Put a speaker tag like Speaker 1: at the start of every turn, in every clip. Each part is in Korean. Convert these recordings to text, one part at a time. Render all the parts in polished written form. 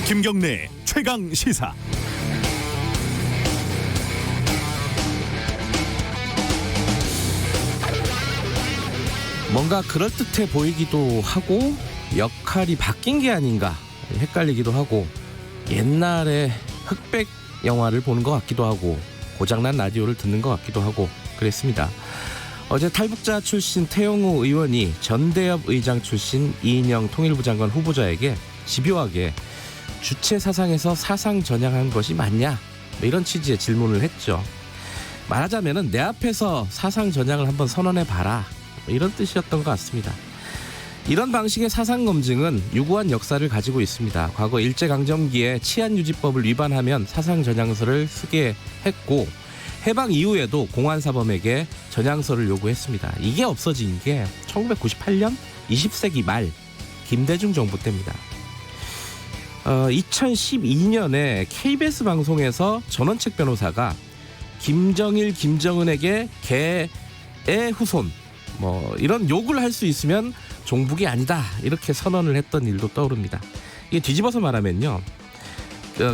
Speaker 1: 김경래 최강 시사.
Speaker 2: 뭔가 그럴듯해 보이기도 하고 역할이 바뀐 게 아닌가 헷갈리기도 하고 옛날에 흑백 영화를 보는 것 같기도 하고 고장난 라디오를 듣는 것 같기도 하고 그랬습니다. 어제 탈북자 출신 태영호 의원이 전대협 의장 출신 이인영 통일부 장관 후보자에게 집요하게 주체 사상에서 사상 전향한 것이 맞냐 이런 취지의 질문을 했죠. 말하자면은 내 앞에서 사상 전향을 한번 선언해 봐라 이런 뜻이었던 것 같습니다. 이런 방식의 사상 검증은 유구한 역사를 가지고 있습니다. 과거 일제강점기에 치안유지법을 위반하면 사상 전향서를 쓰게 했고 해방 이후에도 공안사범에게 전향서를 요구했습니다. 이게 없어진 게 1998년 20세기 말 김대중 정부 때입니다. 2012년에 KBS 방송에서 전원책 변호사가 김정일, 김정은에게 개의 후손 이런 욕을 할 수 있으면 종북이 아니다 이렇게 선언을 했던 일도 떠오릅니다. 이게 뒤집어서 말하면요,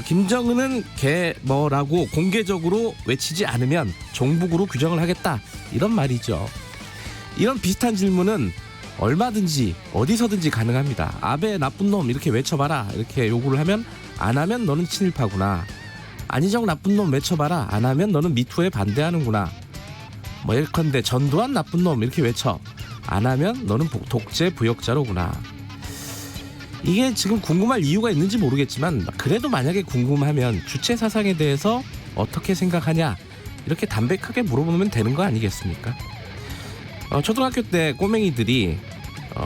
Speaker 2: 김정은은 개라고 공개적으로 외치지 않으면 종북으로 규정을 하겠다 이런 말이죠. 이런 비슷한 질문은 얼마든지 어디서든지 가능합니다. 아베 나쁜 놈 이렇게 외쳐봐라 이렇게 요구를 하면 안 하면 너는 친일파구나. 안희정 나쁜 놈 외쳐봐라. 안 하면 너는 미투에 반대하는구나. 예컨대 전두환 나쁜 놈 이렇게 외쳐. 안 하면 너는 독재 부역자로구나. 이게 지금 궁금할 이유가 있는지 모르겠지만 그래도 만약에 궁금하면 주체 사상에 대해서 어떻게 생각하냐 이렇게 담백하게 물어보면 되는 거 아니겠습니까? 초등학교 때 꼬맹이들이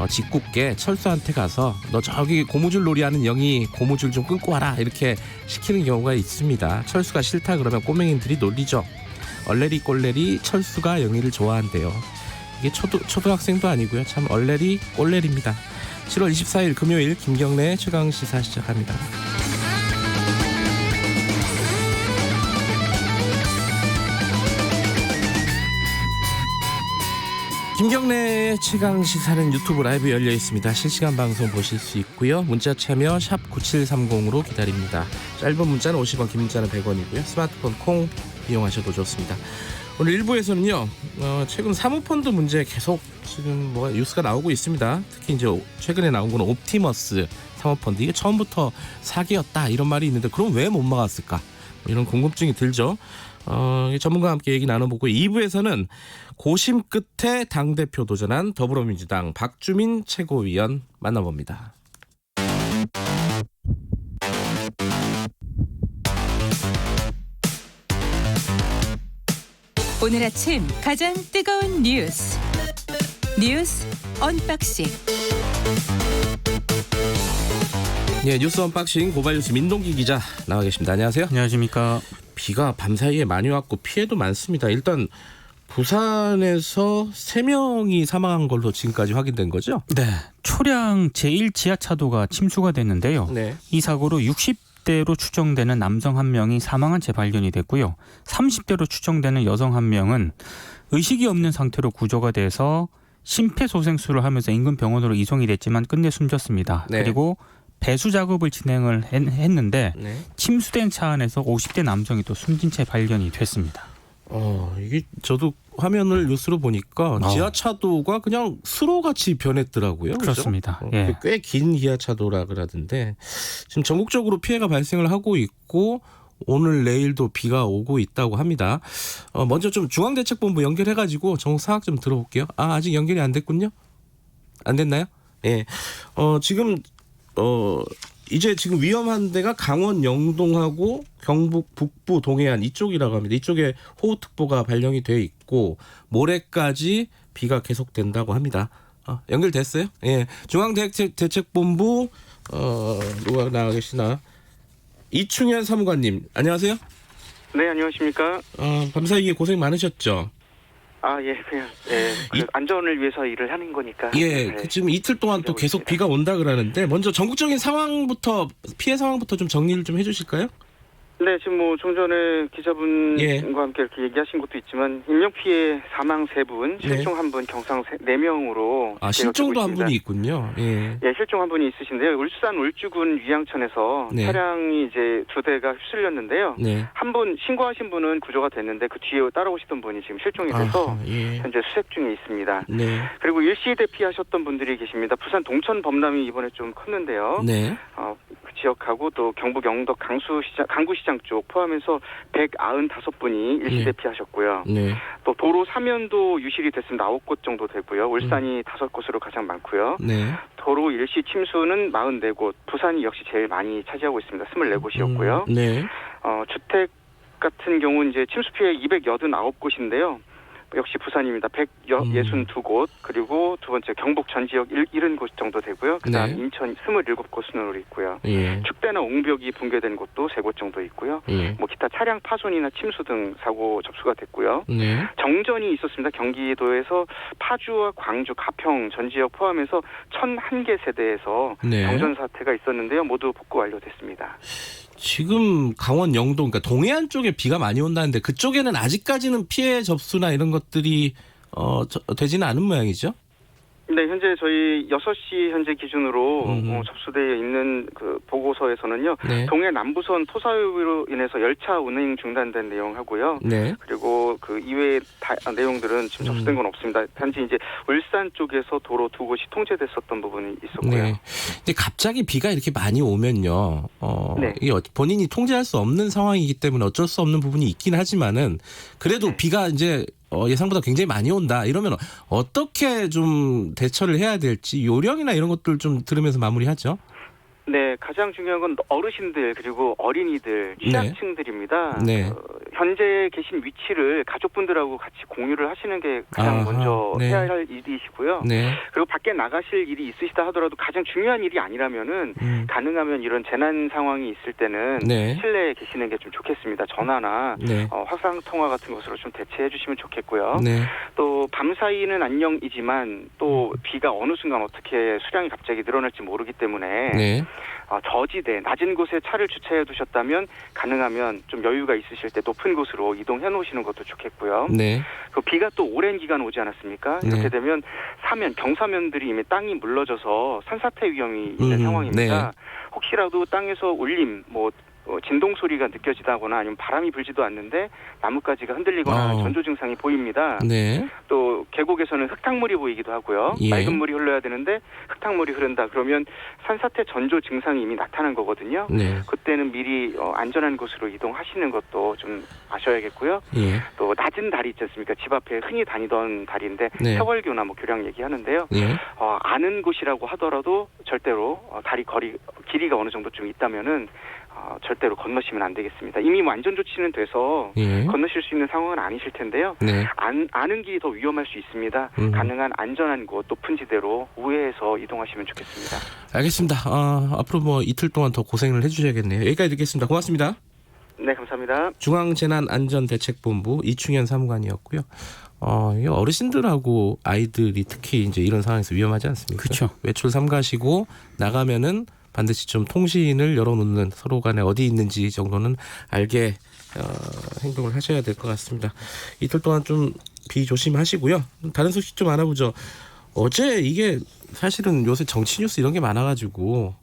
Speaker 2: 짓궂게 철수한테 가서 너 저기 고무줄 놀이하는 영희 고무줄 좀 끊고 와라 이렇게 시키는 경우가 있습니다. 철수가 싫다 그러면 꼬맹이들이 놀리죠. 얼레리 꼴레리 철수가 영희를 좋아한대요. 이게 초등학생도 아니고요. 참 얼레리 꼴레리입니다. 7월 24일 금요일 김경래 최강시사 시작합니다. 김경래 최강시사는 유튜브 라이브 열려 있습니다. 실시간 방송 보실 수 있고요. 문자 참여 샵 9730으로 기다립니다. 짧은 문자는 50원, 긴 문자는 100원이고요. 스마트폰 콩 이용하셔도 좋습니다. 오늘 1부에서는요, 최근 사모펀드 문제 계속 지금 뉴스가 나오고 있습니다. 특히 이제 최근에 나온 건 옵티머스 사모펀드, 이게 처음부터 사기였다 이런 말이 있는데 그럼 왜 못 막았을까? 이런 궁금증이 들죠. 전문가와 함께 얘기 나눠보고 2부에서는 고심 끝에 당대표 도전한 더불어민주당 박주민 최고위원 만나봅니다.
Speaker 3: 오늘 아침 가장 뜨거운 뉴스 언박싱.
Speaker 2: 네, 뉴스 언박싱 고발뉴스 민동기 기자 나와 계십니다. 안녕하세요.
Speaker 4: 안녕하십니까.
Speaker 2: 비가 밤사이에 많이 왔고 피해도 많습니다. 일단 부산에서 3명이 사망한 걸로 지금까지 확인된 거죠?
Speaker 4: 네, 초량 제1지하차도가 침수가 됐는데요.
Speaker 2: 네.
Speaker 4: 이 사고로 60대로 추정되는 남성 1명이 사망한 채 발견이 됐고요. 30대로 추정되는 여성 1명은 의식이 없는 상태로 구조가 돼서 심폐소생술을 하면서 인근 병원으로 이송이 됐지만 끝내 숨졌습니다.
Speaker 2: 네.
Speaker 4: 그리고 배수 작업을 진행을 했는데
Speaker 2: 네.
Speaker 4: 침수된 차 안에서 50대 남성이 또 숨진 채 발견이 됐습니다.
Speaker 2: 이게 저도 화면을 뉴스로 보니까 지하차도가 그냥 수로같이 변했더라고요.
Speaker 4: 그렇습니다.
Speaker 2: 그렇죠?
Speaker 4: 예.
Speaker 2: 꽤 긴 지하차도라 그러던데 지금 전국적으로 피해가 발생을 하고 있고 오늘 내일도 비가 오고 있다고 합니다. 먼저 좀 중앙대책본부 연결해가지고 정확 상황 좀 들어볼게요. 아직 연결이 안 됐군요. 안 됐나요? 예. 지금 이제 지금 위험한 데가 강원 영동하고 경북 북부 동해안 이쪽이라고 합니다. 이쪽에 호우특보가 발령이 돼 있고 모레까지 비가 계속된다고 합니다. 연결됐어요? 예. 중앙대책본부 누가 나와 계시나? 이충현 사무관님, 안녕하세요.
Speaker 5: 네, 안녕하십니까?
Speaker 2: 밤사이에 고생 많으셨죠?
Speaker 5: 예, 그냥 안전을 위해서 일을 하는 거니까.
Speaker 2: 예,
Speaker 5: 네.
Speaker 2: 지금 이틀 동안 또 계속 비가 온다 그러는데 먼저 전국적인 상황부터 피해 상황부터 좀 정리를 좀 해주실까요?
Speaker 5: 네, 지금 뭐 좀 전에 기자분과
Speaker 2: 예.
Speaker 5: 함께 이렇게 얘기하신 것도 있지만 인명피해 사망 3분,
Speaker 2: 네.
Speaker 5: 실종 1분, 경상 4명으로
Speaker 2: 실종도 한 분이 있군요. 예.
Speaker 5: 예, 실종 1분이 있으신데요. 울산 울주군 위양천에서
Speaker 2: 네.
Speaker 5: 차량이 이제 2대가 휩쓸렸는데요.
Speaker 2: 네.
Speaker 5: 한 분 신고하신 분은 구조가 됐는데 그 뒤에 따라오시던 분이 지금 실종이 돼서
Speaker 2: 아하, 예.
Speaker 5: 현재 수색 중에 있습니다.
Speaker 2: 네.
Speaker 5: 그리고 일시 대피하셨던 분들이 계십니다. 부산 동천 범람이 이번에 좀 컸는데요.
Speaker 2: 네.
Speaker 5: 그 지역하고 또 경북 영덕 강구시장 쪽 포함해서 195분이 일시
Speaker 2: 네.
Speaker 5: 대피하셨고요.
Speaker 2: 네.
Speaker 5: 또 도로 사면도 유실이 됐습니다. 9곳 정도 되고요. 울산이 5곳으로 가장 많고요.
Speaker 2: 네.
Speaker 5: 도로 일시 침수는 44곳, 부산이 역시 제일 많이 차지하고 있습니다. 24곳이었고요.
Speaker 2: 네.
Speaker 5: 주택 같은 경우는 이제 침수 피해 289곳인데요. 역시 부산입니다. 162곳, 그리고 두 번째 경북 전 지역 70곳 정도 되고요. 그다음
Speaker 2: 네.
Speaker 5: 인천 27곳 순으로 있고요.
Speaker 2: 예.
Speaker 5: 축대나 옹벽이 붕괴된 곳도 3곳 정도 있고요.
Speaker 2: 예.
Speaker 5: 뭐 기타 차량 파손이나 침수 등 사고 접수가 됐고요.
Speaker 2: 네.
Speaker 5: 정전이 있었습니다. 경기도에서 파주와 광주, 가평 전 지역 포함해서 1,001개 세대에서
Speaker 2: 네.
Speaker 5: 정전 사태가 있었는데요. 모두 복구 완료됐습니다.
Speaker 2: 지금 강원 영도, 그러니까 동해안 쪽에 비가 많이 온다는데 그쪽에는 아직까지는 피해 접수나 이런 것들이 되지는 않은 모양이죠?
Speaker 5: 네, 현재 저희 6시 현재 기준으로 접수되어 있는 그 보고서에서는요.
Speaker 2: 네.
Speaker 5: 동해 남부선 토사유로 인해서 열차 운행 중단된 내용하고요.
Speaker 2: 네.
Speaker 5: 그리고 그 이외의 내용들은 지금 접수된 건 없습니다. 단지 이제 울산 쪽에서 도로 2곳이 통제됐었던 부분이 있었고요.
Speaker 2: 네. 근데 갑자기 비가 이렇게 많이 오면요.
Speaker 5: 네.
Speaker 2: 이게 본인이 통제할 수 없는 상황이기 때문에 어쩔 수 없는 부분이 있긴 하지만은 그래도
Speaker 5: 네.
Speaker 2: 비가 이제 예상보다 굉장히 많이 온다. 이러면 어떻게 좀 대처를 해야 될지 요령이나 이런 것들 좀 들으면서 마무리하죠.
Speaker 5: 네, 가장 중요한 건 어르신들 그리고 어린이들, 취약층들입니다.
Speaker 2: 네.
Speaker 5: 현재 계신 위치를 가족분들하고 같이 공유를 하시는 게 가장
Speaker 2: 아하,
Speaker 5: 먼저
Speaker 2: 네.
Speaker 5: 해야 할 일이시고요.
Speaker 2: 네.
Speaker 5: 그리고 밖에 나가실 일이 있으시다 하더라도 가장 중요한 일이 아니라면은 가능하면 이런 재난 상황이 있을 때는
Speaker 2: 네.
Speaker 5: 실내에 계시는 게 좀 좋겠습니다. 전화나
Speaker 2: 네.
Speaker 5: 화상 통화 같은 것으로 좀 대체해 주시면 좋겠고요.
Speaker 2: 네.
Speaker 5: 또 밤사이는 안녕이지만 또 비가 어느 순간 어떻게 수량이 갑자기 늘어날지 모르기 때문에
Speaker 2: 네.
Speaker 5: 저지대 낮은 곳에 차를 주차해 두셨다면 가능하면 좀 여유가 있으실 때 높은 곳으로 이동해 놓으시는 것도 좋겠고요.
Speaker 2: 네.
Speaker 5: 그 비가 또 오랜 기간 오지 않았습니까?
Speaker 2: 네.
Speaker 5: 이렇게 되면 경사면들이 이미 땅이 물러져서 산사태 위험이 있는 상황입니다.
Speaker 2: 네.
Speaker 5: 혹시라도 땅에서 울림, 진동 소리가 느껴지다거나 아니면 바람이 불지도 않는데 나뭇가지가 흔들리거나 하는 전조 증상이 보입니다.
Speaker 2: 네.
Speaker 5: 또 계곡에서는 흙탕물이 보이기도 하고요.
Speaker 2: 예.
Speaker 5: 맑은 물이 흘러야 되는데 흙탕물이 흐른다. 그러면 산사태 전조 증상이 이미 나타난 거거든요.
Speaker 2: 네.
Speaker 5: 그때는 미리 안전한 곳으로 이동하시는 것도 좀 아셔야겠고요.
Speaker 2: 예.
Speaker 5: 또 낮은 다리 있지 않습니까? 집 앞에 흔히 다니던 다리인데
Speaker 2: 네.
Speaker 5: 세월교나 교량 얘기하는데요.
Speaker 2: 예.
Speaker 5: 아는 곳이라고 하더라도 절대로 다리 길이가 어느 정도 좀 있다면은 절대로 건너시면 안 되겠습니다. 이미 안전 조치는 돼서
Speaker 2: 예.
Speaker 5: 건너실 수 있는 상황은 아니실 텐데요.
Speaker 2: 네.
Speaker 5: 아는 길이 더 위험할 수 있습니다. 가능한 안전한 곳, 높은 지대로 우회해서 이동하시면 좋겠습니다.
Speaker 2: 알겠습니다. 앞으로 이틀 동안 더 고생을 해주셔야겠네요. 여기까지 듣겠습니다. 고맙습니다.
Speaker 5: 네, 감사합니다.
Speaker 2: 중앙재난안전대책본부 이충현 사무관이었고요. 이 어르신들하고 아이들이 특히 이제 이런 상황에서 위험하지 않습니까?
Speaker 4: 그렇죠.
Speaker 2: 외출 삼가시고 나가면은 반드시 좀 통신을 열어놓는, 서로 간에 어디 있는지 정도는 알게 행동을 하셔야 될 것 같습니다. 이틀 동안 좀 비 조심하시고요. 다른 소식 좀 알아보죠. 어제 이게 사실은 요새 정치 뉴스 이런 게 많아가지고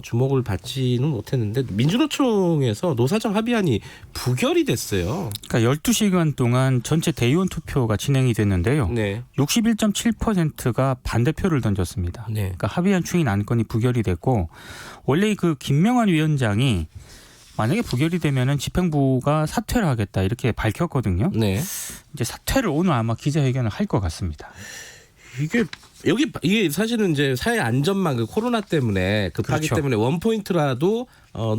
Speaker 2: 주목을 받지는 못했는데 민주노총에서 노사정 합의안이 부결이 됐어요.
Speaker 4: 그러니까 12시간 동안 전체 대의원 투표가 진행이 됐는데요.
Speaker 2: 네.
Speaker 4: 61.7%가 반대표를 던졌습니다.
Speaker 2: 네.
Speaker 4: 그러니까 합의안 추인 안건이 부결이 됐고 원래 그 김명환 위원장이 만약에 부결이 되면은 집행부가 사퇴를 하겠다 이렇게 밝혔거든요.
Speaker 2: 네.
Speaker 4: 이제 사퇴를 오늘 아마 기자회견을 할 것 같습니다.
Speaker 2: 이게 사실은 이제 사회 안전망 코로나 때문에 급하기
Speaker 4: 그렇죠.
Speaker 2: 때문에 원포인트라도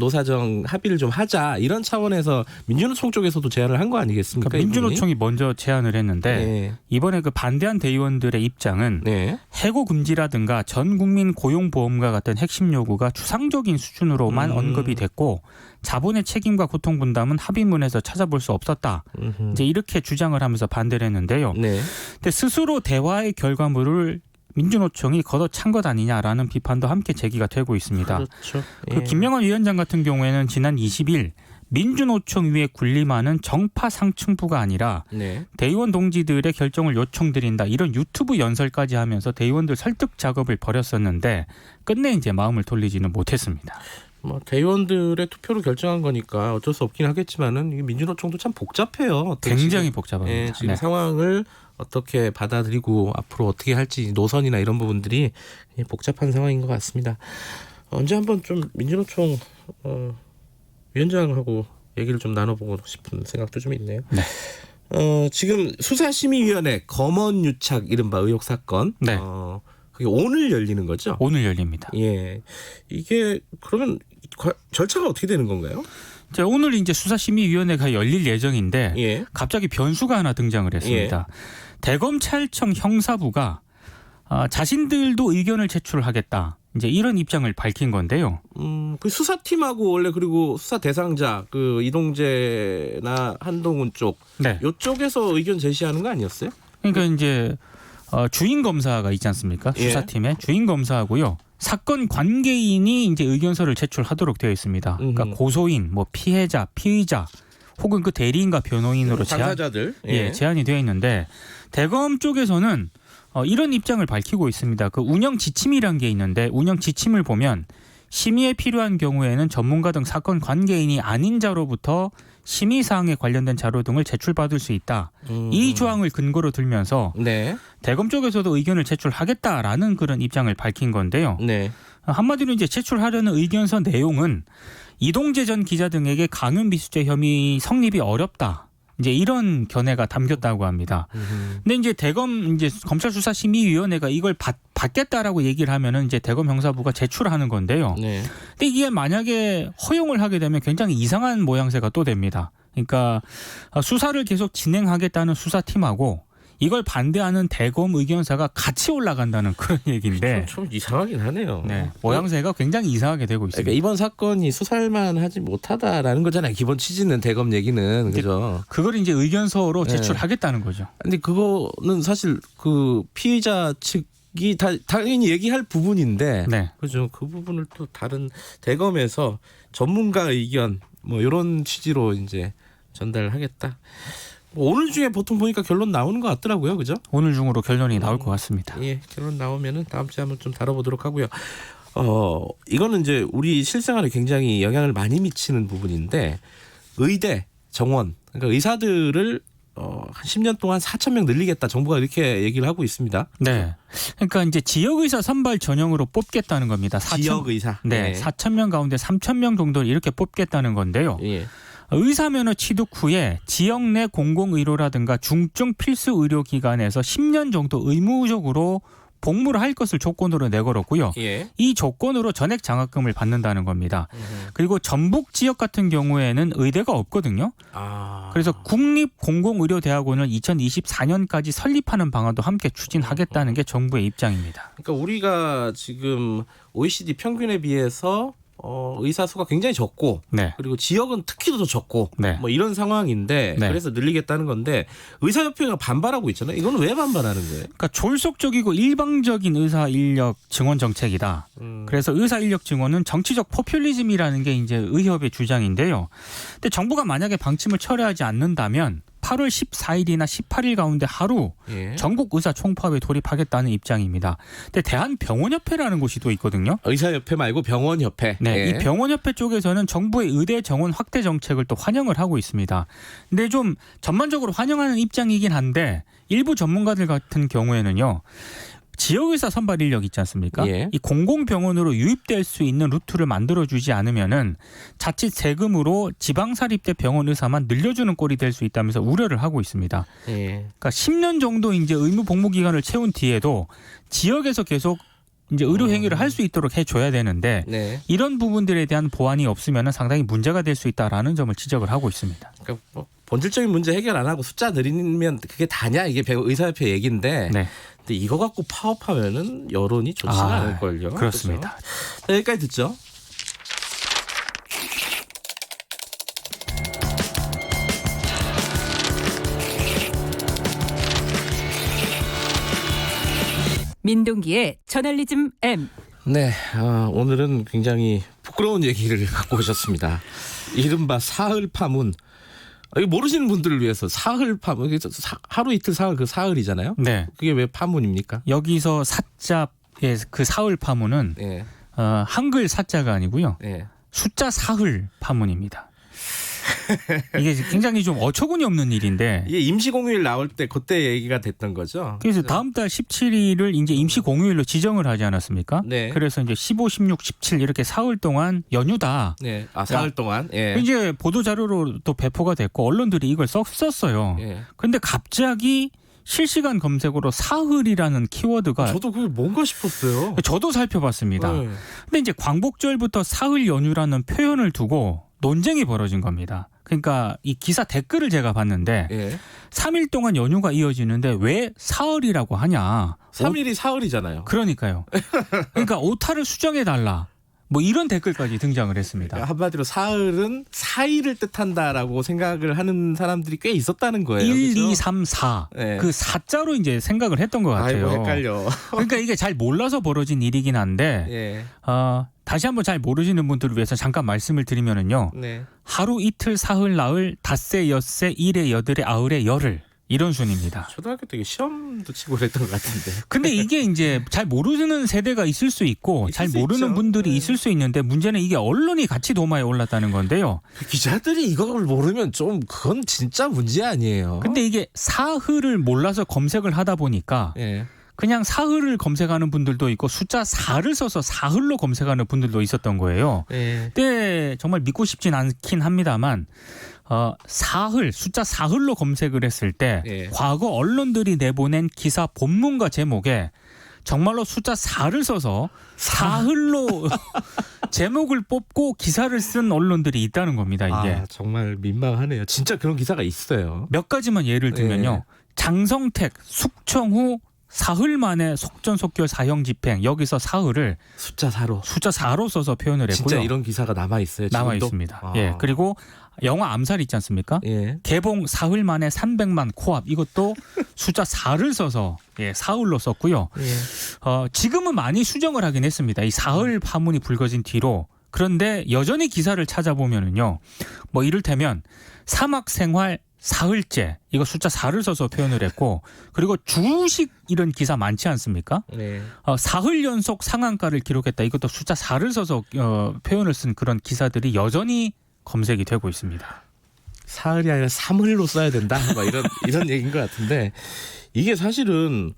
Speaker 2: 노사정 합의를 좀 하자 이런 차원에서 민주노총 쪽에서도 제안을 한 거 아니겠습니까?
Speaker 4: 그러니까 민주노총이 먼저 제안을 했는데
Speaker 2: 네.
Speaker 4: 이번에 그 반대한 대의원들의 입장은
Speaker 2: 네.
Speaker 4: 해고 금지라든가 전 국민 고용보험과 같은 핵심 요구가 추상적인 수준으로만 언급이 됐고 자본의 책임과 고통 분담은 합의문에서 찾아볼 수 없었다. 이제 이렇게 주장을 하면서 반대를 했는데요.
Speaker 2: 네.
Speaker 4: 근데 스스로 대화의 결과물을 민주노총이 걷어찬 것 아니냐라는 비판도 함께 제기가 되고 있습니다.
Speaker 2: 그렇죠.
Speaker 4: 그 김명환 위원장 같은 경우에는 지난 20일 민주노총 위에 군림하는 정파 상층부가 아니라
Speaker 2: 네.
Speaker 4: 대의원 동지들의 결정을 요청드린다 이런 유튜브 연설까지 하면서 대의원들 설득 작업을 벌였었는데 끝내 이제 마음을 돌리지는 못했습니다.
Speaker 2: 뭐 대의원들의 투표로 결정한 거니까 어쩔 수 없긴 하겠지만은 이게 민주노총도 참 복잡해요.
Speaker 4: 굉장히
Speaker 2: 지금,
Speaker 4: 복잡합니다.
Speaker 2: 예, 지금
Speaker 4: 네.
Speaker 2: 상황을 어떻게 받아들이고 앞으로 어떻게 할지 노선이나 이런 부분들이 복잡한 상황인 것 같습니다. 언제 한번 좀 민주노총 위원장하고 얘기를 좀 나눠보고 싶은 생각도 좀 있네요.
Speaker 4: 네.
Speaker 2: 지금 수사심의위원회 검언유착 이른바 의혹 사건.
Speaker 4: 네.
Speaker 2: 그게 오늘 열리는 거죠?
Speaker 4: 오늘 열립니다.
Speaker 2: 예. 이게 그러면 절차가 어떻게 되는 건가요?
Speaker 4: 자, 오늘 이제 수사심의위원회가 열릴 예정인데
Speaker 2: 예.
Speaker 4: 갑자기 변수가 하나 등장을 했습니다. 대검찰청 형사부가 자신들도 의견을 제출하겠다. 이제 이런 입장을 밝힌 건데요.
Speaker 2: 그 수사팀하고 원래 그리고 수사 대상자 그 이동재나 한동훈 쪽
Speaker 4: 네.
Speaker 2: 요쪽에서 의견 제시하는 거 아니었어요?
Speaker 4: 그러니까 이제 주인 검사가 있지 않습니까?
Speaker 2: 예.
Speaker 4: 수사팀에 주인 검사하고요. 사건 관계인이 이제 의견서를 제출하도록 되어 있습니다. 그러니까 고소인, 뭐 피해자, 피의자, 혹은 그 대리인과 변호인으로
Speaker 2: 당사자들
Speaker 4: 제한이 되어 있는데 대검 쪽에서는 이런 입장을 밝히고 있습니다. 그 운영 지침이란 게 있는데 운영 지침을 보면 심의에 필요한 경우에는 전문가 등 사건 관계인이 아닌 자로부터 심의 사항에 관련된 자료 등을 제출받을 수 있다. 이 조항을 근거로 들면서
Speaker 2: 네.
Speaker 4: 대검 쪽에서도 의견을 제출하겠다라는 그런 입장을 밝힌 건데요.
Speaker 2: 네.
Speaker 4: 한마디로 이제 제출하려는 의견서 내용은 이동재 전 기자 등에게 강요미수죄 혐의 성립이 어렵다. 이제 이런 견해가 담겼다고 합니다. 근데 이제 대검 이제 검찰수사심의위원회가 이걸 받겠다라고 얘기를 하면은 이제 대검 형사부가 제출하는 건데요.
Speaker 2: 네.
Speaker 4: 근데 이게 만약에 허용을 하게 되면 굉장히 이상한 모양새가 또 됩니다. 그러니까 수사를 계속 진행하겠다는 수사팀하고 이걸 반대하는 대검 의견사가 같이 올라간다는 그런 얘기인데
Speaker 2: 좀 이상하긴 하네요.
Speaker 4: 네, 모양새가 굉장히 이상하게 되고 있습니다.
Speaker 2: 그러니까 이번 사건이 수사할만 하지 못하다라는 거잖아요. 기본 취지는 대검 얘기는 그죠.
Speaker 4: 그걸 이제 의견서로 제출하겠다는 거죠.
Speaker 2: 근데 그거는 사실 그 피의자 측이 당연히 얘기할 부분인데,
Speaker 4: 네.
Speaker 2: 그죠. 그 부분을 또 다른 대검에서 전문가 의견 뭐 이런 취지로 이제 전달하겠다. 오늘 중에 보통 보니까 결론 나오는 것 같더라고요, 그죠?
Speaker 4: 오늘 중으로 결론이 나올 것 같습니다.
Speaker 2: 예, 결론 나오면은 다음 주에 한번 좀 다뤄보도록 하고요. 이거는 이제 우리 실생활에 굉장히 영향을 많이 미치는 부분인데 의대 정원, 그러니까 의사들을 한 10년 동안 4,000명 늘리겠다. 정부가 이렇게 얘기를 하고 있습니다.
Speaker 4: 네. 그러니까 이제 지역 의사 선발 전형으로 뽑겠다는 겁니다.
Speaker 2: 지역 의사.
Speaker 4: 네. 4,000명 가운데 3,000명 정도를 이렇게 뽑겠다는 건데요.
Speaker 2: 예.
Speaker 4: 의사면허 취득 후에 지역 내 공공의료라든가 중증 필수 의료기관에서 10년 정도 의무적으로 복무를 할 것을 조건으로 내걸었고요.
Speaker 2: 예.
Speaker 4: 이 조건으로 전액 장학금을 받는다는 겁니다. 그리고 전북 지역 같은 경우에는 의대가 없거든요. 그래서 국립공공의료대학원을 2024년까지 설립하는 방안도 함께 추진하겠다는 게 정부의 입장입니다.
Speaker 2: 그러니까 우리가 지금 OECD 평균에 비해서 의사 수가 굉장히 적고
Speaker 4: 네.
Speaker 2: 그리고 지역은 특히 더 적고
Speaker 4: 네.
Speaker 2: 뭐 이런 상황인데
Speaker 4: 네.
Speaker 2: 그래서 늘리겠다는 건데 의사협회가 반발하고 있잖아요. 이건 왜 반발하는 거예요?
Speaker 4: 그러니까 졸속적이고 일방적인 의사 인력 증원 정책이다. 그래서 의사 인력 증원은 정치적 포퓰리즘이라는 게 이제 의협의 주장인데요. 근데 정부가 만약에 방침을 철회하지 않는다면 8월 14일이나 18일 가운데 하루
Speaker 2: 예.
Speaker 4: 전국 의사 총파업에 돌입하겠다는 입장입니다. 근데 대한병원협회라는 곳이 또 있거든요.
Speaker 2: 의사협회 말고 병원협회.
Speaker 4: 네,
Speaker 2: 예.
Speaker 4: 이 병원협회 쪽에서는 정부의 의대 정원 확대 정책을 또 환영을 하고 있습니다. 근데 좀 전반적으로 환영하는 입장이긴 한데 일부 전문가들 같은 경우에는요. 지역의사 선발 인력 있지 않습니까?
Speaker 2: 예.
Speaker 4: 이 공공병원으로 유입될 수 있는 루트를 만들어주지 않으면은 자칫 세금으로 지방사립대 병원 의사만 늘려주는 꼴이 될 수 있다면서 우려를 하고 있습니다.
Speaker 2: 예.
Speaker 4: 그러니까 10년 정도 이제 의무 복무 기간을 채운 뒤에도 지역에서 계속 이제 의료 행위를 할 수 있도록 해줘야 되는데
Speaker 2: 네.
Speaker 4: 이런 부분들에 대한 보완이 없으면은 상당히 문제가 될 수 있다라는 점을 지적을 하고 있습니다.
Speaker 2: 그러니까 뭐 본질적인 문제 해결 안 하고 숫자 늘리면 그게 다냐 이게 의사협회 얘기인데.
Speaker 4: 네.
Speaker 2: 근데 이거 갖고 파업하면은 여론이 좋지가 않을 걸요.
Speaker 4: 그렇습니다.
Speaker 2: 그렇죠? 자, 여기까지 듣죠.
Speaker 3: 민동기의 저널리즘 M.
Speaker 2: 네, 오늘은 굉장히 부끄러운 얘기를 갖고 오셨습니다. 이른바 사흘 파문. 이거 모르시는 분들을 위해서 사흘 파문. 하루 이틀 사흘 그 사흘이잖아요.
Speaker 4: 네.
Speaker 2: 그게 왜 파문입니까?
Speaker 4: 여기서 사자의 그 사흘 파문은
Speaker 2: 예.
Speaker 4: 한글 사자가 아니고요.
Speaker 2: 예.
Speaker 4: 숫자 사흘 파문입니다. 이게 굉장히 좀 어처구니 없는 일인데.
Speaker 2: 이게 임시 공휴일 나올 때 그때 얘기가 됐던 거죠.
Speaker 4: 그래서 다음 달 17일을 이제 임시 공휴일로 지정을 하지 않았습니까?
Speaker 2: 네.
Speaker 4: 그래서 이제 15, 16, 17 이렇게 사흘 동안 연휴다.
Speaker 2: 네. 사흘 동안. 예.
Speaker 4: 이제 보도 자료로 또 배포가 됐고 언론들이 이걸 썼어요.
Speaker 2: 예.
Speaker 4: 그런데 갑자기 실시간 검색어로 사흘이라는 키워드가
Speaker 2: 저도 그게 뭔가 싶었어요.
Speaker 4: 저도 살펴봤습니다.
Speaker 2: 네.
Speaker 4: 근데 이제 광복절부터 사흘 연휴라는 표현을 두고 논쟁이 벌어진 겁니다. 그러니까 이 기사 댓글을 제가 봤는데
Speaker 2: 예.
Speaker 4: 3일 동안 연휴가 이어지는데 왜 사흘이라고 하냐.
Speaker 2: 3일이 사흘이잖아요.
Speaker 4: 그러니까요. 그러니까 오타를 수정해달라. 뭐 이런 댓글까지 등장을 했습니다.
Speaker 2: 그러니까 한마디로 사흘은 4일을 뜻한다라고 생각을 하는 사람들이 꽤 있었다는 거예요.
Speaker 4: 1,
Speaker 2: 그렇죠?
Speaker 4: 2, 3, 4.
Speaker 2: 네.
Speaker 4: 그 4자로 이제 생각을 했던 것 같아요.
Speaker 2: 아이고 헷갈려.
Speaker 4: 그러니까 이게 잘 몰라서 벌어진 일이긴 한데
Speaker 2: 예.
Speaker 4: 다시 한번 잘 모르시는 분들을 위해서 잠깐 말씀을 드리면은요.
Speaker 2: 네.
Speaker 4: 하루 이틀 사흘 나흘 닷새 엿새 일에 여들에 아흘에 열흘 이런 순입니다.
Speaker 2: 초등학교 때 시험도 치고 그랬던 것 같은데.
Speaker 4: 근데 이게 이제 잘 모르는 세대가 있을 수 있고
Speaker 2: 있을
Speaker 4: 잘
Speaker 2: 수
Speaker 4: 모르는
Speaker 2: 있죠.
Speaker 4: 분들이
Speaker 2: 네.
Speaker 4: 있을 수 있는데 문제는 이게 언론이 같이 도마에 올랐다는 건데요.
Speaker 2: 기자들이 이걸 모르면 좀 그건 진짜 문제 아니에요.
Speaker 4: 근데 이게 사흘을 몰라서 검색을 하다 보니까
Speaker 2: 예.
Speaker 4: 그냥 사흘을 검색하는 분들도 있고 숫자 4를 써서 사흘로 검색하는 분들도 있었던 거예요.
Speaker 2: 예.
Speaker 4: 근데 정말 믿고 싶진 않긴 합니다만 사흘 숫자 사흘로 검색을 했을 때
Speaker 2: 예.
Speaker 4: 과거 언론들이 내보낸 기사 본문과 제목에 정말로 숫자 4를 써서 사흘로 제목을 뽑고 기사를 쓴 언론들이 있다는 겁니다. 이게
Speaker 2: 아, 정말 민망하네요. 진짜 그런 기사가 있어요.
Speaker 4: 몇 가지만 예를 들면요. 장성택 숙청후 사흘 만에 속전속결 사형 집행 여기서 사흘을
Speaker 2: 숫자 4로.
Speaker 4: 숫자 4로 써서 표현을 했고요.
Speaker 2: 진짜 이런 기사가 남아 있어요.
Speaker 4: 남아 있습니다.
Speaker 2: 아.
Speaker 4: 예. 그리고 영화 암살 있지 않습니까?
Speaker 2: 예.
Speaker 4: 개봉 사흘 만에 300만 코앞 이것도 숫자 4를 써서 사흘로 썼고요.
Speaker 2: 예.
Speaker 4: 지금은 많이 수정을 하긴 했습니다. 이 사흘 파문이 불거진 뒤로. 그런데 여전히 기사를 찾아보면은요. 뭐 이를테면 사막 생활 사흘째 이거 숫자 4를 써서 표현을 했고 그리고 주식 이런 기사 많지 않습니까?
Speaker 2: 네.
Speaker 4: 사흘 연속 상한가를 기록했다. 이것도 숫자 4를 써서 표현을 쓴 그런 기사들이 여전히 검색이 되고 있습니다.
Speaker 2: 사흘이 아니라 3흘로 써야 된다. 막 이런 얘기인 것 같은데 이게 사실은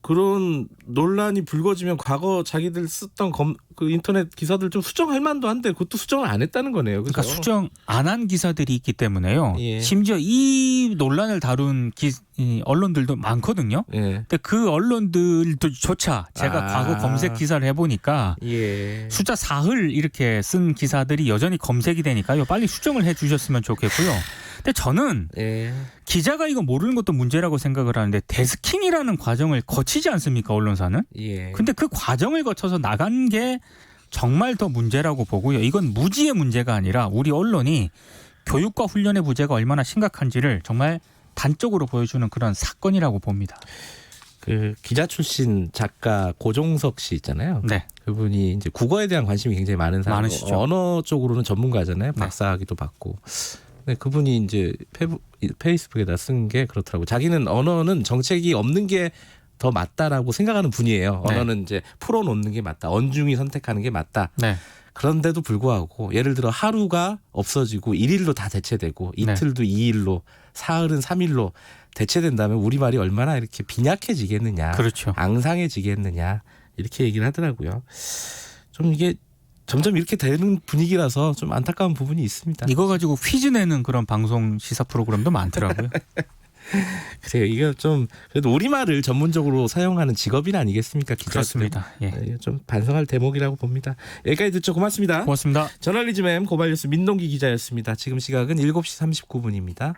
Speaker 2: 그런 논란이 불거지면 과거 자기들 썼던 그 인터넷 기사들 좀 수정할 만도 한데 그것도 수정을 안 했다는 거네요. 그죠?
Speaker 4: 그러니까 수정 안 한 기사들이 있기 때문에요.
Speaker 2: 예.
Speaker 4: 심지어 이 논란을 다룬 이 언론들도 많거든요.
Speaker 2: 예.
Speaker 4: 근데 그 언론들조차 제가 과거 검색 기사를 해보니까
Speaker 2: 예.
Speaker 4: 숫자 사흘 이렇게 쓴 기사들이 여전히 검색이 되니까요. 빨리 수정을 해주셨으면 좋겠고요. 근데 저는
Speaker 2: 예.
Speaker 4: 기자가 이거 모르는 것도 문제라고 생각을 하는데 데스킹이라는 과정을 거치지 않습니까 언론사는?
Speaker 2: 예.
Speaker 4: 근데 그 과정을 거쳐서 나간 게 정말 더 문제라고 보고요. 이건 무지의 문제가 아니라 우리 언론이 교육과 훈련의 부재가 얼마나 심각한지를 정말 단적으로 보여주는 그런 사건이라고 봅니다.
Speaker 2: 그 기자 출신 작가 고종석 씨 있잖아요.
Speaker 4: 네.
Speaker 2: 그분이 이제 국어에 대한 관심이 굉장히 많은 사람.
Speaker 4: 많으시죠.
Speaker 2: 언어 쪽으로는 전문가잖아요.
Speaker 4: 네.
Speaker 2: 박사학위도 받고. 네, 그분이 이제 페이스북에다 쓴 게 그렇더라고. 자기는 언어는 정책이 없는 게 더 맞다라고 생각하는 분이에요.
Speaker 4: 네.
Speaker 2: 언어는 이제 풀어놓는 게 맞다. 언중이 선택하는 게 맞다.
Speaker 4: 네.
Speaker 2: 그런데도 불구하고 예를 들어 하루가 없어지고 1일로 다 대체되고 이틀도 2일로 사흘은 3일로 대체된다면 우리말이 얼마나 이렇게 빈약해지겠느냐.
Speaker 4: 그렇죠.
Speaker 2: 앙상해지겠느냐. 이렇게 얘기를 하더라고요. 좀 이게 점점 이렇게 되는 분위기라서 좀 안타까운 부분이 있습니다.
Speaker 4: 이거 가지고 퀴즈 내는 그런 방송 시사 프로그램도 많더라고요.
Speaker 2: 그래요. 이게 좀 그래도 우리말을 전문적으로 사용하는 직업인 아니겠습니까? 기자들.
Speaker 4: 그렇습니다. 예.
Speaker 2: 네, 좀 반성할 대목이라고 봅니다. 여기까지 듣죠. 고맙습니다.
Speaker 4: 고맙습니다.
Speaker 2: 저널리즘 M 고발뉴스 민동기 기자였습니다. 지금 시각은 7시 39분입니다.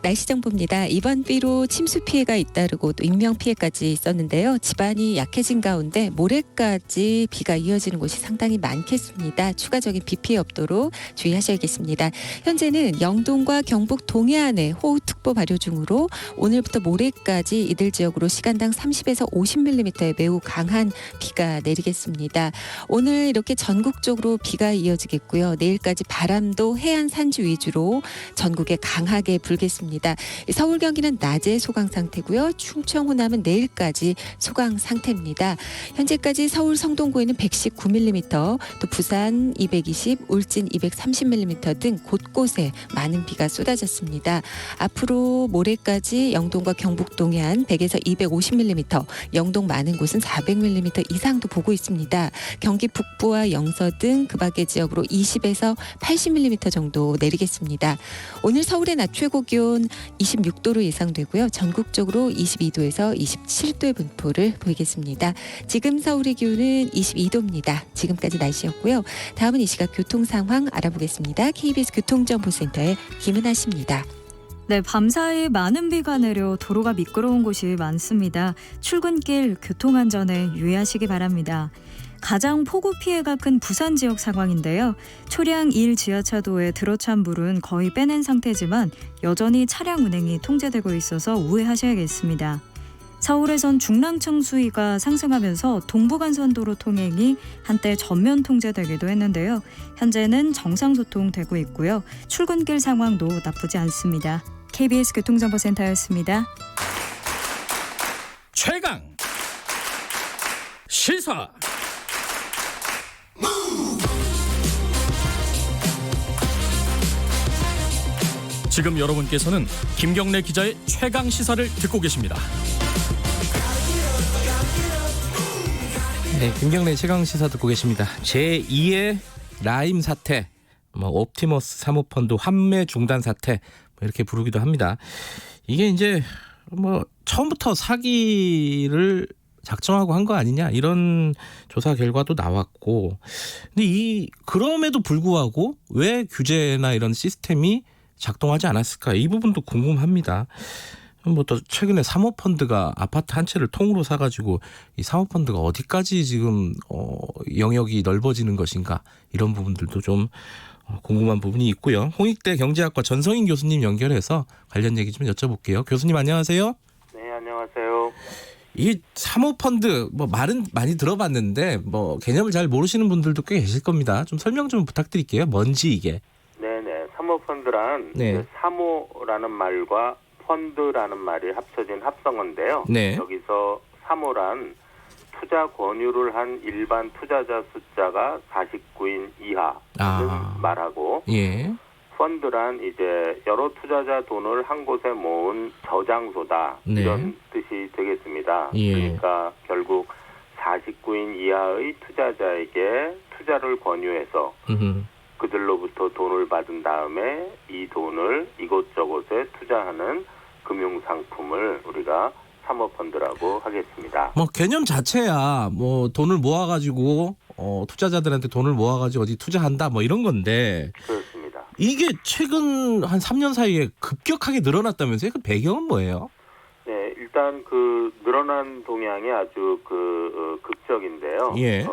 Speaker 6: 날씨 정보입니다. 이번 비로 침수 피해가 잇따르고 또 인명 피해까지 있었는데요. 지반이 약해진 가운데 모레까지 비가 이어지는 곳이 상당히 많겠습니다. 추가적인 비 피해 없도록 주의하셔야겠습니다. 현재는 영동과 경북 동해안에 호우특보 발효 중으로 오늘부터 모레까지 이들 지역으로 시간당 30에서 50mm의 매우 강한 비가 내리겠습니다. 오늘 이렇게 전국적으로 비가 이어지겠고요. 내일까지 바람도 해안 산지 위주로 전국에 강하게 불겠습니다. 서울 경기는 낮에 소강 상태고요. 충청 호남은 내일까지 소강 상태입니다. 현재까지 서울 성동구에는 119mm, 또 부산 220, 울진 230mm 등 곳곳에 많은 비가 쏟아졌습니다. 앞으로 모레까지 영동과 경북 동해안 100에서 250mm, 영동 많은 곳은 400mm 이상도 보고 있습니다. 경기 북부와 영서 등 그 밖의 지역으로 20에서 80mm 정도 내리겠습니다. 오늘 서울의 낮 최고 기온 26도로 예상되고요. 전국적으로 22도에서 27도의 분포를 보이겠습니다. 지금 서울의 기온은 22도입니다. 지금까지 날씨였고요. 다음은 이 시각 교통 상황 알아보겠습니다. KBS 교통정보센터의 김은아 씨입니다.
Speaker 7: 네, 밤사이 많은 비가 내려 도로가 미끄러운 곳이 많습니다. 출근길 교통안전에 유의하시기 바랍니다. 가장 폭우 피해가 큰 부산 지역 상황인데요. 초량 1 지하차도에 들어찬 물은 거의 빼낸 상태지만 여전히 차량 운행이 통제되고 있어서 우회하셔야겠습니다. 서울에선 중랑천 수위가 상승하면서 동부간선도로 통행이 한때 전면 통제되기도 했는데요. 현재는 정상 소통되고 있고요. 출근길 상황도 나쁘지 않습니다. KBS 교통정보센터였습니다.
Speaker 8: 최강 시사. 지금 여러분께서는 김경래 기자의 최강 시사를 듣고 계십니다.
Speaker 2: 네, 김경래 최강 시사 듣고 계십니다. 제2의 라임 사태, 옵티머스 사모펀드 환매 중단 사태 이렇게 부르기도 합니다. 이게 이제 처음부터 사기를 작정하고 한 거 아니냐 이런 조사 결과도 나왔고, 근데 그럼에도 불구하고 왜 규제나 이런 시스템이 작동하지 않았을까, 이 부분도 궁금합니다. 또 최근에 사모펀드가 아파트 한 채를 통으로 사가지고 이 사모펀드가 어디까지 지금 영역이 넓어지는 것인가, 이런 부분들도 좀 궁금한 부분이 있고요. 홍익대 경제학과 전성인 교수님 연결해서 관련 얘기 좀 여쭤볼게요. 교수님 안녕하세요.
Speaker 9: 네, 안녕하세요.
Speaker 2: 이 사모펀드 말은 많이 들어봤는데 개념을 잘 모르시는 분들도 꽤 계실 겁니다. 좀 설명 좀 부탁드릴게요. 뭔지 이게.
Speaker 9: 네네. 사모펀드란
Speaker 2: 네.
Speaker 9: 사모라는 말과 펀드라는 말이 합쳐진 합성어인데요.
Speaker 2: 네.
Speaker 9: 여기서 사모란 투자 권유를 한 일반 투자자 숫자가 49인 이하를 말하고,
Speaker 2: 예.
Speaker 9: 펀드란 이제 여러 투자자 돈을 한 곳에 모은 저장소다,
Speaker 2: 네.
Speaker 9: 이런 뜻이 되겠습니다.
Speaker 2: 예.
Speaker 9: 그러니까 결국 49인 이하의 투자자에게 투자를 권유해서 그들로부터 돈을 받은 다음에 이 돈을 이곳저곳에 투자하는 금융상품을 우리가 사모펀드라고 하겠습니다.
Speaker 2: 개념 자체야 돈을 모아가지고 투자자들한테 돈을 모아가지고 어디 투자한다 이런 건데,
Speaker 9: 그렇습니다.
Speaker 2: 이게 최근 한 3년 사이에 급격하게 늘어났다면서요? 그 배경은 뭐예요?
Speaker 9: 네, 일단 그 늘어난 동향이 아주 극적인데요.
Speaker 2: 예.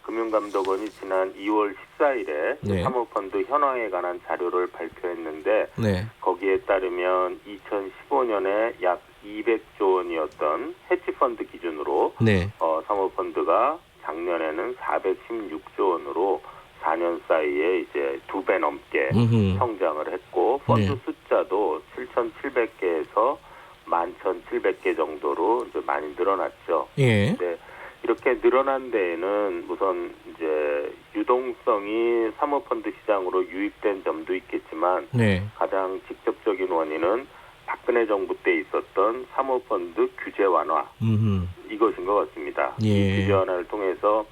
Speaker 9: 금융감독원이 지난 2월 14일에
Speaker 2: 네.
Speaker 9: 사모펀드 현황에 관한 자료를 발표했는데,
Speaker 2: 네.
Speaker 9: 거기에 따르면 2015년에 약 200조 원이었던 헤지펀드 기준으로
Speaker 2: 네.
Speaker 9: 사모펀드가 작년에는 416조 원으로 4년 사이에 이제 2배 넘게 성장을 했고, 펀드
Speaker 2: 네.
Speaker 9: 숫자도 7,700개에서 11,700개 정도로 이제 많이 늘어났죠.
Speaker 2: 예.
Speaker 9: 네. 이렇게 늘어난 데에는 우선 이제 유동성이 사모펀드 시장으로 유입된 점도 있겠지만,
Speaker 2: 네.
Speaker 9: 가장 직접적인 원인은 박근혜 정부 때 있었던 사모펀드 규제 완화, 이것인 것 같습니다.
Speaker 2: 예.
Speaker 9: 이 규제 완화를 통해서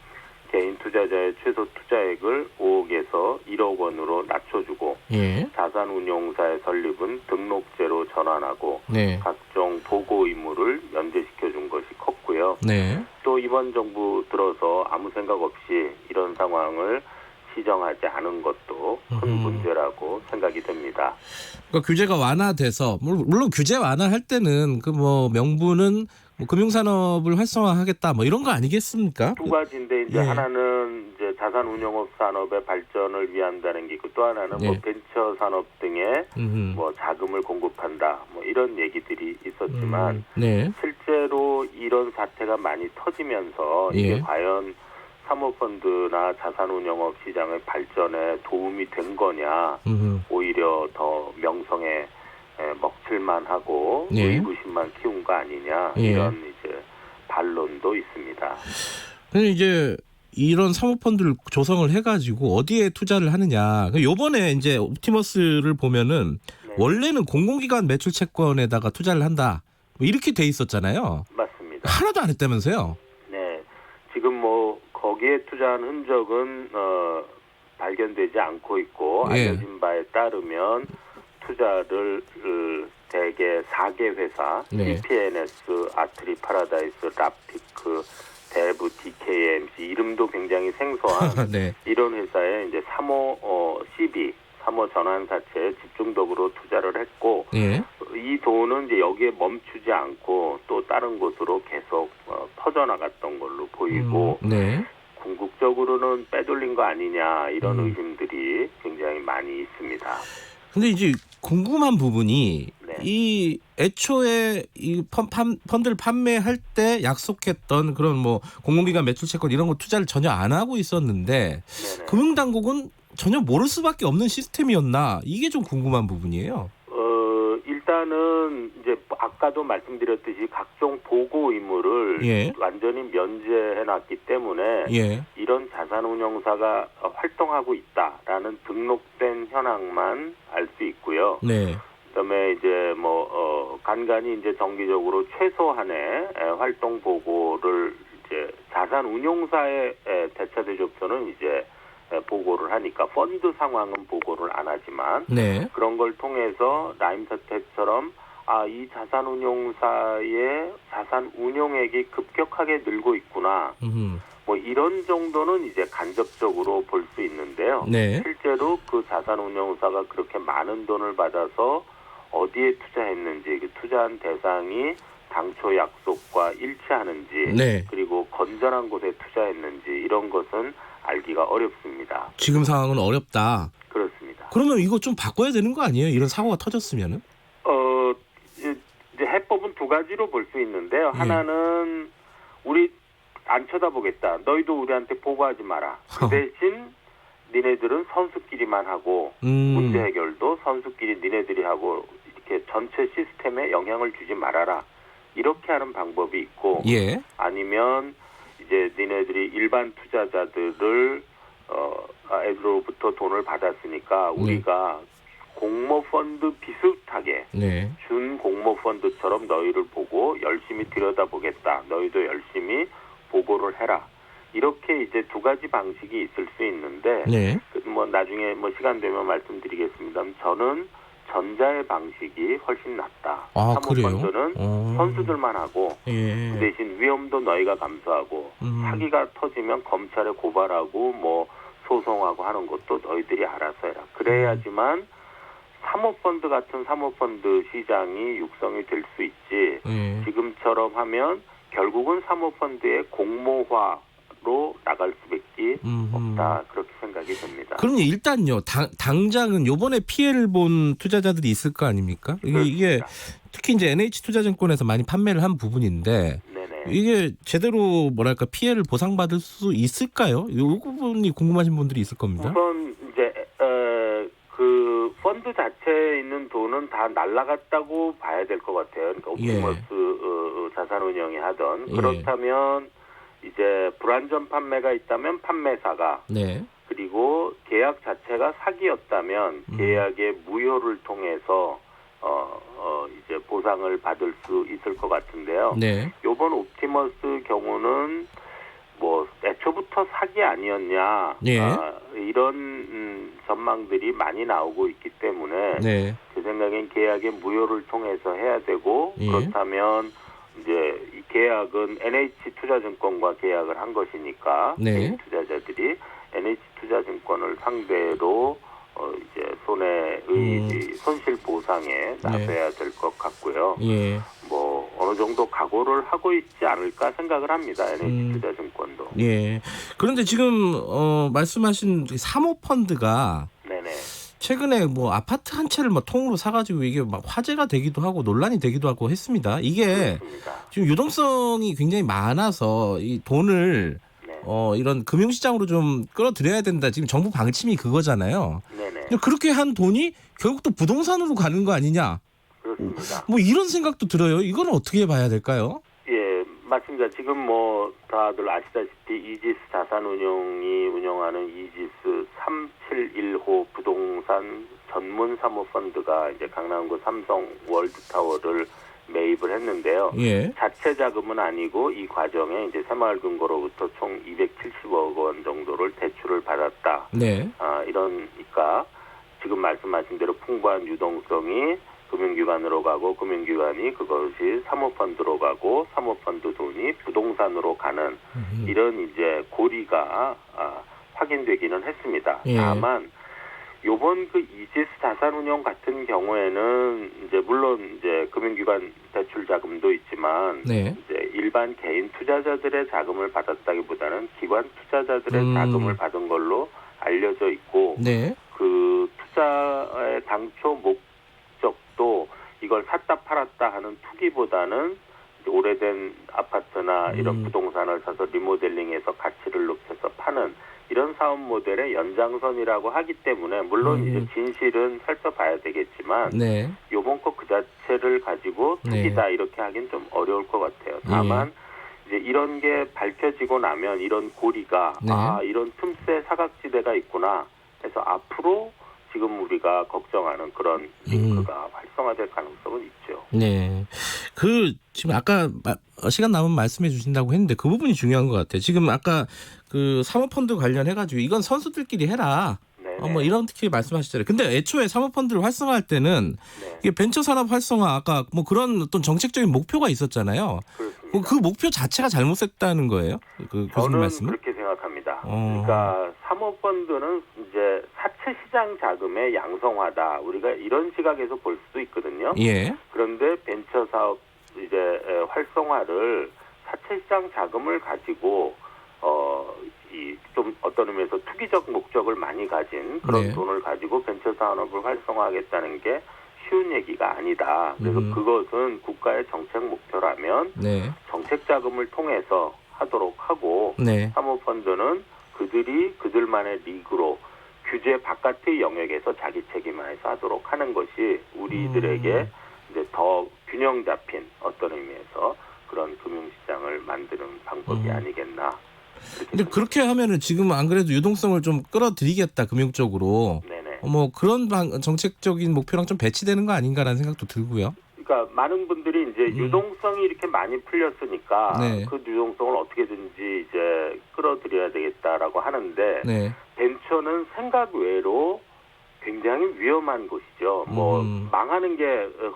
Speaker 9: 개인 투자자의 최소 투자액을 5억에서 1억 원으로 낮춰주고,
Speaker 2: 예.
Speaker 9: 자산운용사의 설립은 등록제로 전환하고,
Speaker 2: 네.
Speaker 9: 각종 보고 의무를 면제시켜준 것이 컸고요.
Speaker 2: 네.
Speaker 9: 또 이번 정부 들어서 아무 생각 없이 이런 상황을 시정하지 않은 것도 큰 문제라고 생각이 됩니다.
Speaker 2: 그러니까 규제가 완화돼서 물론 규제 완화할 때는 그 뭐 명분은 뭐 금융산업을 활성화하겠다 뭐 이런 거 아니겠습니까?
Speaker 9: 두 가지인데 이제
Speaker 2: 예.
Speaker 9: 하나는 이제 자산운용업 산업의 발전을 위한다는 게 있고 또 하나는 뭐
Speaker 2: 예.
Speaker 9: 벤처 산업 등에 뭐 자금을 공급한다 뭐 이런 얘기들이 있었지만
Speaker 2: 네.
Speaker 9: 실제로 이런 사태가 많이 터지면서 이게
Speaker 2: 예.
Speaker 9: 과연 사모펀드나 자산운용업 시장의 발전에 도움이 된 거냐 오히려 더 명성에 먹칠만 하고
Speaker 2: 예.
Speaker 9: 의구심만 키운 거 아니냐
Speaker 2: 예.
Speaker 9: 이런 이제 반론도 있습니다.
Speaker 2: 근데 이제 이런 사모펀드를 조성을 해가지고 어디에 투자를 하느냐. 요번에 이제 옵티머스를 보면은
Speaker 9: 네.
Speaker 2: 원래는 공공기관 매출 채권에다가 투자를 한다. 뭐 이렇게 돼 있었잖아요.
Speaker 9: 맞습니다.
Speaker 2: 하나도 안 했다면서요?
Speaker 9: 네, 지금 뭐 거기에 투자한 흔적은 발견되지 않고 있고
Speaker 2: 예.
Speaker 9: 알려진 바에 따르면 투자를 대개 4개 회사,
Speaker 2: 네.
Speaker 9: TPNS, 아트리 파라다이스, 라피크, 대부, DKMC 이름도 굉장히 생소한
Speaker 2: 네.
Speaker 9: 이런 회사에 이제 CB, 사모 전환사채에 집중적으로 투자를 했고
Speaker 2: 예.
Speaker 9: 이 돈은 이제 여기에 멈추지 않고 또 다른 곳으로 계속 퍼져나갔던 걸로 보이고
Speaker 2: 네.
Speaker 9: 궁극적으로는 빼돌린 거 아니냐 이런 의심들이 굉장히 많이 있습니다.
Speaker 2: 근데 이제 궁금한 부분이
Speaker 9: 네.
Speaker 2: 이 애초에 이 펀드를 판매할 때 약속했던 그런 뭐 공공기관 매출 채권 이런 거 투자를 전혀 안 하고 있었는데
Speaker 9: 네네.
Speaker 2: 금융당국은 전혀 모를 수밖에 없는 시스템이었나 이게 좀 궁금한 부분이에요.
Speaker 9: 일단은 이제 아까도 말씀드렸듯이 각종 보고 의무를
Speaker 2: 예.
Speaker 9: 완전히 면제해놨기 때문에
Speaker 2: 예.
Speaker 9: 이런 자산운용사가 활동하고 있다라는 등록된 현황만 알 수 있고요.
Speaker 2: 네.
Speaker 9: 그다음에 이제 간간히 이제 정기적으로 최소한의 활동 보고를 이제 자산운용사의 대차 대조표는 이제 보고를 하니까 펀드 상황은 보고를 안 하지만
Speaker 2: 네.
Speaker 9: 그런 걸 통해서 라임서택처럼 이 자산운용사의 자산 운용액이 급격하게 늘고 있구나. 뭐 이런 정도는 이제 간접적으로 볼 수 있는데요.
Speaker 2: 네.
Speaker 9: 실제로 그 자산운용사가 그렇게 많은 돈을 받아서 어디에 투자했는지 그 투자한 대상이 당초 약속과 일치하는지
Speaker 2: 네.
Speaker 9: 그리고 건전한 곳에 투자했는지 이런 것은 알기가 어렵습니다.
Speaker 2: 지금 상황은 어렵다.
Speaker 9: 그렇습니다.
Speaker 2: 그러면 이거 좀 바꿔야 되는 거 아니에요? 이런 사고가 터졌으면은?
Speaker 9: 이제 해법은 두 가지로 볼 수 있는데요.
Speaker 2: 예.
Speaker 9: 하나는 우리 안 쳐다보겠다. 너희도 우리한테 보고하지 마라. 그 대신 니네들은 선수끼리만 하고 문제 해결도 선수끼리 니네들이 하고 이렇게 전체 시스템에 영향을 주지 말아라. 이렇게 하는 방법이 있고
Speaker 2: 예.
Speaker 9: 아니면 이제 니네들이 일반 투자자들을 애들로부터 돈을 받았으니까 우리가 공모펀드 비슷하게
Speaker 2: 네.
Speaker 9: 준 공모펀드처럼 너희를 보고 열심히 들여다보겠다. 너희도 열심히 보고를 해라. 이렇게 이제 두 가지 방식이 있을 수 있는데
Speaker 2: 네.
Speaker 9: 뭐 나중에 뭐 시간 되면 말씀드리겠습니다. 저는 전자의 방식이 훨씬 낫다. 사모펀드는 선수들만 하고
Speaker 2: 예.
Speaker 9: 그 대신 위험도 너희가 감수하고 사기가 터지면 검찰에 고발하고 뭐 소송하고 하는 것도 너희들이 알아서 해라. 그래야지만 사모펀드 같은 사모펀드 시장이 육성이 될 수 있지.
Speaker 2: 예.
Speaker 9: 지금처럼 하면 결국은 사모펀드의 공모화로 나갈 수밖에 없다. 그렇게 생각이 됩니다.
Speaker 2: 그럼 일단요. 당장은 요번에 피해를 본 투자자들이 있을 거 아닙니까? 이게 특히 이제 NH투자증권에서 많이 판매를 한 부분인데
Speaker 9: 네네.
Speaker 2: 이게 제대로 뭐랄까 피해를 보상받을 수 있을까요? 이 부분이 궁금하신 분들이 있을 겁니다.
Speaker 9: 우선 이제 그 펀드 자체에 있는 돈은 다 날라갔다고 봐야 될 것 같아요. 그러니까 옵티머스 자산운용이 하던 그렇다면 이제 불안전 판매가 있다면 판매사가
Speaker 2: 네.
Speaker 9: 그리고 계약 자체가 사기였다면 계약의 무효를 통해서 이제 보상을 받을 수 있을 것 같은데요.
Speaker 2: 네.
Speaker 9: 이번 옵티머스 경우는 뭐 애초부터 사기 아니었냐 이런 전망들이 많이 나오고 있기 때문에
Speaker 2: 네.
Speaker 9: 제 생각엔 계약의 무효를 통해서 해야 되고 그렇다면 이제 이 계약은 NH투자증권과 계약을 한 것이니까
Speaker 2: 네.
Speaker 9: 투자자들이 NH투자증권을 상대로 이제 손실 보상에 나서야 될 것 같고요.
Speaker 2: 예.
Speaker 9: 뭐 어느 정도 각오를 하고 있지 않을까 생각을 합니다. NH투자증권도.
Speaker 2: 예. 그런데 지금 말씀하신 사모펀드가
Speaker 9: 네네.
Speaker 2: 최근에 뭐 아파트 한 채를 뭐 통으로 사가지고 이게 막 화제가 되기도 하고 논란이 되기도 하고 했습니다. 이게
Speaker 9: 그렇습니다.
Speaker 2: 지금 유동성이 굉장히 많아서 이 돈을
Speaker 9: 네.
Speaker 2: 이런 금융시장으로 좀 끌어들여야 된다. 지금 정부 방침이 그거잖아요.
Speaker 9: 네네.
Speaker 2: 근데 그렇게 한 돈이 결국 또 부동산으로 가는 거 아니냐?
Speaker 9: 그렇습니다.
Speaker 2: 뭐 이런 생각도 들어요. 이거는 어떻게 봐야 될까요?
Speaker 9: 예, 맞습니다. 지금 뭐 다들 아시다시피 이지스 자산운용이 운영하는 이지스 371호 부동산 전문 사모펀드가 이제 강남구 삼성 월드타워를 매입을 했는데요.
Speaker 2: 예.
Speaker 9: 자체 자금은 아니고 이 과정에 이제 새마을금고로부터 총 270억 원 정도를 대출을 받았다.
Speaker 2: 네.
Speaker 9: 이러니까 지금 말씀하신 대로 풍부한 유동성이 금융기관으로 가고 금융기관이 그것이 사모펀드로 가고 사모펀드 돈이 부동산으로 가는 이런 이제 고리가 확인되기는 했습니다.
Speaker 2: 예.
Speaker 9: 다만 요번 그 이지스 자산운용 같은 경우에는 이제 물론 이제 금융기관 대출 자금도 있지만
Speaker 2: 네.
Speaker 9: 이제 일반 개인 투자자들의 자금을 받았다기보다는 기관 투자자들의 자금을 받은 걸로 알려져 있고
Speaker 2: 네.
Speaker 9: 그 투자의 당초 목적도 이걸 샀다 팔았다 하는 투기보다는 오래된 아파트나 이런 부동산을 사서 리모델링해서 가치를 높여서 파는 이런 사업 모델의 연장선이라고 하기 때문에 물론 이제 진실은 살펴봐야 되겠지만
Speaker 2: 네.
Speaker 9: 요번 거 그 자체를 가지고 투기다 이렇게 하긴 좀 어려울 것 같아요. 다만 이제 이런 게 밝혀지고 나면 이런 고리가 이런 틈새 사각지대가 있구나 해서 앞으로 지금 우리가 걱정하는 그런 링크가 활성화될 가능성은 있죠.
Speaker 2: 네. 그 지금 아까 시간 남으면 말씀해 주신다고 했는데 그 부분이 중요한 것 같아요. 지금 아까 그 사모펀드 관련해 가지고 이건 선수들끼리 해라. 뭐 이렇게 말씀하시잖아요. 근데 애초에 사모펀드를 활성화할 때는 이게 벤처 산업 활성화 아까 뭐 그런 어떤 정책적인 목표가 있었잖아요.
Speaker 9: 그렇습니다.
Speaker 2: 그 목표 자체가 잘못됐다는 거예요? 그 교수님
Speaker 9: 저는
Speaker 2: 말씀은?
Speaker 9: 그렇게 생각합니다. 그러니까 사모펀드는 이제 사채 시장 자금의 양성화다. 우리가 이런 시각에서 볼 수도 있거든요.
Speaker 2: 예.
Speaker 9: 그런데 벤처 사업 이제 활성화를 사채 시장 자금을 가지고 이 좀 어떤 의미에서 투기적 목적을 많이 가진 그런 돈을 가지고 벤처 산업을 활성화하겠다는 게 쉬운 얘기가 아니다. 그래서 그것은 국가의 정책 목표라면 정책 자금을 통해서 하도록 하고 사모펀드는 그들이 그들만의 리그로 규제 바깥의 영역에서 자기 책임하에서 하도록 하는 것이 우리들에게 이제 더 균형 잡힌 어떤 의미에서 그런 금융시장을 만드는 방법이 아니겠나.
Speaker 2: 근데 그렇게 하면은 지금 안 그래도 유동성을 좀 끌어들이겠다 금융 쪽으로. 뭐 그런 정책적인 목표랑 좀 배치되는 거 아닌가라는 생각도 들고요.
Speaker 9: 그러니까 많은 분들이 이제 유동성이 이렇게 많이 풀렸으니까 그 유동성을 어떻게든지 이제 끌어들여야 되겠다라고 하는데 벤처는 생각 외로 굉장히 위험한 곳이죠. 뭐 망하는 게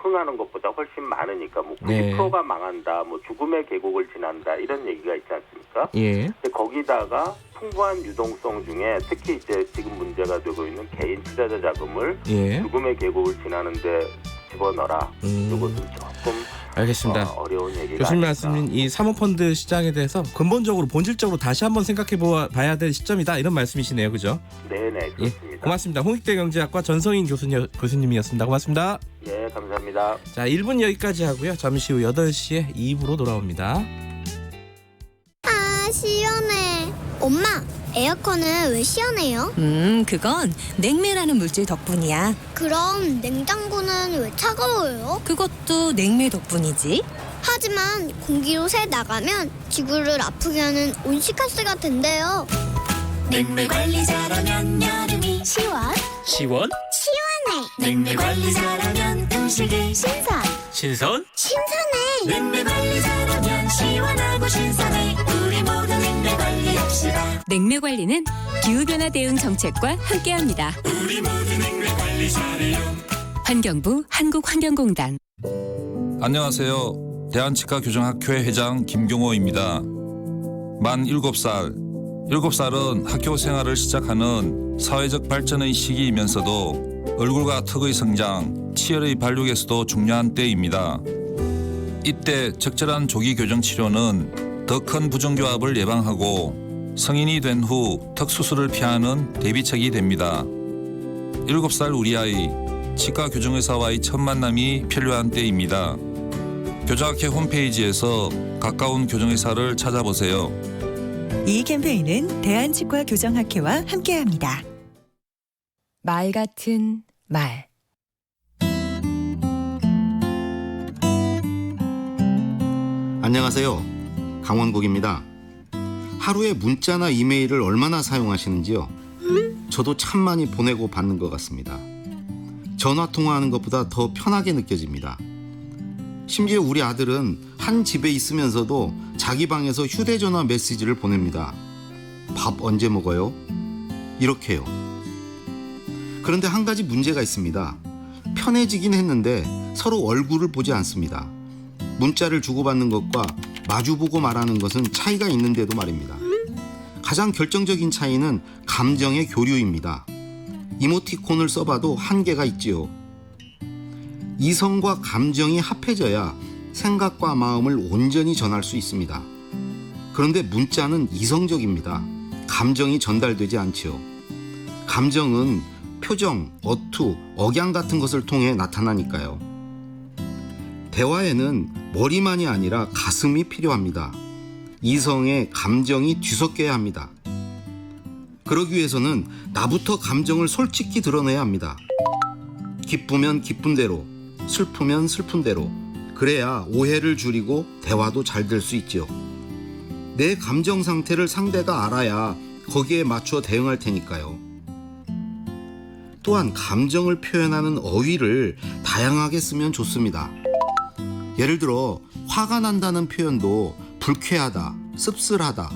Speaker 9: 흥하는 것보다 훨씬 많으니까 뭐 90%가 망한다, 뭐 죽음의 계곡을 지난다 이런 얘기가 있지 않습니까? 근데 거기다가 풍부한 유동성 중에 특히 이제 지금 문제가 되고 있는 개인 투자자 자금을 죽음의 계곡을 지나는데 집어넣어라. 이것은 조금
Speaker 2: 알겠습니다.
Speaker 9: 어려운 얘기가
Speaker 2: 교수님
Speaker 9: 아닐까.
Speaker 2: 말씀인 이 사모펀드 시장에 대해서 근본적으로 본질적으로 다시 한번 생각해 봐야 될 시점이다 이런 말씀이시네요, 그죠?
Speaker 9: 네네 그렇습니다.
Speaker 2: 고맙습니다. 홍익대 경제학과 전성인 교수님이었습니다. 고맙습니다.
Speaker 9: 예, 감사합니다.
Speaker 2: 자, 1분 여기까지 하고요. 잠시 후 8시에 2부로 돌아옵니다.
Speaker 10: 아, 시원해. 엄마, 에어컨은 왜 시원해요?
Speaker 11: 그건 냉매라는 물질 덕분이야.
Speaker 10: 그럼 냉장고는 왜 차가워요?
Speaker 11: 그것도 냉매 덕분이지.
Speaker 10: 하지만 공기로 새 나가면 지구를 아프게 하는 온실가스가 된대요.
Speaker 12: 냉매 관리 잘하면 여름이
Speaker 10: 시원?
Speaker 8: 시원?
Speaker 10: 시원해.
Speaker 12: 냉매 관리 잘하면 음식이
Speaker 10: 신선.
Speaker 8: 신선?
Speaker 10: 신선해.
Speaker 12: 냉매 관리 잘하면 시원하고 신선해. 우리 모두 냉매 관리합시다.
Speaker 3: 냉매 관리는 기후변화 대응 정책과 함께합니다.
Speaker 12: 우리 모두 냉매 관리 잘해요.
Speaker 3: 환경부 한국환경공단.
Speaker 13: 안녕하세요. 대한치과교정학회 회장 김경호입니다. 만 7살 7살은 학교 생활을 시작하는 사회적 발전의 시기이면서도 얼굴과 턱의 성장, 치열의 발육에서도 중요한 때입니다. 이때 적절한 조기 교정 치료는 더 큰 부정교합을 예방하고 성인이 된 후 턱 수술을 피하는 대비책이 됩니다. 7살 우리 아이, 치과 교정의사와의 첫 만남이 필요한 때입니다. 교정학회 홈페이지에서 가까운 교정의사를 찾아보세요.
Speaker 14: 이 캠페인은 대한치과교정학회와 함께합니다.
Speaker 15: 말 같은 말.
Speaker 16: 안녕하세요. 강원국입니다. 하루에 문자나 이메일을 얼마나 사용하시는지요? 저도 참 많이 보내고 받는 것 같습니다. 전화 통화하는 것보다 더 편하게 느껴집니다. 심지어 우리 아들은 한 집에 있으면서도 자기 방에서 휴대전화 메시지를 보냅니다. 밥 언제 먹어요? 이렇게요. 그런데 한 가지 문제가 있습니다. 편해지긴 했는데 서로 얼굴을 보지 않습니다. 문자를 주고받는 것과 마주보고 말하는 것은 차이가 있는데도 말입니다. 가장 결정적인 차이는 감정의 교류입니다. 이모티콘을 써봐도 한계가 있지요. 이성과 감정이 합해져야 생각과 마음을 온전히 전할 수 있습니다. 그런데 문자는 이성적입니다. 감정이 전달되지 않지요. 감정은 표정, 어투, 억양 같은 것을 통해 나타나니까요. 대화에는 머리만이 아니라 가슴이 필요합니다. 이성의 감정이 뒤섞여야 합니다. 그러기 위해서는 나부터 감정을 솔직히 드러내야 합니다. 기쁘면 기쁜 대로, 슬프면 슬픈 대로. 그래야 오해를 줄이고 대화도 잘 될 수 있지요. 내 감정 상태를 상대가 알아야 거기에 맞춰 대응할 테니까요. 또한 감정을 표현하는 어휘를 다양하게 쓰면 좋습니다. 예를 들어 화가 난다는 표현도 불쾌하다, 씁쓸하다,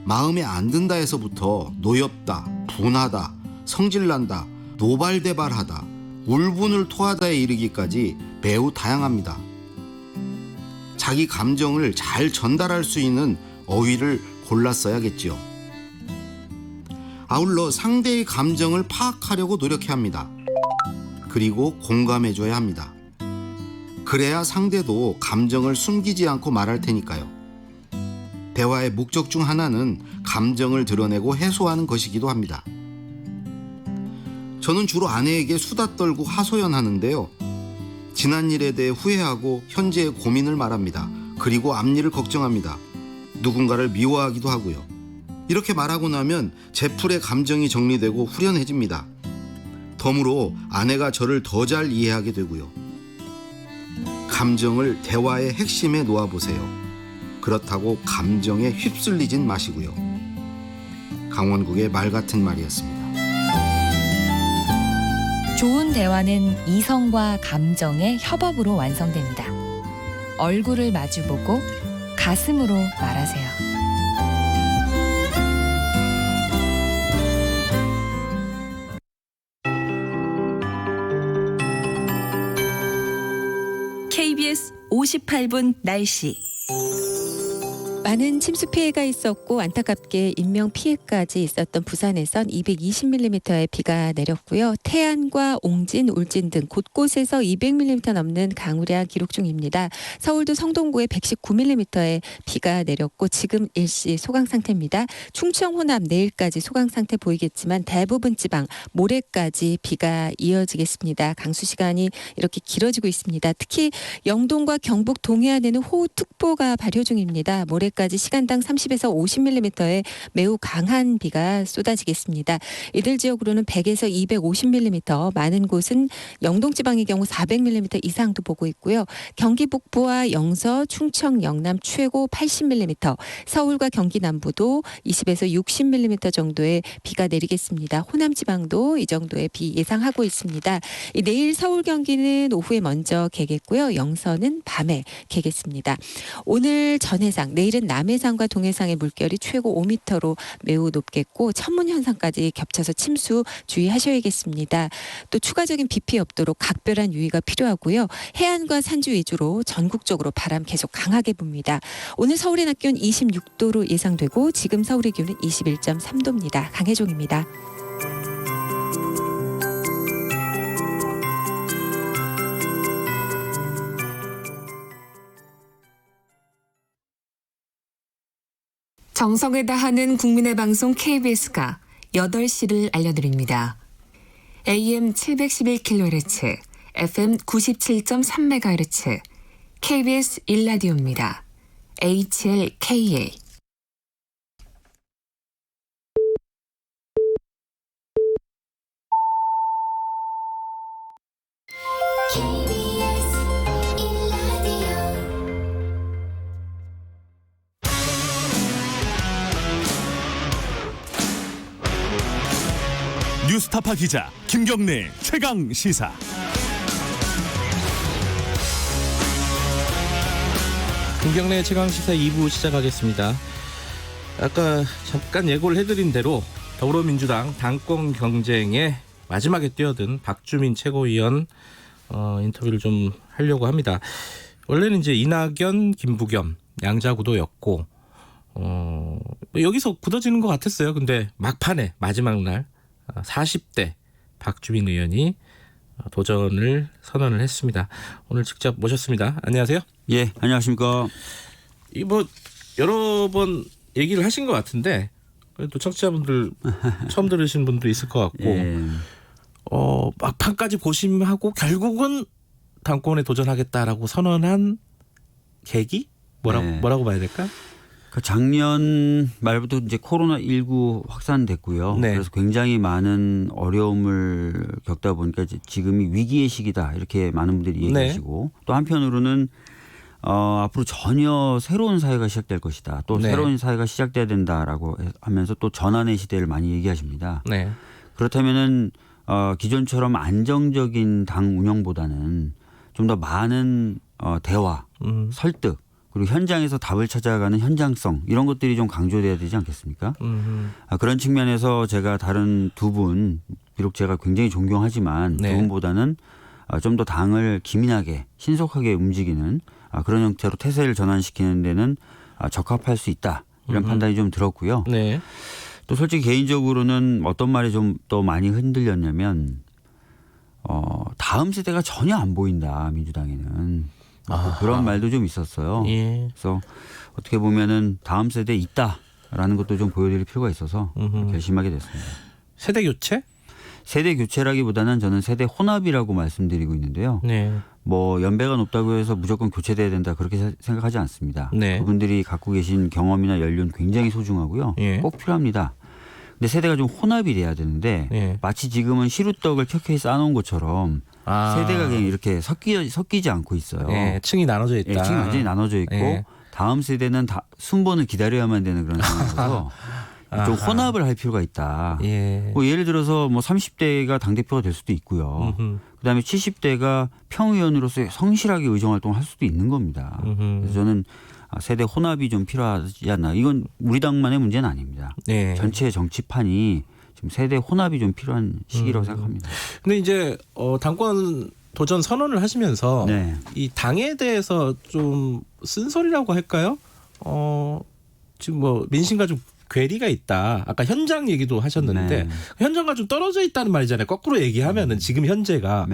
Speaker 16: 마음에 안 든다에서부터 노엽다, 분하다, 성질난다, 노발대발하다, 울분을 토하다에 이르기까지 매우 다양합니다. 자기 감정을 잘 전달할 수 있는 어휘를 골라 써야겠지요. 아울러 상대의 감정을 파악하려고 노력해야 합니다. 그리고 공감해줘야 합니다. 그래야 상대도 감정을 숨기지 않고 말할 테니까요. 대화의 목적 중 하나는 감정을 드러내고 해소하는 것이기도 합니다. 저는 주로 아내에게 수다 떨고 하소연하는데요. 지난 일에 대해 후회하고 현재의 고민을 말합니다. 그리고 앞일을 걱정합니다. 누군가를 미워하기도 하고요. 이렇게 말하고 나면 제 풀의 감정이 정리되고 후련해집니다. 덤으로 아내가 저를 더 잘 이해하게 되고요. 감정을 대화의 핵심에 놓아보세요. 그렇다고 감정에 휩쓸리진 마시고요. 강원국의 말 같은 말이었습니다.
Speaker 15: 좋은 대화는 이성과 감정의 협업으로 완성됩니다. 얼굴을 마주보고 가슴으로 말하세요.
Speaker 14: KBS 58분 날씨.
Speaker 6: 많은 침수 피해가 있었고 안타깝게 인명 피해까지 있었던 부산에선 220mm의 비가 내렸고요. 태안과 옹진, 울진 등 곳곳에서 200mm 넘는 강우량 기록 중입니다. 서울도 성동구에 119mm의 비가 내렸고 지금 일시 소강 상태입니다. 충청, 호남 내일까지 소강 상태 보이겠지만 대부분 지방 모레까지 비가 이어지겠습니다. 강수 시간이 이렇게 길어지고 있습니다. 특히 영동과 경북 동해안에는 호우특보가 발효 중입니다. 모레까지 시간당 30에서 50mm의 매우 강한 비가 쏟아지겠습니다. 이들 지역으로는 100에서 250mm, 많은 곳은 영동 지방의 경우 400mm 이상도 보고 있고요. 경기 북부와 영서, 충청, 영남 최고 80mm, 서울과 경기 남부도 20에서 60mm 정도의 비가 내리겠습니다. 호남 지방도 이 정도의 비 예상하고 있습니다. 내일 서울, 경기는 오후에 먼저 개겠고요. 영서는 밤에 개겠습니다. 오늘 전해상, 내일은 내일은 남해상과 동해상의 물결이 최고 5m로 매우 높겠고 천문 현상까지 겹쳐서 침수 주의하셔야겠습니다. 또 추가적인 비 피해 없도록 각별한 유의가 필요하고요. 해안과 산지 위주로 전국적으로 바람 계속 강하게 붑니다. 오늘 서울의 낮 기온 26도로 예상되고 지금 서울의 기온은 21.3도입니다. 강혜종입니다.
Speaker 17: 정성을 다하는 국민의 방송 KBS가 8시를 알려드립니다. AM 711kHz, FM 97.3MHz, KBS 1라디오입니다. HLKA.
Speaker 1: 뉴스타파 기자 김경래 최강 시사.
Speaker 2: 김경래 최강 시사 2부 시작하겠습니다. 아까 잠깐 예고를 해드린 대로 더불어민주당 당권 경쟁에 마지막에 뛰어든 박주민 최고위원 인터뷰를 좀 하려고 합니다. 원래는 이제 이낙연, 김부겸 양자구도였고 여기서 굳어지는 것 같았어요. 근데 막판에 마지막 날 40대 박주민 의원이 도전을 선언을 했습니다. 오늘 직접 모셨습니다. 안녕하세요.
Speaker 18: 예, 안녕하십니까.
Speaker 2: 이 뭐 여러 번 얘기를 하신 것 같은데 또 청취자분들 처음 들으신 분도 있을 것 같고
Speaker 18: 예.
Speaker 2: 막판까지 고심하고 결국은 당권에 도전하겠다라고 선언한 계기 뭐라고 봐야 될까?
Speaker 18: 작년 말부터 이제 코로나19 확산됐고요.
Speaker 2: 네.
Speaker 18: 그래서 굉장히 많은 어려움을 겪다 보니까 지금이 위기의 시기다 이렇게 많은 분들이 얘기하시고 또 한편으로는 앞으로 전혀 새로운 사회가 시작될 것이다. 또 새로운 사회가 시작돼야 된다라고 하면서 또 전환의 시대를 많이 얘기하십니다.
Speaker 2: 네.
Speaker 18: 그렇다면은 기존처럼 안정적인 당 운영보다는 좀 더 많은 대화, 설득 그리고 현장에서 답을 찾아가는 현장성 이런 것들이 좀 강조돼야 되지 않겠습니까? 그런 측면에서 제가 다른 두 분 비록 제가 굉장히 존경하지만 두 분보다는 좀 더 당을 기민하게 신속하게 움직이는 그런 형태로 태세를 전환시키는 데는 적합할 수 있다 이런 판단이 좀 들었고요.
Speaker 2: 네.
Speaker 18: 또 솔직히 개인적으로는 어떤 말이 좀 또 많이 흔들렸냐면 다음 세대가 전혀 안 보인다 민주당에는. 그런 말도 좀 있었어요.
Speaker 2: 예.
Speaker 18: 그래서 어떻게 보면은 다음 세대에 있다라는 것도 좀 보여드릴 필요가 있어서 결심하게 됐습니다.
Speaker 2: 세대 교체?
Speaker 18: 세대 교체라기보다는 저는 세대 혼합이라고 말씀드리고 있는데요.
Speaker 2: 네.
Speaker 18: 뭐 연배가 높다고 해서 무조건 교체돼야 된다 그렇게 생각하지 않습니다.
Speaker 2: 네.
Speaker 18: 그분들이 갖고 계신 경험이나 연륜 굉장히 소중하고요.
Speaker 2: 예.
Speaker 18: 꼭 필요합니다. 근데 세대가 좀 혼합이 돼야 되는데 마치 지금은 시루떡을 켜켜이 쌓아놓은 것처럼 세대가 그냥 이렇게 섞이지 않고 있어요.
Speaker 2: 예, 층이 나눠져 있다.
Speaker 18: 예, 층이 완전히 나눠져 있고 다음 세대는 다 순번을 기다려야만 되는 그런 상황이라서 좀 혼합을 할 필요가 있다. 뭐 예를 들어서 뭐 30대가 당대표가 될 수도 있고요. 그다음에 70대가 평의원으로서 성실하게 의정활동을 할 수도 있는 겁니다. 그래서 저는 세대 혼합이 좀 필요하지 않나. 이건 우리 당만의 문제는 아닙니다. 전체 정치판이 지금 세대 혼합이 좀 필요한 시기라고 생각합니다.
Speaker 2: 근데 이제 당권 도전 선언을 하시면서 이 당에 대해서 좀 쓴소리라고 할까요? 지금 뭐 민심과 좀 괴리가 있다. 아까 현장 얘기도 하셨는데 현장과 좀 떨어져 있다는 말이잖아요. 거꾸로 얘기하면은 지금 현재가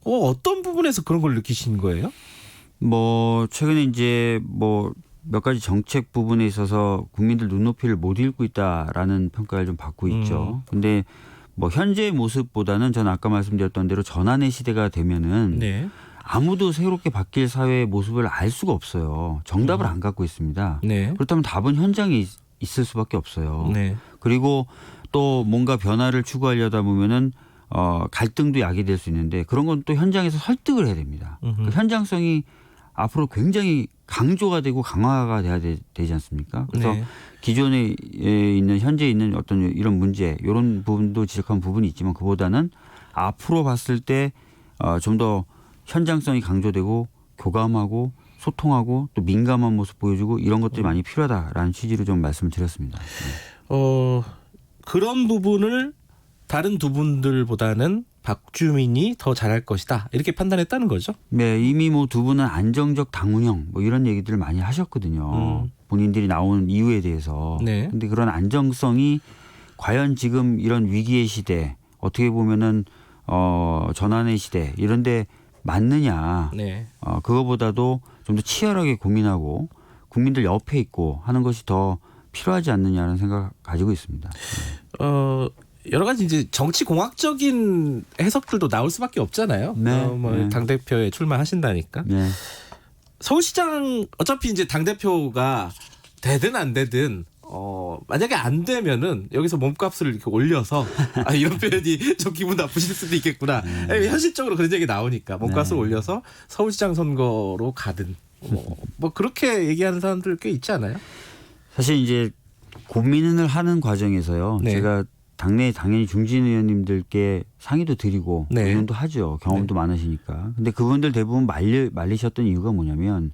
Speaker 2: 어떤 부분에서 그런 걸 느끼시는 거예요?
Speaker 18: 뭐 최근에 이제 뭐 몇 가지 정책 부분에 있어서 국민들 눈높이를 못 읽고 있다라는 평가를 좀 받고 있죠. 근데 뭐 현재의 모습보다는 저는 아까 말씀드렸던 대로 전환의 시대가 되면은 아무도 새롭게 바뀔 사회의 모습을 알 수가 없어요. 정답을 안 갖고 있습니다. 그렇다면 답은 현장에 있을 수밖에 없어요. 그리고 또 뭔가 변화를 추구하려다 보면은 갈등도 야기될 수 있는데 그런 건 또 현장에서 설득을 해야 됩니다. 그 현장성이 앞으로 굉장히 강조가 되고 강화가 돼야 되지 않습니까? 그래서 기존에 있는 현재 있는 어떤 이런 문제 이런 부분도 지적한 부분이 있지만 그보다는 앞으로 봤을 때 좀 더 현장성이 강조되고 교감하고 소통하고 또 민감한 모습 보여주고 이런 것들이 많이 필요하다라는 취지로 좀 말씀을 드렸습니다.
Speaker 2: 그런 부분을 다른 두 분들보다는 박주민이 더 잘할 것이다 이렇게 판단했다는 거죠?
Speaker 18: 네, 이미 뭐 두 분은 안정적 당 운영 뭐 이런 얘기들을 많이 하셨거든요. 본인들이 나온 이유에 대해서.
Speaker 2: 네.
Speaker 18: 근데 그런 안정성이 과연 지금 이런 위기의 시대 어떻게 보면은 전환의 시대 이런데 맞느냐.
Speaker 2: 네.
Speaker 18: 그거보다도 좀 더 치열하게 고민하고 국민들 옆에 있고 하는 것이 더 필요하지 않느냐는 생각 가지고 있습니다.
Speaker 2: 여러 가지 이제 정치 공학적인 해석들도 나올 수밖에 없잖아요.
Speaker 18: 네.
Speaker 2: 네. 당 대표에 출마하신다니까.
Speaker 18: 네.
Speaker 2: 서울시장 어차피 이제 당 대표가 되든 안 되든 만약에 안 되면은 여기서 몸값을 이렇게 올려서 이런 표현이 좀 기분 나쁘실 수도 있겠구나. 현실적으로 그런 얘기 나오니까 몸값을 올려서 서울시장 선거로 가든 뭐 그렇게 얘기하는 사람들 꽤 있지 않아요?
Speaker 18: 사실 이제 고민을 하는 과정에서요.
Speaker 2: 네.
Speaker 18: 제가 당내에 당연히 중진 의원님들께 상의도 드리고
Speaker 2: 네.
Speaker 18: 의논도 하죠. 경험도 많으시니까. 근데 그분들 대부분 말리셨던 이유가 뭐냐면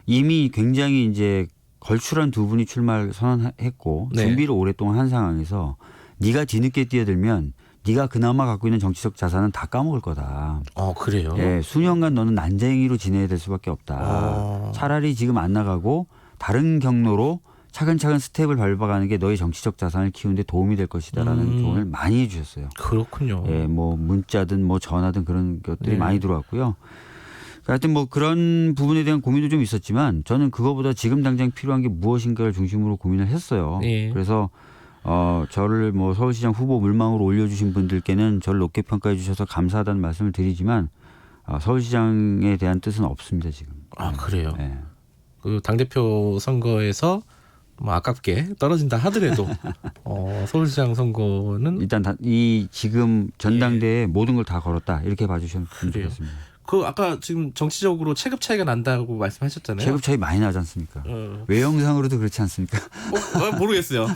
Speaker 18: 이미 굉장히 이제 걸출한 두 분이 출마를 선언했고
Speaker 2: 네.
Speaker 18: 준비를 오랫동안 한 상황에서 네가 뒤늦게 뛰어들면 네가 그나마 갖고 있는 정치적 자산은 다 까먹을 거다.
Speaker 2: 그래요?
Speaker 18: 예, 수년간 너는 난쟁이로 지내야 될 수밖에 없다. 차라리 지금 안 나가고 다른 경로로 차근차근 스텝을 밟아가는 게 너의 정치적 자산을 키우는 데 도움이 될 것이다라는 조언을 많이 해주셨어요.
Speaker 2: 그렇군요.
Speaker 18: 예, 뭐 문자든 뭐 전화든 그런 것들이
Speaker 2: 네.
Speaker 18: 많이 들어왔고요. 하여튼 뭐 그런 부분에 대한 고민도 좀 있었지만 저는 그거보다 지금 당장 필요한 게 무엇인가를 중심으로 고민을 했어요.
Speaker 2: 예.
Speaker 18: 그래서 저를 뭐 서울시장 후보 물망으로 올려주신 분들께는 저를 높게 평가해 주셔서 감사하다는 말씀을 드리지만 서울시장에 대한 뜻은 없습니다 지금.
Speaker 2: 그래요?
Speaker 18: 네.
Speaker 2: 그 당대표 선거에서 뭐 아깝게 떨어진다 하더라도 서울시장 선거는
Speaker 18: 일단 이 지금 전당대에 모든 걸 다 걸었다 이렇게 봐주시면 좋겠습니다.
Speaker 2: 그 아까 지금 정치적으로 체급 차이가 난다고 말씀하셨잖아요.
Speaker 18: 체급 차이 많이 나지 않습니까? 외형상으로도 그렇지 않습니까?
Speaker 2: 모르겠어요.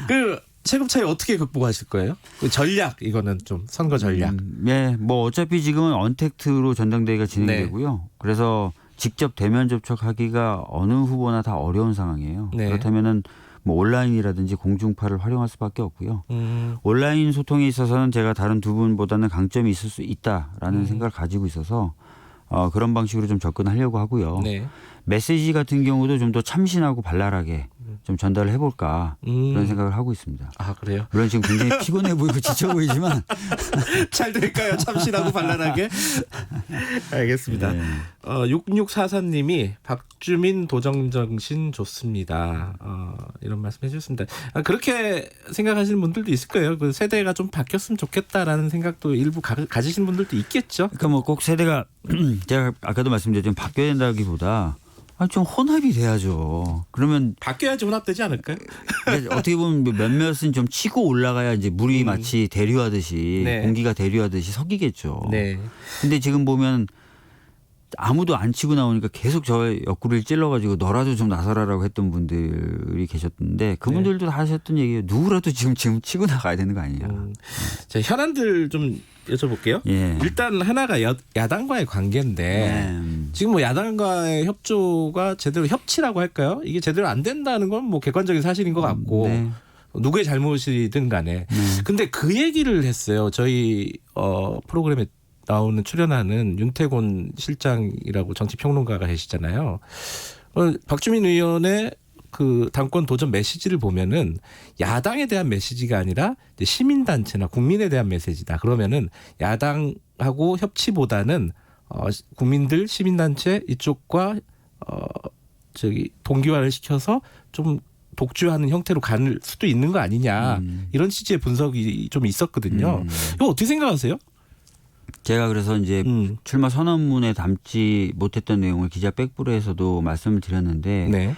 Speaker 2: 그 체급 차이 어떻게 극복하실 거예요? 그 전략 이거는 좀 선거 전략.
Speaker 18: 네, 뭐 어차피 지금은 언택트로 전당대회가 진행되고요. 그래서 직접 대면 접촉하기가 어느 후보나 다 어려운 상황이에요.
Speaker 2: 네.
Speaker 18: 그렇다면은 뭐 온라인이라든지 공중파를 활용할 수밖에 없고요. 온라인 소통에 있어서는 제가 다른 두 분보다는 강점이 있을 수 있다라는 생각을 가지고 있어서 그런 방식으로 좀 접근하려고 하고요.
Speaker 2: 네.
Speaker 18: 메시지 같은 경우도 좀 더 참신하고 발랄하게 좀 전달을 해볼까 그런 생각을 하고 있습니다.
Speaker 2: 그래요?
Speaker 18: 물론 지금 굉장히 피곤해 보이고 지쳐 보이지만
Speaker 2: 잘 될까요? 참신하고 발랄하게. 알겠습니다.
Speaker 18: 네.
Speaker 2: 6644님이 박주민 도정정신 좋습니다. 이런 말씀 해주셨습니다. 그렇게 생각하시는 분들도 있을 거예요. 그 세대가 좀 바뀌었으면 좋겠다라는 생각도 일부 가지신 분들도 있겠죠.
Speaker 18: 그러니까 뭐 꼭 세대가 제가 아까도 말씀드렸지만 바뀌어야 된다기보다 좀 혼합이 돼야죠. 그러면
Speaker 2: 바뀌어야지 혼합되지 않을까요?
Speaker 18: 어떻게 보면 몇몇은 좀 치고 올라가야 이제 물이 마치 대류하듯이
Speaker 2: 네.
Speaker 18: 공기가 대류하듯이 섞이겠죠.
Speaker 2: 네.
Speaker 18: 근데 지금 보면 아무도 안 치고 나오니까 계속 저 옆구리를 찔러가지고 너라도 좀 나서라라고 했던 분들이 계셨는데 그분들도 다 하셨던 얘기예요. 누구라도 지금 치고 나가야 되는 거 아니냐.
Speaker 2: 자, 현안들 좀 여쭤볼게요.
Speaker 18: 예.
Speaker 2: 일단 하나가 야당과의 관계인데 지금 뭐 야당과의 협조가 제대로 협치라고 할까요? 이게 제대로 안 된다는 건 뭐 객관적인 사실인 것 같고 누구의 잘못이든 간에. 근데 그 얘기를 했어요. 저희 프로그램에 나오는 출연하는 윤태곤 실장이라고 정치평론가가 계시잖아요. 박주민 의원의 그 당권 도전 메시지를 보면은 야당에 대한 메시지가 아니라 이제 시민단체나 국민에 대한 메시지다. 그러면은 야당하고 협치보다는 국민들 시민단체 이쪽과 동기화를 시켜서 좀 독주하는 형태로 갈 수도 있는 거 아니냐 이런 취지의 분석이 좀 있었거든요. 이거 어떻게 생각하세요?
Speaker 18: 제가 그래서 이제 출마 선언문에 담지 못했던 내용을 기자 백브로에서도 말씀을 드렸는데
Speaker 2: 네.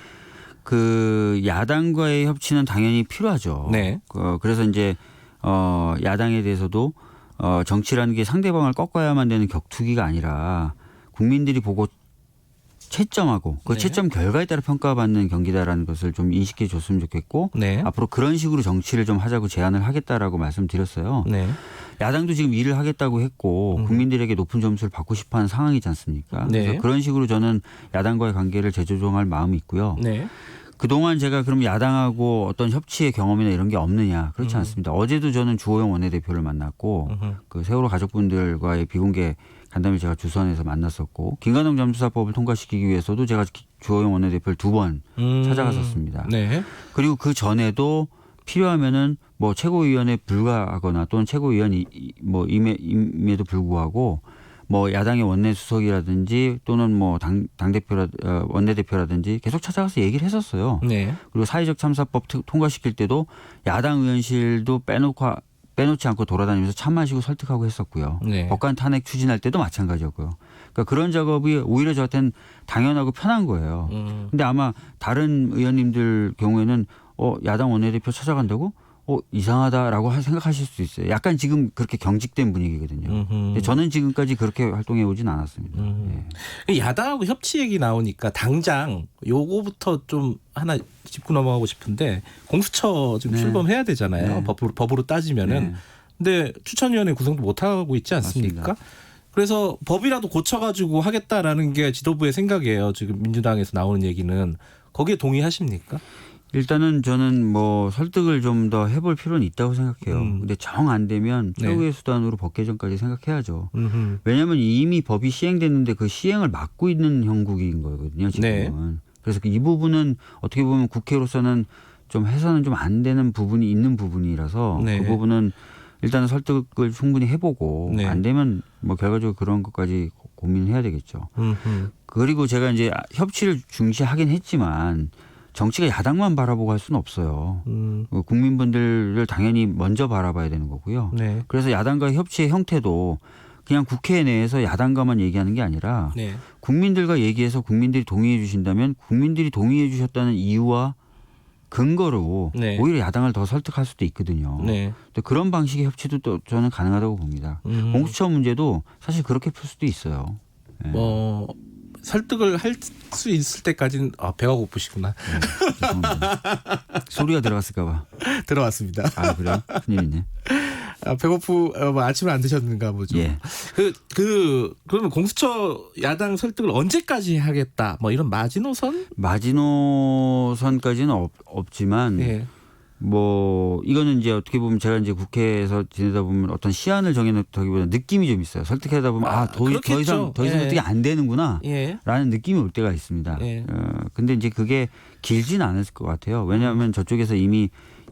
Speaker 18: 그 야당과의 협치는 당연히 필요하죠.
Speaker 2: 네.
Speaker 18: 그래서 이제 야당에 대해서도 정치라는 게 상대방을 꺾어야만 되는 격투기가 아니라 국민들이 보고 채점하고 그
Speaker 2: 네.
Speaker 18: 채점 결과에 따라 평가받는 경기다라는 것을 좀 인식해 줬으면 좋겠고
Speaker 2: 네.
Speaker 18: 앞으로 그런 식으로 정치를 좀 하자고 제안을 하겠다라고 말씀드렸어요.
Speaker 2: 네.
Speaker 18: 야당도 지금 일을 하겠다고 했고 국민들에게 높은 점수를 받고 싶어하는 상황이지 않습니까?
Speaker 2: 네.
Speaker 18: 그래서 그런 식으로 저는 야당과의 관계를 재조정할 마음이 있고요.
Speaker 2: 네.
Speaker 18: 그동안 제가 그럼 야당하고 어떤 협치의 경험이나 이런 게 없느냐 그렇지 않습니다. 어제도 저는 주호영 원내대표를 만났고 그 세월호 가족분들과의 비공개 간담회 제가 주선해서 만났었고 김관영 잠수사법을 통과시키기 위해서도 제가 주호영 원내대표를 2번 찾아갔었습니다.
Speaker 2: 네.
Speaker 18: 그리고 그 전에도 필요하면은 뭐 최고위원에 불과하거나 또는 최고위원이 뭐 임에도 불구하고 뭐 야당의 원내수석이라든지 또는 뭐 당대표라 원내대표라든지 계속 찾아가서 얘기를 했었어요.
Speaker 2: 네.
Speaker 18: 그리고 사회적 참사법 통과시킬 때도 야당 의원실도 빼놓지 않고 돌아다니면서 차 마시고 설득하고 했었고요.
Speaker 2: 네.
Speaker 18: 법관 탄핵 추진할 때도 마찬가지였고요. 그러니까 그런 작업이 오히려 저한테는 당연하고 편한 거예요. 근데 아마 다른 의원님들 경우에는 야당 원내대표 찾아간다고? 이상하다라고 생각하실 수 있어요. 약간 지금 그렇게 경직된 분위기거든요. 근데 저는 지금까지 그렇게 활동해 오진 않았습니다. 네.
Speaker 2: 야당하고 협치 얘기 나오니까 당장 요거부터 좀 하나 짚고 넘어가고 싶은데 공수처 좀
Speaker 18: 네.
Speaker 2: 출범해야 되잖아요.
Speaker 18: 네.
Speaker 2: 법으로 따지면은.
Speaker 18: 네.
Speaker 2: 근데 추천위원회 구성도 못 하고 있지 않습니까?
Speaker 18: 맞습니다.
Speaker 2: 그래서 법이라도 고쳐가지고 하겠다라는 게 지도부의 생각이에요. 지금 민주당에서 나오는 얘기는 거기에 동의하십니까?
Speaker 18: 일단은 저는 뭐 설득을 좀 더 해볼 필요는 있다고 생각해요. 근데 정 안 되면 최후의 수단으로 법 개정까지 생각해야죠. 왜냐하면 이미 법이 시행됐는데 그 시행을 막고 있는 형국인 거거든요. 지금은.
Speaker 2: 네.
Speaker 18: 그래서 이 부분은 어떻게 보면 국회로서는 좀 해서는 좀 안 되는 부분이 있는 부분이라서
Speaker 2: 네.
Speaker 18: 그 부분은 일단은 설득을 충분히 해보고
Speaker 2: 네.
Speaker 18: 안 되면 뭐 결과적으로 그런 것까지 고민해야 되겠죠. 그리고 제가 이제 협치를 중시하긴 했지만 정치가 야당만 바라보고 할 수는 없어요. 국민분들을 당연히 먼저 바라봐야 되는 거고요.
Speaker 2: 네.
Speaker 18: 그래서 야당과의 협치의 형태도 그냥 국회 내에서 야당과만 얘기하는 게 아니라
Speaker 2: 네.
Speaker 18: 국민들과 얘기해서 국민들이 동의해 주신다면 국민들이 동의해 주셨다는 이유와 근거로
Speaker 2: 네.
Speaker 18: 오히려 야당을 더 설득할 수도 있거든요.
Speaker 2: 네.
Speaker 18: 근데 그런 방식의 협치도 또 저는 가능하다고 봅니다. 공수처 문제도 사실 그렇게 풀 수도 있어요. 네.
Speaker 2: 뭐 설득을 할 수 있을 때까지는 배가 고프시구나.
Speaker 18: 죄송합니다. 소리가 들어갔을까 봐.
Speaker 2: 들어왔습니다.
Speaker 18: 아 그래요? 큰일이네.
Speaker 2: 아침을 안 드셨는가 보죠.
Speaker 18: 예.
Speaker 2: 그러면 공수처 야당 설득을 언제까지 하겠다. 뭐 이런 마지노선?
Speaker 18: 마지노선까지는 없지만
Speaker 2: 예.
Speaker 18: 뭐 이거는 이제 어떻게 보면 제가 이제 국회에서 지내다 보면 어떤 시한을 정해놓다기보다 느낌이 좀 있어요. 설득하다 보면 더 이상
Speaker 2: 예.
Speaker 18: 어떻게 안 되는구나
Speaker 2: 예.
Speaker 18: 라는 느낌이 올 때가 있습니다.
Speaker 2: 예.
Speaker 18: 근데 이제 그게 길진 않을 것 같아요. 왜냐하면 저쪽에서 이미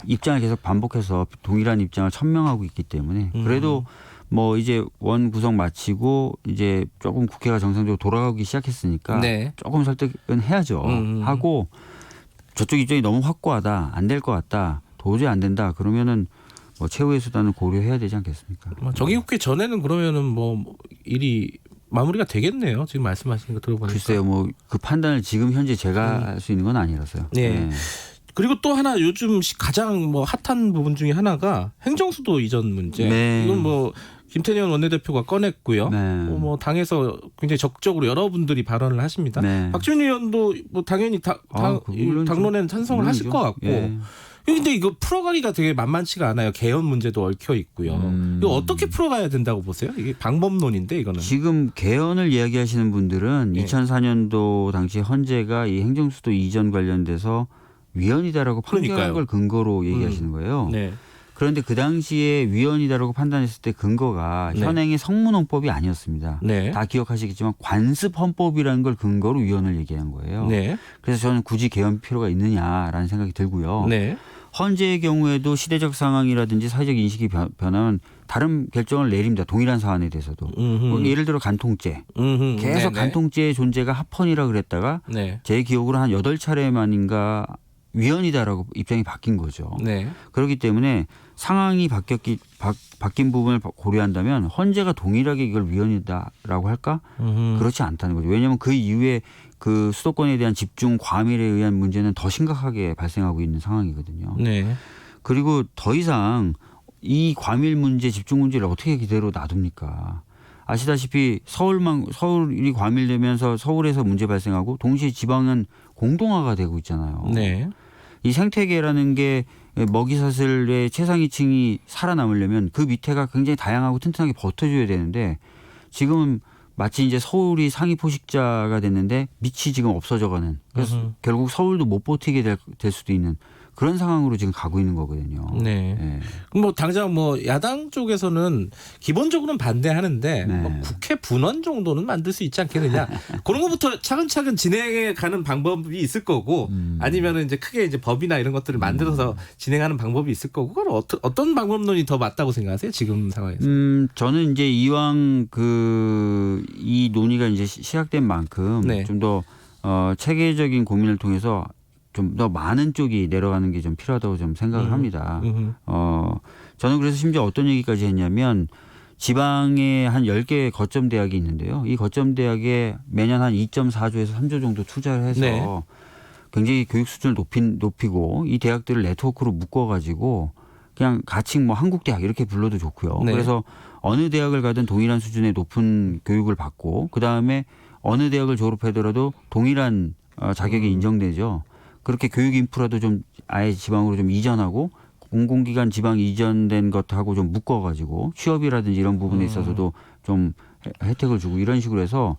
Speaker 18: 입장을 계속 반복해서 동일한 입장을 천명하고 있기 때문에 그래도 뭐 이제 원 구성 마치고 이제 조금 국회가 정상적으로 돌아가기 시작했으니까
Speaker 2: 네.
Speaker 18: 조금 설득은 해야죠. 하고 저쪽 입장이 너무 확고하다, 안 될 것 같다, 도저히 안 된다. 그러면은 뭐 최후의 수단을 고려해야 되지 않겠습니까?
Speaker 2: 정기국회 전에는 그러면은 뭐 일이 마무리가 되겠네요. 지금 말씀하시는 거 들어보니까.
Speaker 18: 글쎄요, 뭐 그 판단을 지금 현재 제가 할 수 있는 건 아니라서요.
Speaker 2: 네.
Speaker 18: 네.
Speaker 2: 그리고 또 하나 요즘 가장 뭐 핫한 부분 중에 하나가 행정수도 이전 문제.
Speaker 18: 네.
Speaker 2: 이건 뭐 김태년 원내대표가 꺼냈고요.
Speaker 18: 네.
Speaker 2: 뭐 당에서 굉장히 적극적으로 여러분들이 발언을 하십니다.
Speaker 18: 네.
Speaker 2: 박지원 의원도 뭐 당연히 당론에는 찬성을 하실 것 같고.
Speaker 18: 예.
Speaker 2: 근데 이거 풀어가기가 되게 만만치가 않아요. 개헌 문제도 얽혀 있고요. 이거 어떻게 풀어가야 된다고 보세요? 이게 방법론인데 이거는.
Speaker 18: 지금 개헌을 이야기하시는 분들은
Speaker 2: 예.
Speaker 18: 2004년도 당시 헌재가 이 행정수도 이전 관련돼서 위헌이다라고 판결한 걸 근거로 얘기하시는 거예요.
Speaker 2: 네.
Speaker 18: 그런데 그 당시에 위헌이다라고 판단했을 때 근거가
Speaker 2: 네.
Speaker 18: 현행의 성문헌법이 아니었습니다.
Speaker 2: 네.
Speaker 18: 다 기억하시겠지만 관습헌법이라는 걸 근거로 위헌을 얘기한 거예요.
Speaker 2: 네.
Speaker 18: 그래서 저는 굳이 개헌 필요가 있느냐라는 생각이 들고요.
Speaker 2: 네.
Speaker 18: 헌재의 경우에도 시대적 상황이라든지 사회적 인식이 변하면 다른 결정을 내립니다. 동일한 사안에 대해서도. 뭐 예를 들어 간통죄. 계속
Speaker 2: 네네.
Speaker 18: 간통죄의 존재가 합헌이라 그랬다가
Speaker 2: 네.
Speaker 18: 제 기억으로 한 8차례만인가 위헌이다라고 입장이 바뀐 거죠.
Speaker 2: 네.
Speaker 18: 그렇기 때문에 상황이 바뀐 부분을 고려한다면 헌재가 동일하게 이걸 위헌이다라고 할까? 그렇지 않다는 거죠. 왜냐하면 그 이후에 그 수도권에 대한 집중 과밀에 의한 문제는 더 심각하게 발생하고 있는 상황이거든요.
Speaker 2: 네.
Speaker 18: 그리고 더 이상 이 과밀 문제, 집중 문제를 어떻게 그대로 놔둡니까? 아시다시피 서울이 과밀되면서 서울에서 문제 발생하고 동시에 지방은 공동화가 되고 있잖아요.
Speaker 2: 네.
Speaker 18: 이 생태계라는 게 먹이사슬의 최상위층이 살아남으려면 그 밑에가 굉장히 다양하고 튼튼하게 버텨줘야 되는데 지금은 마치 이제 서울이 상위 포식자가 됐는데 밑이 지금 없어져가는 그래서 결국 서울도 못 버티게 될 수도 있는 그런 상황으로 지금 가고 있는 거거든요.
Speaker 2: 네.
Speaker 18: 네.
Speaker 2: 뭐 당장 뭐 야당 쪽에서는 기본적으로는 반대하는데
Speaker 18: 네.
Speaker 2: 뭐 국회 분원 정도는 만들 수 있지 않겠느냐. 그런 것부터 차근차근 진행해 가는 방법이 있을 거고 아니면은 이제 크게 이제 법이나 이런 것들을 만들어서 진행하는 방법이 있을 거고 그건 어떤 방법론이 더 맞다고 생각하세요? 지금 상황에서?
Speaker 18: 저는 이제 이왕 이 논의가 이제 시작된 만큼
Speaker 2: 네.
Speaker 18: 좀 더 체계적인 고민을 통해서 좀 더 많은 쪽이 내려가는 게 좀 필요하다고 좀 생각을 합니다. 저는 그래서 심지어 어떤 얘기까지 했냐면 지방에 한 10개의 거점 대학이 있는데요. 이 거점 대학에 매년 한 2.4조에서 3조 정도 투자를 해서
Speaker 2: 네.
Speaker 18: 굉장히 교육 수준을 높이고 이 대학들을 네트워크로 묶어가지고 그냥 가칭 뭐 한국대학 이렇게 불러도 좋고요.
Speaker 2: 네.
Speaker 18: 그래서 어느 대학을 가든 동일한 수준의 높은 교육을 받고 그다음에 어느 대학을 졸업하더라도 동일한 자격이 인정되죠. 그렇게 교육 인프라도 좀 아예 지방으로 좀 이전하고 공공기관 지방 이전된 것하고 좀 묶어가지고 취업이라든지 이런 부분에 있어서도 좀 혜택을 주고 이런 식으로 해서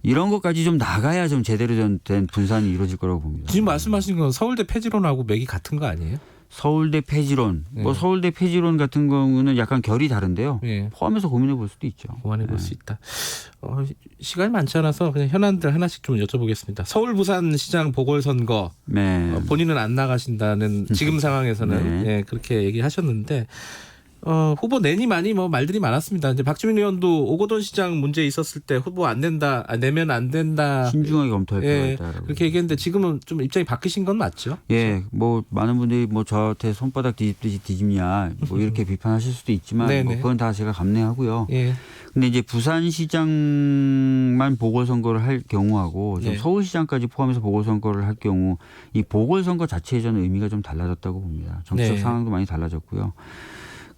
Speaker 18: 이런 것까지 좀 나가야 좀 제대로 된 분산이 이루어질 거라고 봅니다.
Speaker 2: 지금 말씀하신 건 서울대 폐지론하고 맥이 같은 거 아니에요?
Speaker 18: 서울대 폐지론,
Speaker 2: 네.
Speaker 18: 뭐 서울대 폐지론 같은 경우는 약간 결이 다른데요.
Speaker 2: 네.
Speaker 18: 포함해서 고민해 볼 수도 있죠.
Speaker 2: 고민해 볼 수 있다. 시간이 많지 않아서 그냥 현안들 하나씩 좀 여쭤보겠습니다. 서울 부산시장 보궐선거
Speaker 18: 네.
Speaker 2: 본인은 안 나가신다는 지금 상황에서는
Speaker 18: 네.
Speaker 2: 예, 그렇게 얘기하셨는데 후보 내니 많이 뭐 말들이 많았습니다. 이제 박주민 의원도 오거돈 시장 문제 있었을 때 후보 안 된다, 내면 안 된다.
Speaker 18: 신중하게 검토할 필요가
Speaker 2: 예,
Speaker 18: 있다라고.
Speaker 2: 그렇게 얘기했는데 지금은 좀 입장이 바뀌신 건 맞죠?
Speaker 18: 예, 뭐 많은 분들이 뭐 저한테 손바닥 뒤집듯이 뒤집냐 뭐 이렇게 비판하실 수도 있지만 뭐 그건 다 제가 감내하고요.
Speaker 2: 예.
Speaker 18: 근데 이제 부산시장만 보궐선거를 할 경우하고 좀
Speaker 2: 네.
Speaker 18: 서울시장까지 포함해서 보궐선거를 할 경우 이 보궐선거 자체에 저는 의미가 좀 달라졌다고 봅니다. 정치적
Speaker 2: 네.
Speaker 18: 상황도 많이 달라졌고요.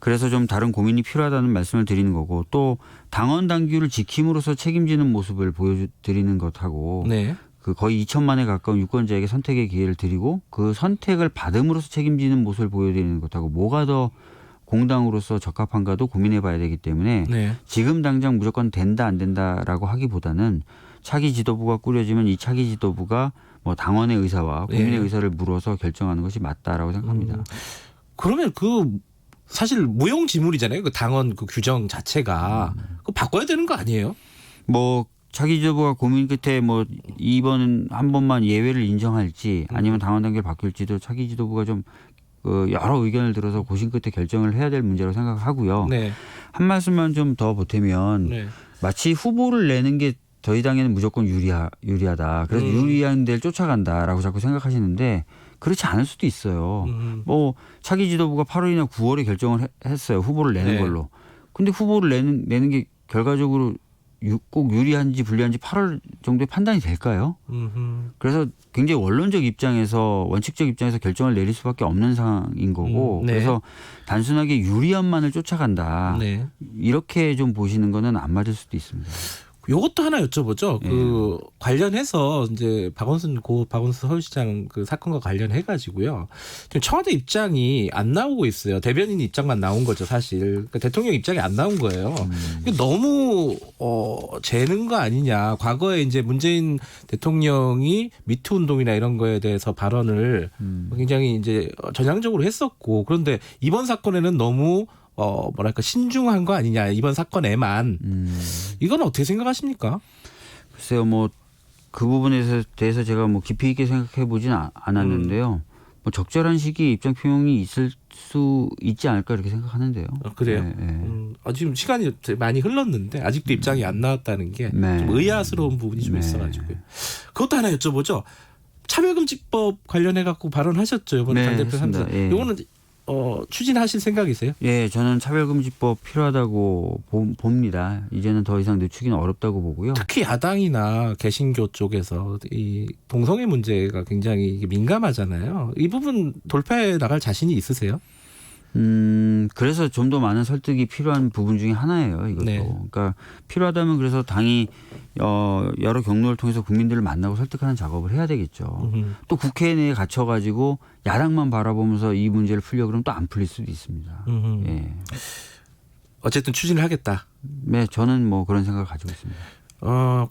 Speaker 18: 그래서 좀 다른 고민이 필요하다는 말씀을 드리는 거고 또 당원 당규를 지킴으로써 책임지는 모습을 보여드리는 것하고
Speaker 2: 네.
Speaker 18: 그 거의 2천만에 가까운 유권자에게 선택의 기회를 드리고 그 선택을 받음으로써 책임지는 모습을 보여드리는 것하고 뭐가 더 공당으로서 적합한가도 고민해 봐야 되기 때문에
Speaker 2: 네.
Speaker 18: 지금 당장 무조건 된다 안 된다라고 하기보다는 차기 지도부가 꾸려지면 이 차기 지도부가 뭐 당원의 의사와 국민의 의사를 물어서 결정하는 것이 맞다라고 생각합니다.
Speaker 2: 그러면 사실 무용지물이잖아요. 그 당원 그 규정 자체가 그거 바꿔야 되는 거 아니에요?
Speaker 18: 뭐 차기 지도부가 고민 끝에 뭐 이번 한 번만 예외를 인정할지 아니면 당원 단계를 바뀔지도 차기 지도부가 좀 여러 의견을 들어서 고심 끝에 결정을 해야 될 문제라고 생각하고요.
Speaker 2: 네.
Speaker 18: 한 말씀만 좀 더 보태면
Speaker 2: 네.
Speaker 18: 마치 후보를 내는 게 저희 당에는 무조건 유리하다. 그래서 유리한 데를 쫓아간다라고 자꾸 생각하시는데 그렇지 않을 수도 있어요. 뭐 차기 지도부가 8월이나 9월에 결정을 했어요. 후보를 내는
Speaker 2: 네.
Speaker 18: 걸로. 근데 후보를 내는 게 결과적으로 꼭 유리한지 불리한지 8월 정도에 판단이 될까요? 그래서 굉장히 원론적 입장에서 원칙적 입장에서 결정을 내릴 수밖에 없는 상황인 거고
Speaker 2: 네.
Speaker 18: 그래서 단순하게 유리한만을 쫓아간다.
Speaker 2: 네.
Speaker 18: 이렇게 좀 보시는 거는 안 맞을 수도 있습니다.
Speaker 2: 요것도 하나 여쭤보죠. 그 관련해서 이제 박원순 서울시장 그 사건과 관련해 가지고요. 지금 청와대 입장이 안 나오고 있어요. 대변인 입장만 나온 거죠, 사실. 그러니까 대통령 입장이 안 나온 거예요. 이게 너무 재는 거 아니냐. 과거에 이제 문재인 대통령이 미투 운동이나 이런 거에 대해서 발언을 굉장히 이제 전향적으로 했었고 그런데 이번 사건에는 너무 신중한 거 아니냐 이번 사건에만 이건 어떻게 생각하십니까?
Speaker 18: 글쎄요, 뭐 그 부분에 대해서 제가 뭐 깊이 있게 생각해 보진 않았는데요. 뭐 적절한 시기에 입장 표명이 있을 수 있지 않을까 이렇게 생각하는데요.
Speaker 2: 그래요?
Speaker 18: 네, 네.
Speaker 2: 지금 시간이 많이 흘렀는데 아직도 입장이 안 나왔다는 게 좀
Speaker 18: 네.
Speaker 2: 의아스러운 부분이 좀
Speaker 18: 네.
Speaker 2: 있어가지고요. 그것도 하나 여쭤보죠. 차별금지법 관련해 갖고 발언하셨죠 이번에
Speaker 18: 네,
Speaker 2: 당대표
Speaker 18: 했습니다.
Speaker 2: 상사.
Speaker 18: 예.
Speaker 2: 이거는 추진하실 생각이세요?
Speaker 18: 예, 저는 차별금지법 필요하다고 봅니다. 이제는 더 이상 늦추기는 어렵다고 보고요.
Speaker 2: 특히 야당이나 개신교 쪽에서 이 동성애 문제가 굉장히 민감하잖아요. 이 부분 돌파해 나갈 자신이 있으세요?
Speaker 18: 그래서 좀 더 많은 설득이 필요한 부분 중에 하나예요. 이것도.
Speaker 2: 네.
Speaker 18: 그러니까 필요하다면 그래서 당이 여러 경로를 통해서 국민들을 만나고 설득하는 작업을 해야 되겠죠. 또 국회 내에 갇혀가지고 야당만 바라보면서 이 문제를 풀려고 그러면 또 안 풀릴 수도 있습니다. 예.
Speaker 2: 어쨌든 추진을 하겠다.
Speaker 18: 네, 저는 뭐 그런 생각을 가지고 있습니다.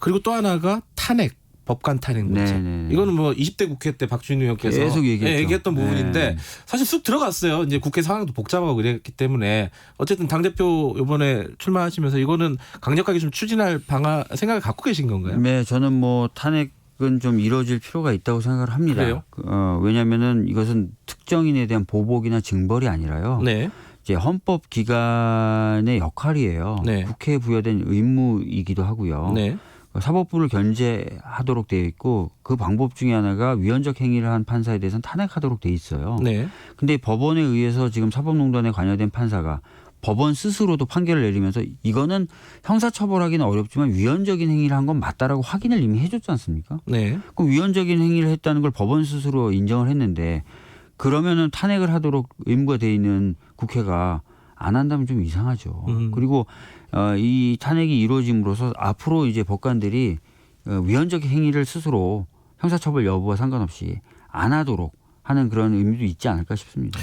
Speaker 2: 그리고 또 하나가 탄핵. 법관 탄핵 문제.
Speaker 18: 네네.
Speaker 2: 이거는 뭐 20대 국회 때 박준희 의원께서
Speaker 18: 계속
Speaker 2: 얘기했던 부분인데 사실 쑥 들어갔어요. 이제 국회 상황도 복잡하고 그랬기 때문에 어쨌든 당대표 이번에 출마하시면서 이거는 강력하게 좀 추진할 생각을 갖고 계신 건가요?
Speaker 18: 네, 저는 뭐 탄핵은 좀 이루어질 필요가 있다고 생각을 합니다.
Speaker 2: 그래요?
Speaker 18: 왜냐하면은 이것은 특정인에 대한 보복이나 징벌이 아니라요.
Speaker 2: 네.
Speaker 18: 이제 헌법 기관의 역할이에요.
Speaker 2: 네.
Speaker 18: 국회에 부여된 의무이기도 하고요.
Speaker 2: 네.
Speaker 18: 사법부를 견제하도록 되어 있고 그 방법 중에 하나가 위헌적 행위를 한 판사에 대해서는 탄핵하도록 되어 있어요.
Speaker 2: 네.
Speaker 18: 근데 법원에 의해서 지금 사법농단에 관여된 판사가 법원 스스로도 판결을 내리면서 이거는 형사처벌하기는 어렵지만 위헌적인 행위를 한 건 맞다라고 확인을 이미 해줬지 않습니까?
Speaker 2: 네.
Speaker 18: 그럼 위헌적인 행위를 했다는 걸 법원 스스로 인정을 했는데 그러면은 탄핵을 하도록 의무가 되어 있는 국회가 안 한다면 좀 이상하죠. 그리고 이 탄핵이 이루어짐으로써 앞으로 이제 법관들이 위헌적 행위를 스스로 형사처벌 여부와 상관없이 안 하도록 하는 그런 의미도 있지 않을까 싶습니다.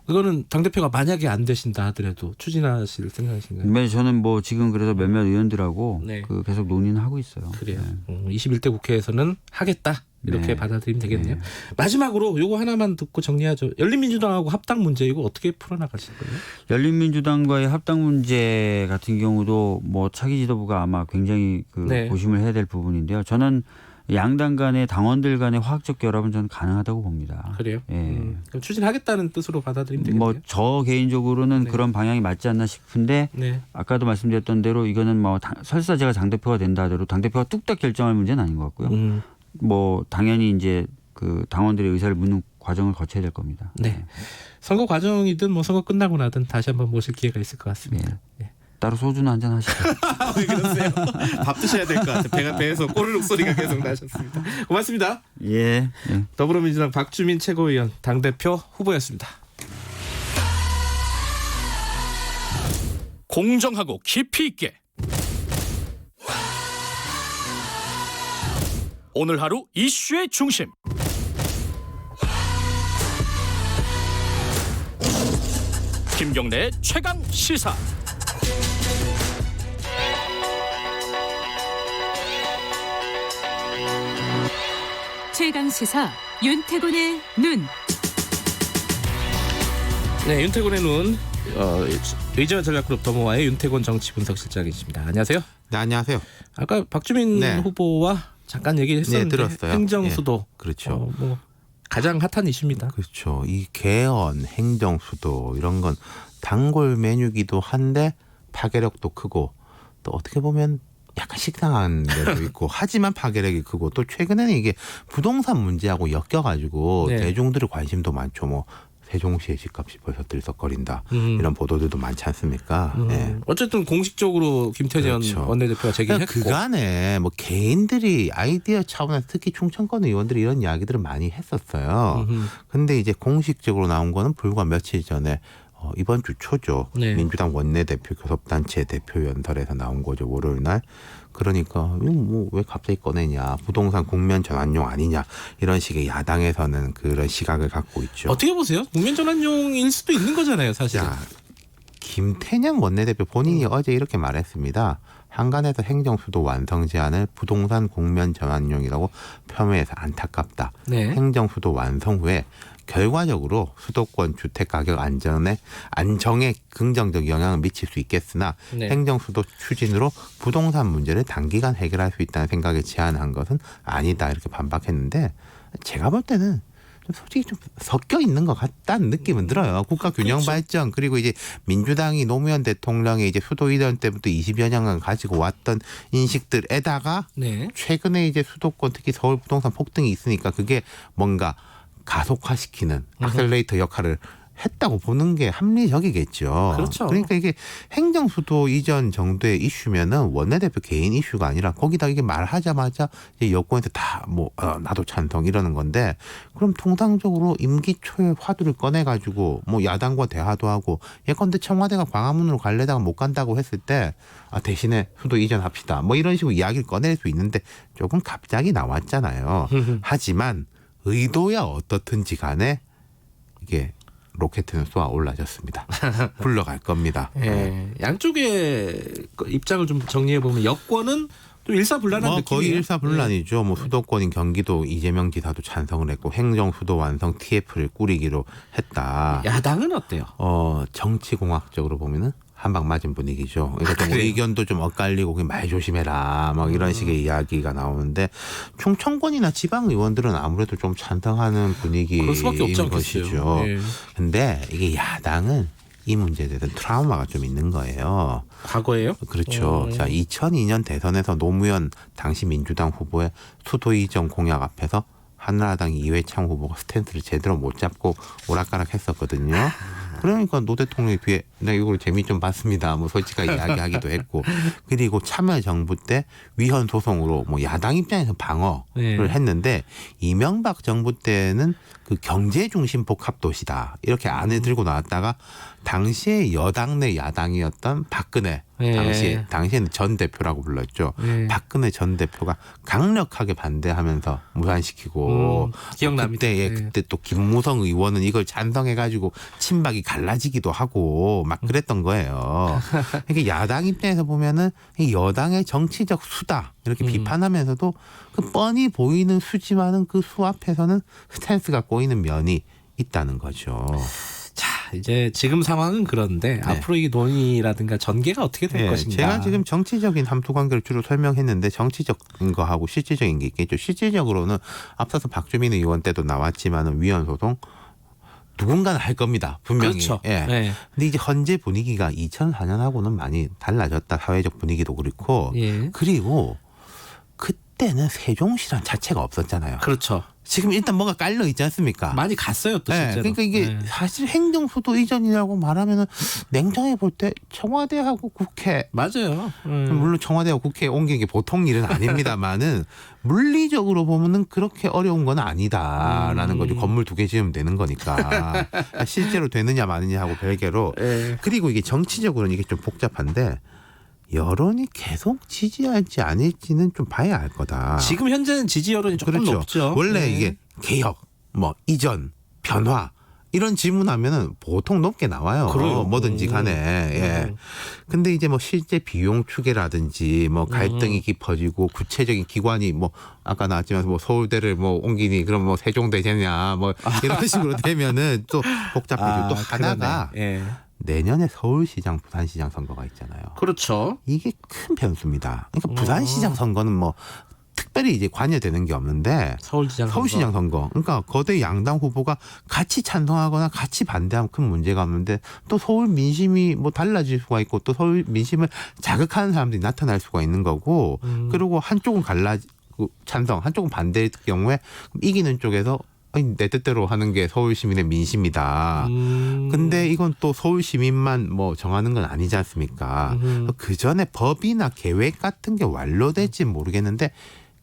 Speaker 2: 그거는 당대표가 만약에 안 되신다 하더라도 추진하실 생각이신가요?
Speaker 18: 네, 저는 뭐 지금 그래서 몇몇 의원들하고
Speaker 2: 네.
Speaker 18: 계속 논의는 하고 있어요.
Speaker 2: 그래요. 21대 국회에서는 하겠다. 이렇게
Speaker 18: 네.
Speaker 2: 받아들이면 되겠네요. 네. 마지막으로 요거 하나만 듣고 정리하죠. 열린민주당하고 합당 문제 이거 어떻게 풀어나가실 거예요?
Speaker 18: 열린민주당과의 합당 문제 같은 경우도 뭐 차기 지도부가 아마 굉장히
Speaker 2: 네.
Speaker 18: 고심을 해야 될 부분인데요. 저는 양당 간의 당원들 간의 화학적 결합은 저는 가능하다고 봅니다.
Speaker 2: 그래요?
Speaker 18: 예.
Speaker 2: 그럼 추진하겠다는 뜻으로 받아들이면 되겠네요.
Speaker 18: 뭐 저 개인적으로는
Speaker 2: 네.
Speaker 18: 그런 방향이 맞지 않나 싶은데
Speaker 2: 네.
Speaker 18: 아까도 말씀드렸던 대로 이거는 뭐 설사 제가 당대표가 된다 하더라도 당대표가 뚝딱 결정할 문제는 아닌 것 같고요. 뭐 당연히 이제 그 당원들의 의사를 묻는 과정을 거쳐야 될 겁니다.
Speaker 2: 네. 선거 과정이든 뭐 선거 끝나고 나든 다시 한번 모실 기회가 있을 것 같습니다. 네.
Speaker 18: 따로 소주나 한잔 하시죠.
Speaker 2: 왜 그러세요? 밥 드셔야 될 것 같아요. 배에서 꼬르륵 소리가 계속 나셨습니다. 고맙습니다.
Speaker 18: 예.
Speaker 2: 더불어민주당 박주민 최고위원 당대표 후보였습니다.
Speaker 8: 공정하고 깊이 있게 오늘 하루 이슈의 중심 김경래의 최강 시사.
Speaker 3: 최강 시사 윤태곤의 눈.
Speaker 2: 네, 윤태곤의 눈. 의제와 전략그룹 더모아의 윤태곤 정치분석실장이십니다. 안녕하세요.
Speaker 19: 네, 안녕하세요.
Speaker 2: 아까 박주민 후보와 잠깐 얘기했었는데
Speaker 19: 네, 들었어요.
Speaker 2: 행정수도
Speaker 19: 그렇죠.
Speaker 2: 뭐 가장 핫한 이슈입니다.
Speaker 19: 그렇죠. 이 개헌, 행정수도 이런 건 단골 메뉴기도 한데 파괴력도 크고 또 어떻게 보면 약간 식상한 데도 있고 하지만 파괴력이 크고 또 최근에는 이게 부동산 문제하고 엮여가지고
Speaker 2: 네.
Speaker 19: 대중들의 관심도 많죠. 뭐 세종시의 집값이 벌써 들썩거린다 이런 보도들도 많지 않습니까? 네.
Speaker 2: 어쨌든 공식적으로 김태년 원내대표가 제기했고
Speaker 19: 그간에 뭐 개인들이 아이디어 차원에서 특히 충청권 의원들이 이런 이야기들을 많이 했었어요. 근데 이제 공식적으로 나온 거는 불과 며칠 전에 이번 주 초죠.
Speaker 2: 네.
Speaker 19: 민주당 원내대표 교섭단체 대표 연설에서 나온 거죠. 월요일 날. 그러니까 뭐 왜 갑자기 꺼내냐. 부동산 국면 전환용 아니냐. 이런 식의 야당에서는 그런 시각을 갖고 있죠.
Speaker 2: 어떻게 보세요? 국면 전환용일 수도 있는 거잖아요. 사실.
Speaker 19: 김태년 원내대표 본인이 어제 이렇게 말했습니다. 한간에서 행정수도 완성 제안을 부동산 국면 전환용이라고 폄훼해서 안타깝다.
Speaker 2: 네.
Speaker 19: 행정수도 완성 후에 결과적으로 수도권 주택가격 안정에 긍정적 영향을 미칠 수 있겠으나
Speaker 2: 네.
Speaker 19: 행정수도 추진으로 부동산 문제를 단기간 해결할 수 있다는 생각에 제안한 것은 아니다 이렇게 반박했는데 제가 볼 때는 솔직히 좀 섞여 있는 것 같다는 느낌은 들어요. 국가 균형 발전 그리고 이제 민주당이 노무현 대통령의 이제 수도 이전 때부터 20여 년간 가지고 왔던 인식들에다가
Speaker 2: 네.
Speaker 19: 최근에 이제 수도권 특히 서울 부동산 폭등이 있으니까 그게 뭔가 가속화시키는 악셀레이터 역할을 했다고 보는 게 합리적이겠죠.
Speaker 2: 그렇죠.
Speaker 19: 그러니까 이게 행정수도 이전 정도의 이슈면은 원내대표 개인 이슈가 아니라 거기다 이게 말하자마자 이제 여권에서 다 뭐 나도 찬성 이러는 건데 그럼 통상적으로 임기 초에 화두를 꺼내가지고 뭐 야당과 대화도 하고 예컨대 청와대가 광화문으로 갈래다가 못 간다고 했을 때 대신에 수도 이전합시다. 뭐 이런 식으로 이야기를 꺼낼 수 있는데 조금 갑자기 나왔잖아요. 하지만 의도야 어떻든지 간에 이게 로켓은 쏘아 올라졌습니다. 굴러갈 겁니다.
Speaker 2: 예, 양쪽의 입장을 좀 정리해 보면 여권은 좀 일사불란한 느낌이에요.
Speaker 19: 거의 일사불란이죠. 뭐 수도권인 경기도 이재명 지사도 찬성을 했고 행정 수도 완성 TF를 꾸리기로 했다.
Speaker 2: 야당은 어때요?
Speaker 19: 정치공학적으로 보면은 한 방 맞은 분위기죠. 그러니까 좀 의견도 좀 엇갈리고 말 조심해라 막 이런 식의 이야기가 나오는데 충청권이나 지방 의원들은 아무래도 좀 찬성하는 분위기인 것이죠. 근데 이게 야당은 이 문제에 대해서 트라우마가 좀 있는 거예요.
Speaker 2: 과거에요?
Speaker 19: 그렇죠. 자, 2002년 대선에서 노무현 당시 민주당 후보의 수도 이전 공약 앞에서 한나라당 이회창 후보가 스탠스를 제대로 못 잡고 오락가락했었거든요. 그러니까 노 대통령이 뒤에 내가 이걸 재미 좀 봤습니다. 뭐 솔직하게 이야기하기도 했고 그리고 참여정부 때 위헌 소송으로 뭐 야당 입장에서 방어를 했는데 이명박 정부 때는 그 경제 중심 복합 도시다 이렇게 안을 들고 나왔다가 당시에 여당 내 야당이었던 박근혜 당시에는 전 대표라고 불렀죠. 박근혜 전 대표가 강력하게 반대하면서 무산시키고
Speaker 2: 기억납니다.
Speaker 19: 그때 또 김무성 의원은 이걸 찬성해가지고 친박이 갈라지기도 하고 막 그랬던 거예요. 그러니까 야당 입장에서 보면은 여당의 정치적 수다 이렇게 비판하면서도 그 뻔히 보이는 수지만은 그 수 앞에서는 스탠스가 꼬이는 면이 있다는 거죠.
Speaker 2: 자, 이제 지금 상황은 그런데 앞으로 이 논의라든가 전개가 어떻게 될 것인가.
Speaker 19: 제가 지금 정치적인 함투 관계를 주로 설명했는데 정치적인 거하고 실질적인 게 있겠죠. 실질적으로는 앞서서 박주민 의원 때도 나왔지만은 위헌 소송 누군가는 할 겁니다. 분명히.
Speaker 2: 그렇죠.
Speaker 19: 근데 이제 현재 분위기가 2004년하고는 많이 달라졌다. 사회적 분위기도 그렇고. 그리고 그때는 세종시란 자체가 없었잖아요.
Speaker 2: 그렇죠.
Speaker 19: 지금 일단 뭐가 깔려 있지 않습니까?
Speaker 2: 많이 갔어요, 또 실제로.
Speaker 19: 그러니까 이게 사실 행정수도 이전이라고 말하면은 냉정해 볼 때 청와대하고 국회
Speaker 2: 맞아요.
Speaker 19: 물론 청와대하고 국회에 옮기는 게 보통 일은 아닙니다만은 물리적으로 보면은 그렇게 어려운 건 아니다라는 거죠. 건물 2개 지으면 되는 거니까 실제로 되느냐 마느냐 하고 별개로. 그리고 이게 정치적으로는 이게 좀 복잡한데. 여론이 계속 지지할지 아닐지는 좀 봐야 알 거다.
Speaker 2: 지금 현재는 지지 여론이 조금 높죠.
Speaker 19: 원래 이게 개혁, 뭐 이전, 변화 이런 질문하면은 보통 높게 나와요. 뭐든지 간에. 근데 이제 뭐 실제 비용 추계라든지 뭐 갈등이 깊어지고 구체적인 기관이 뭐 아까 나왔지만 뭐 서울대를 뭐 옮기니 그럼 뭐 세종대제냐 뭐 이런 식으로 되면은 또 복잡해지고 또 하나가. 내년에 서울시장, 부산시장 선거가 있잖아요.
Speaker 2: 그렇죠.
Speaker 19: 이게 큰 변수입니다. 그러니까 부산시장 선거는 뭐 특별히 이제 관여되는 게 없는데 서울시장 선거. 그러니까 거대 양당 후보가 같이 찬성하거나 같이 반대하면 큰 문제가 없는데 또 서울 민심이 뭐 달라질 수가 있고 또 서울 민심을 자극하는 사람들이 나타날 수가 있는 거고 그리고 한쪽은 찬성, 한쪽은 반대일 경우에 이기는 쪽에서 내 뜻대로 하는 게 서울 시민의 민심이다. 근데 이건 또 서울 시민만 뭐 정하는 건 아니지 않습니까? 그 전에 법이나 계획 같은 게 완료될지 모르겠는데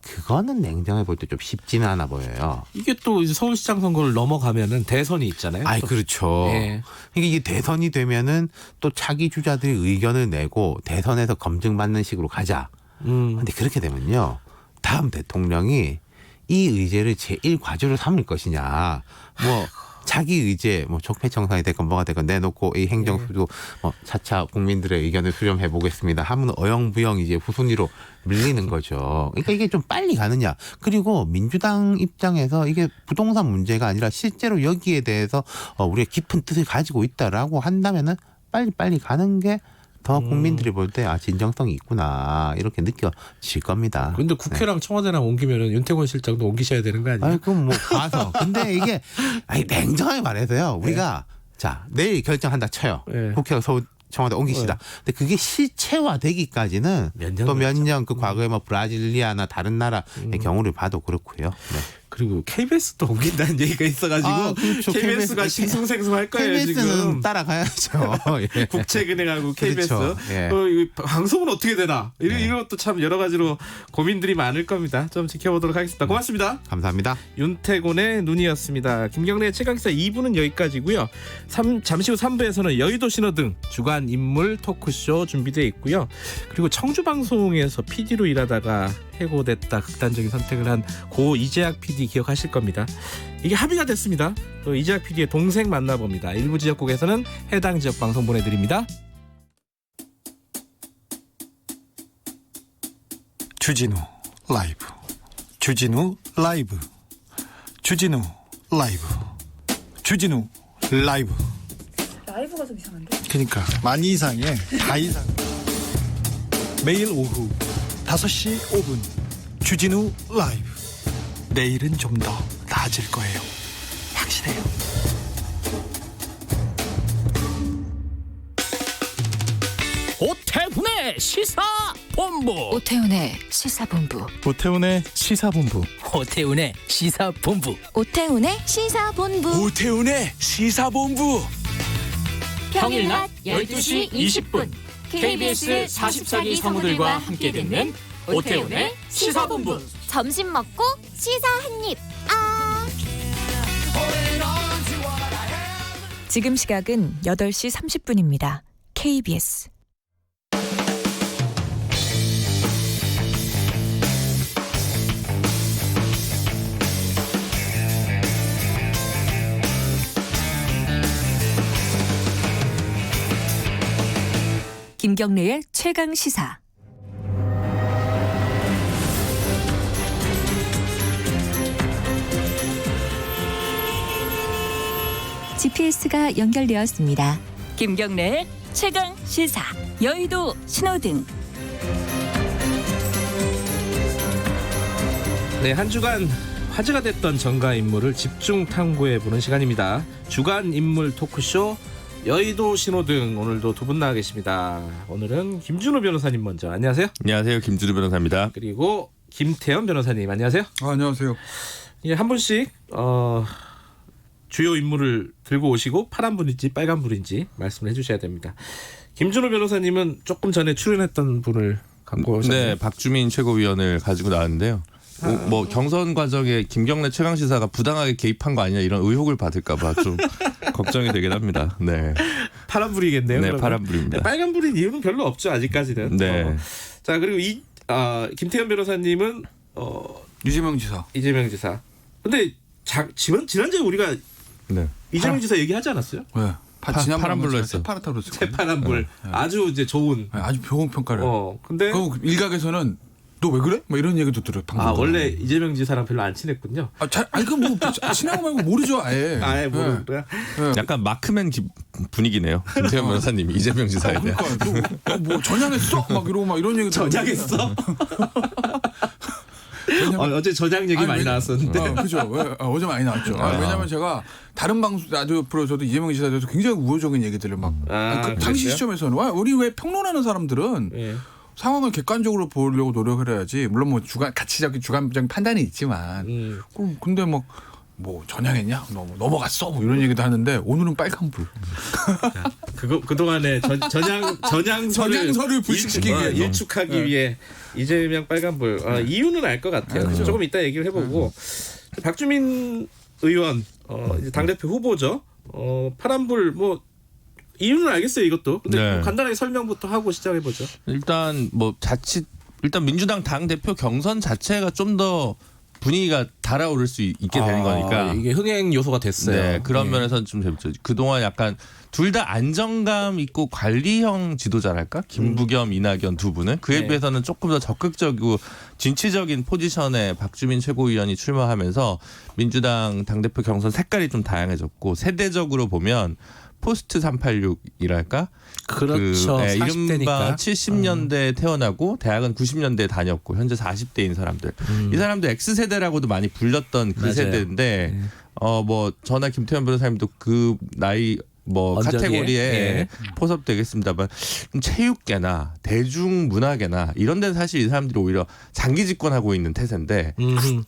Speaker 19: 그거는 냉정해 볼 때 좀 쉽지는 않아 보여요.
Speaker 2: 이게 또 이제 서울시장 선거를 넘어가면은 대선이 있잖아요.
Speaker 19: 그렇죠. 그러니까 이게 대선이 되면은 또 차기 주자들이 의견을 내고 대선에서 검증받는 식으로 가자. 근데 그렇게 되면요. 다음 대통령이 이 의제를 제1과제로 삼을 것이냐. 뭐 자기 의제 뭐 적폐청산이 됐건 뭐가 됐건 내놓고 이 행정수도 뭐 차차 국민들의 의견을 수렴해 보겠습니다 하면 어영부영 이제 후순위로 밀리는 거죠. 그러니까 이게 좀 빨리 가느냐. 그리고 민주당 입장에서 이게 부동산 문제가 아니라 실제로 여기에 대해서 우리가 깊은 뜻을 가지고 있다라고 한다면은 빨리 가는 게 더 국민들이 볼 때 진정성이 있구나 이렇게 느껴질 겁니다.
Speaker 2: 그런데 국회랑 청와대랑 옮기면은 윤태권 실장도 옮기셔야 되는 거 아니에요?
Speaker 19: 그럼 뭐 가서. 근데 이게 냉정하게 말해서요. 우리가 자 내일 결정한다 쳐요. 국회가 서울 청와대 옮기시다. 근데 그게 실체화되기까지는 또 몇 년 그 과거에 뭐 브라질리아나 다른 나라의 경우를 봐도 그렇고요.
Speaker 2: 그리고 KBS도 옮긴다는 얘기가 있어가지고
Speaker 19: 그렇죠.
Speaker 2: KBS가 싱숭생숭할 거예요.
Speaker 19: KBS는
Speaker 2: 지금
Speaker 19: 따라가야죠. 예.
Speaker 2: 국책은행하고 KBS
Speaker 19: 그렇죠. 예.
Speaker 2: 이 방송은 어떻게 되나 이런 것도 참 여러 가지로 고민들이 많을 겁니다. 좀 지켜보도록 하겠습니다. 고맙습니다.
Speaker 19: 감사합니다.
Speaker 2: 윤태곤의 눈이었습니다. 김경래의 최강시사 2부는 여기까지고요. 잠시 후 3부에서는 여의도 신호등 주간 인물 토크쇼 준비되어 있고요. 그리고 청주방송에서 PD로 일하다가 해고됐다 극단적인 선택을 한 고 이재학 PD 기억하실 겁니다. 이게 합의가 됐습니다. 또 이재학 PD의 동생 만나봅니다. 일부 지역국에서는 해당 지역 방송 보내드립니다.
Speaker 20: 주진우 라이브 주진우 라이브 주진우 라이브 주진우 라이브.
Speaker 21: 라이브가 좀 이상한데?
Speaker 20: 그러니까 많이 이상해. 다 이상. 매일 오후 5시 5분 주진우 라이브. 내일은 좀 더 나아질 거예요. 확실해요.
Speaker 8: 오태훈의 시사본부.
Speaker 22: 오태훈의 시사본부.
Speaker 20: 오태훈의 시사본부.
Speaker 8: 오태훈의 시사본부.
Speaker 22: 오태훈의 시사본부.
Speaker 20: 오태훈의 시사본부.
Speaker 8: 평일 낮 12시 20분 KBS 44기 성우들과 함께 듣는 오태훈의 시사본부.
Speaker 10: 점심 먹고 시사 한입.
Speaker 14: 지금 시각은 8시 30분입니다. KBS 김경래의 최강 시사.
Speaker 17: GPS가 연결되었습니다.
Speaker 14: 김경래의 최강 시사. 여의도 신호등.
Speaker 2: 네, 한 주간 화제가 됐던 정가 인물을 집중 탐구해보는 시간입니다. 주간 인물 토크쇼 여의도 신호등. 오늘도 두 분 나와 계십니다. 오늘은 김준우 변호사님 먼저 안녕하세요.
Speaker 23: 안녕하세요. 김준우 변호사입니다.
Speaker 2: 그리고 김태현 변호사님 안녕하세요.
Speaker 24: 안녕하세요.
Speaker 2: 예, 한 분씩 주요 인물을 들고 오시고 파란 불인지 빨간 불인지 말씀을 해주셔야 됩니다. 김준우 변호사님은 조금 전에 출연했던 분을 갖고 오셨네요.
Speaker 23: 네, 박주민 최고위원을 가지고 나왔는데요. 뭐 경선 과정에 김경래 최강시사가 부당하게 개입한 거 아니냐 이런 의혹을 받을까봐 좀 걱정이 되긴 합니다. 네.
Speaker 2: 파란불이겠네요.
Speaker 23: 네,
Speaker 2: 그러면.
Speaker 23: 파란불입니다.
Speaker 2: 네, 빨간불인 이유는 별로 없죠 아직까지는.
Speaker 23: 네.
Speaker 2: 자, 그리고 김태현 변호사님은
Speaker 24: 이재명 지사.
Speaker 2: 이재명 지사. 근데 지난주에 우리가
Speaker 23: 네.
Speaker 2: 이재명 지사 얘기하지 않았어요?
Speaker 24: 네.
Speaker 23: 파란불로 했어요.
Speaker 24: 새파랗다고
Speaker 2: 새파란불. 네. 아주 이제 좋은.
Speaker 24: 네, 아주 좋은 평가를.
Speaker 2: 근데
Speaker 24: 그 일각에서는 너 왜 그래? 뭐 이런 얘기도 들어요.
Speaker 2: 원래 이재명 지사랑 별로 안 친했군요.
Speaker 24: 그 뭐 친하고 말고 모르죠, 아예.
Speaker 2: 아예 모르고요.
Speaker 23: 네. 약간 마크맨 분위기네요. 김태현 변호사님이 이재명 지사에 대한.
Speaker 24: 그러니까 뭐 전향했어? 막 이러고 막 이런 얘기.
Speaker 2: 전향했어? 어제 저장 얘기 많이 나왔었는데.
Speaker 24: 그죠. 어제 많이 나왔죠. 왜냐면 제가 다른 방송 라디오 프로에서도 이재명 지사에 대해서 굉장히 우호적인 얘기들을 막 당시 시점에서는 우리 왜 평론하는 사람들은 상황을 객관적으로 보려고 노력을 해야지. 물론 뭐 가치적인 주관적인 판단이 있지만. 근데 막 뭐 전향했냐? 넘어갔어? 뭐 이런 얘기도 하는데 오늘은 빨간불.
Speaker 2: 그동안에 전향서를
Speaker 24: 불식시키기 위해
Speaker 2: 일축하기 위해 이재명 빨간불. 이유는 알 것 같아요. 조금 이따 얘기를 해보고 박주민 의원 이제 당대표 후보죠. 파란불 뭐 이유는 알겠어요 이것도. 근데
Speaker 23: 네.
Speaker 2: 간단하게 설명부터 하고 시작해보죠.
Speaker 23: 일단 일단 민주당 당 대표 경선 자체가 좀 더 분위기가 달아오를 수 있게 되는 거니까
Speaker 2: 이게 흥행 요소가 됐어요.
Speaker 23: 네, 그런 면에서는 좀 재밌죠. 그동안 약간 둘 다 안정감 있고 관리형 지도자랄까? 김부겸, 이낙연 두 분은 그에 비해서는 조금 더 적극적이고 진취적인 포지션에 박주민 최고위원이 출마하면서 민주당 당대표 경선 색깔이 좀 다양해졌고 세대적으로 보면 포스트 386이랄까?
Speaker 2: 그렇죠.
Speaker 23: 이른바 70년대에 태어나고 대학은 90년대에 다녔고 현재 40대인 사람들. 이 사람들 X세대라고도 많이 불렸던 그
Speaker 2: 맞아요.
Speaker 23: 세대인데 뭐 저나 김태현 변호사님도 그 나이 뭐
Speaker 2: 언저리에?
Speaker 23: 카테고리에
Speaker 2: 예.
Speaker 23: 포섭되겠습니다만 체육계나 대중문화계나 이런 데는 사실 이 사람들이 오히려 장기 집권하고 있는 태세인데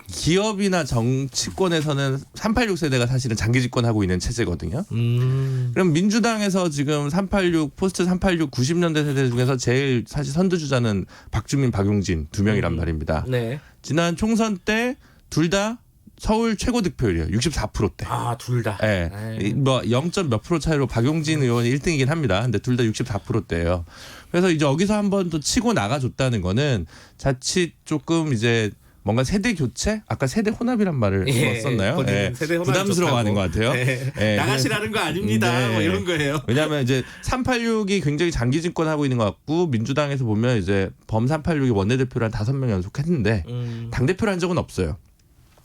Speaker 23: 기업이나 정치권에서는 386 세대가 사실은 장기 집권하고 있는 체제거든요. 그럼 민주당에서 지금 386 포스트 386 90년대 세대 중에서 제일 사실 선두주자는 박주민, 박용진 두 명이란 말입니다.
Speaker 2: 네.
Speaker 23: 지난 총선 때 둘 다 서울 최고 득표율이에요. 64%대.
Speaker 2: 아, 둘 다.
Speaker 23: 예. 뭐 0. 몇 프로 차이로 박용진 의원이 1등이긴 합니다. 근데 둘 다 64%대예요. 그래서 이제 여기서 한번 또 치고 나가줬다는 거는 자칫 조금 이제 뭔가 세대 교체? 아까 세대 혼합이란 말을 썼나요?
Speaker 2: 예. 세대 혼합
Speaker 23: 부담스러워하는 것
Speaker 2: 좋다고.
Speaker 23: 같아요.
Speaker 2: 네.
Speaker 23: 예.
Speaker 2: 나가시라는 거 아닙니다.
Speaker 23: 네.
Speaker 2: 뭐 이런 거예요.
Speaker 23: 왜냐하면 이제 386이 굉장히 장기 집권하고 있는 것 같고 민주당에서 보면 이제 범 386이 원내대표를 한 5명 연속했는데 당대표를 한 적은 없어요.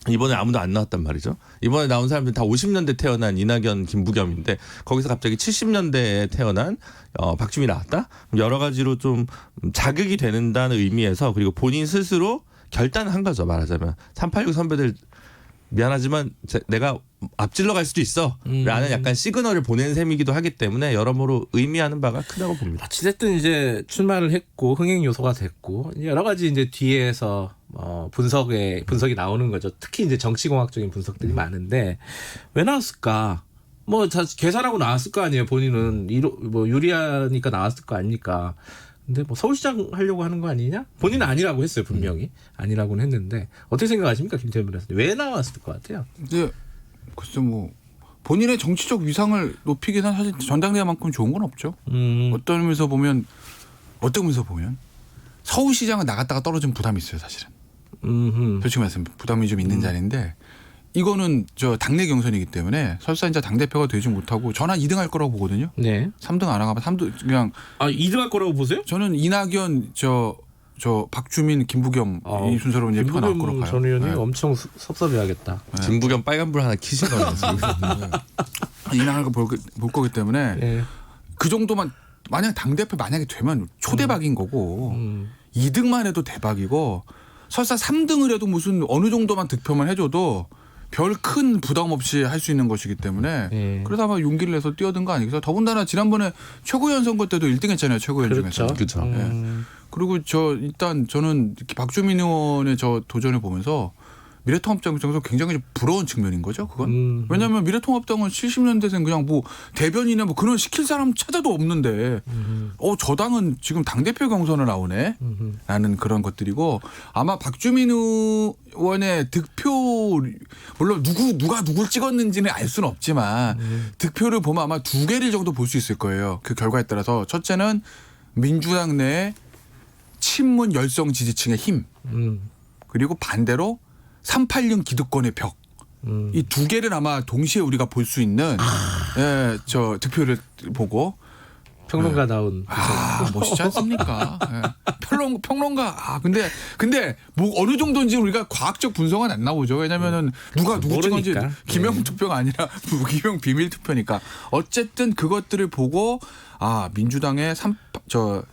Speaker 23: 이번에 아무도 안 나왔단 말이죠. 이번에 나온 사람들은 다 50년대 태어난 이낙연, 김부겸인데 거기서 갑자기 70년대에 태어난 박주민이 나왔다? 여러 가지로 좀 자극이 된다는 의미에서 그리고 본인 스스로 결단을 한 거죠. 말하자면 386 선배들 미안하지만 내가 앞질러 갈 수도 있어 라는 약간 시그널을 보낸 셈이기도 하기 때문에 여러모로 의미하는 바가 크다고 봅니다.
Speaker 2: 어찌됐든 이제 출마를 했고 흥행 요소가 됐고 여러 가지 이제 뒤에서 분석이 나오는 거죠. 특히 이제 정치공학적인 분석들이 많은데 왜 나왔을까? 뭐 계산하고 나왔을 거 아니에요. 본인은 뭐 유리하니까 나왔을 거 아닙니까? 근데 뭐 서울시장 하려고 하는 거 아니냐? 본인은 아니라고 했어요. 분명히 아니라고는 했는데 어떻게 생각하십니까, 김태현 변호사님? 왜 나왔을 것 같아요?
Speaker 24: 이제 글쎄 뭐 본인의 정치적 위상을 높이기 위해서 사실 전당대회만큼 좋은 건 없죠. 어떤 의미에서 보면 서울시장은 나갔다가 떨어진 부담이 있어요, 사실은. 솔직히 말씀 부담이 좀 있는 자리인데 이거는 저 당내 경선이기 때문에 설사 이제 당대표가 되지 못하고 저는 2등 할 거라고 보거든요.
Speaker 2: 네.
Speaker 24: 3등 안 하면 3등 그냥
Speaker 2: 2등 할 거라고 보세요?
Speaker 24: 저는 이낙연 저 박주민, 김부겸 이 순서로 이제 표가 나올 거라고 봐요.
Speaker 2: 전 의원이 엄청 섭섭해하겠다.
Speaker 23: 네. 김부겸 빨간불 하나 키시거든요.
Speaker 24: 이낙연 볼 거기 때문에 그 정도만 만약 당대표 만약에 되면 초대박인 거고 2등만 해도 대박이고 설사 3등을 해도 무슨 어느 정도만 득표만 해줘도 별 큰 부담 없이 할 수 있는 것이기 때문에 그래서 아마 용기를 내서 뛰어든 거 아니겠어요. 더군다나 지난번에 최고위원 선거 때도 1등 했잖아요. 최고위원 중에서.
Speaker 23: 그렇죠.
Speaker 24: 그리고 일단 저는 박주민 의원의 저 도전을 보면서 미래통합당 입장에서 굉장히 부러운 측면인 거죠. 그건. 왜냐하면 미래통합당은 70년대생 그냥 뭐 대변인이나 뭐 그런 시킬 사람 찾아도 없는데 저 당은 지금 당대표 경선을 나오네 라는 그런 것들이고 아마 박주민 의원의 득표 물론 누가 누굴 찍었는지는 알 수는 없지만 득표를 보면 아마 2개를 정도 볼 수 있을 거예요. 그 결과에 따라서 첫째는 민주당 내 친문 열성 지지층의 힘 그리고 반대로 386 기득권의 벽. 이 2개를 아마 동시에 우리가 볼 수 있는 저 득표를 보고
Speaker 2: 평론가다운
Speaker 24: 멋있지 않습니까? 평론가. 근데 뭐 어느 정도인지 우리가 과학적 분석은 안 나오죠. 왜냐면은 누구 찍은지 기명 투표가 아니라 무기명 비밀 투표니까. 어쨌든 그것들을 보고 민주당의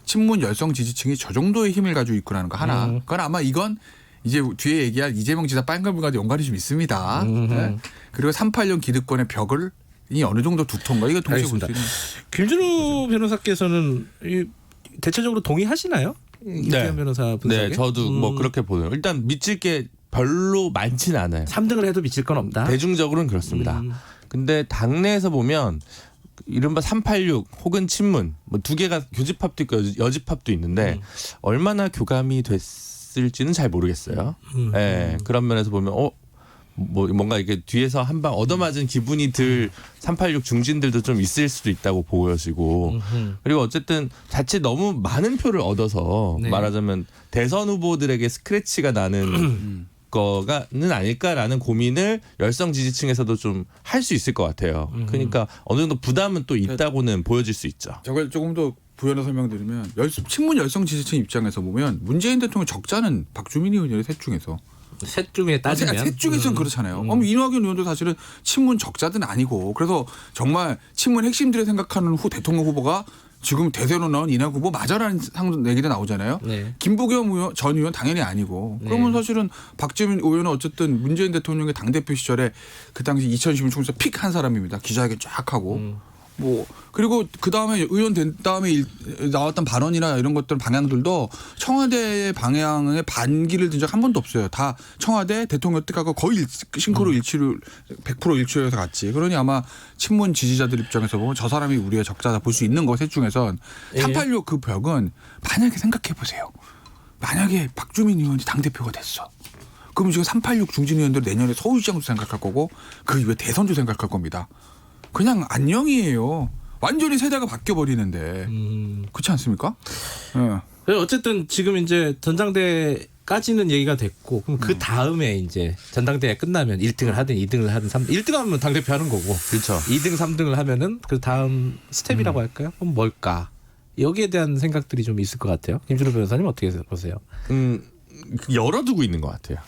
Speaker 24: 친문 열성 지지층이 저 정도의 힘을 가지고 있구나는 거 하나. 그건 아마 이건 이제 뒤에 얘기할 이재명 지사 빨간불과도 연관이 좀 있습니다. 그리고 386 기득권의 벽을 이 어느 정도 두터운가 이거 동시에 볼 수 있는.
Speaker 2: 김준우 변호사께서는 대체적으로 동의하시나요? 김태현 변호사 분석에?
Speaker 23: 네, 저도 뭐 그렇게 보여요. 일단 미칠 게 별로 많지는 않아요.
Speaker 2: 3등을 해도 미칠 건 없다.
Speaker 23: 대중적으로는 그렇습니다. 근데 당내에서 보면 이른바 386 혹은 친문 뭐 2개가 교집합도 있고 여집합도 있는데 얼마나 교감이 됐을지는 잘 모르겠어요. 그런 면에서 보면 뭐 뭔가 이게 뒤에서 한 방 얻어맞은 기분이 들 386 중진들도 좀 있을 수도 있다고 보여지고 그리고 어쨌든 자칫 너무 많은 표를 얻어서 말하자면 대선 후보들에게 스크래치가 나는 거가는 아닐까라는 고민을 열성 지지층에서도 좀 할 수 있을 것 같아요. 그러니까 어느 정도 부담은 또 있다고는 보여질 수 있죠.
Speaker 24: 저걸 조금 더 부연해서 설명드리면 친문 열성 지지층 입장에서 보면 문재인 대통령 적자는 박주민 의원의 셋 중에서.
Speaker 2: 셋 중에 따지면
Speaker 24: 셋 중에서는 그렇잖아요. 이낙연 의원도 사실은 친문 적자든 아니고 그래서 정말 친문 핵심들이 생각하는 대통령 후보가 지금 대세로 나온 이낙연 후보 맞아라는 얘기도 나오잖아요. 김부겸 전 의원 당연히 아니고 그러면 사실은 박주민 의원은 어쨌든 문재인 대통령의 당대표 시절에 그 당시 2016 총선 픽 한 사람입니다. 기자회견 쫙 하고 뭐 그리고 그 다음에 의원 된 다음에 나왔던 발언이나 이런 것들 방향들도 청와대의 방향에 반기를 든 적 한 번도 없어요. 다 청와대 대통령 뜻하고 거의 싱크로 일치를 100% 일치해서 갔지. 그러니 아마 친문 지지자들 입장에서 보면 저 사람이 우리의 적자다 볼 수 있는 것셋 중에선 386 그 벽은 만약에 생각해 보세요. 만약에 박주민 의원이 당대표가 됐어. 그럼 지금 386 중진 의원들 내년에 서울시장도 생각할 거고 그 이후에 대선도 생각할 겁니다. 그냥 안녕이에요. 완전히 세대가 바뀌어 버리는데 그렇지 않습니까?
Speaker 2: 네. 어쨌든 지금 이제 전당대까지는 얘기가 됐고 그럼 그 다음에 이제 전당대회 끝나면 1등을 하든 2등을 하든 1등 하면 당 대표 하는 거고.
Speaker 23: 그렇죠.
Speaker 2: 2등 3등을 하면은 그 다음 스텝이라고 할까요? 그럼 뭘까? 여기에 대한 생각들이 좀 있을 것 같아요. 김준호 변호사님 어떻게 보세요?
Speaker 23: 열어두고 있는 것 같아요.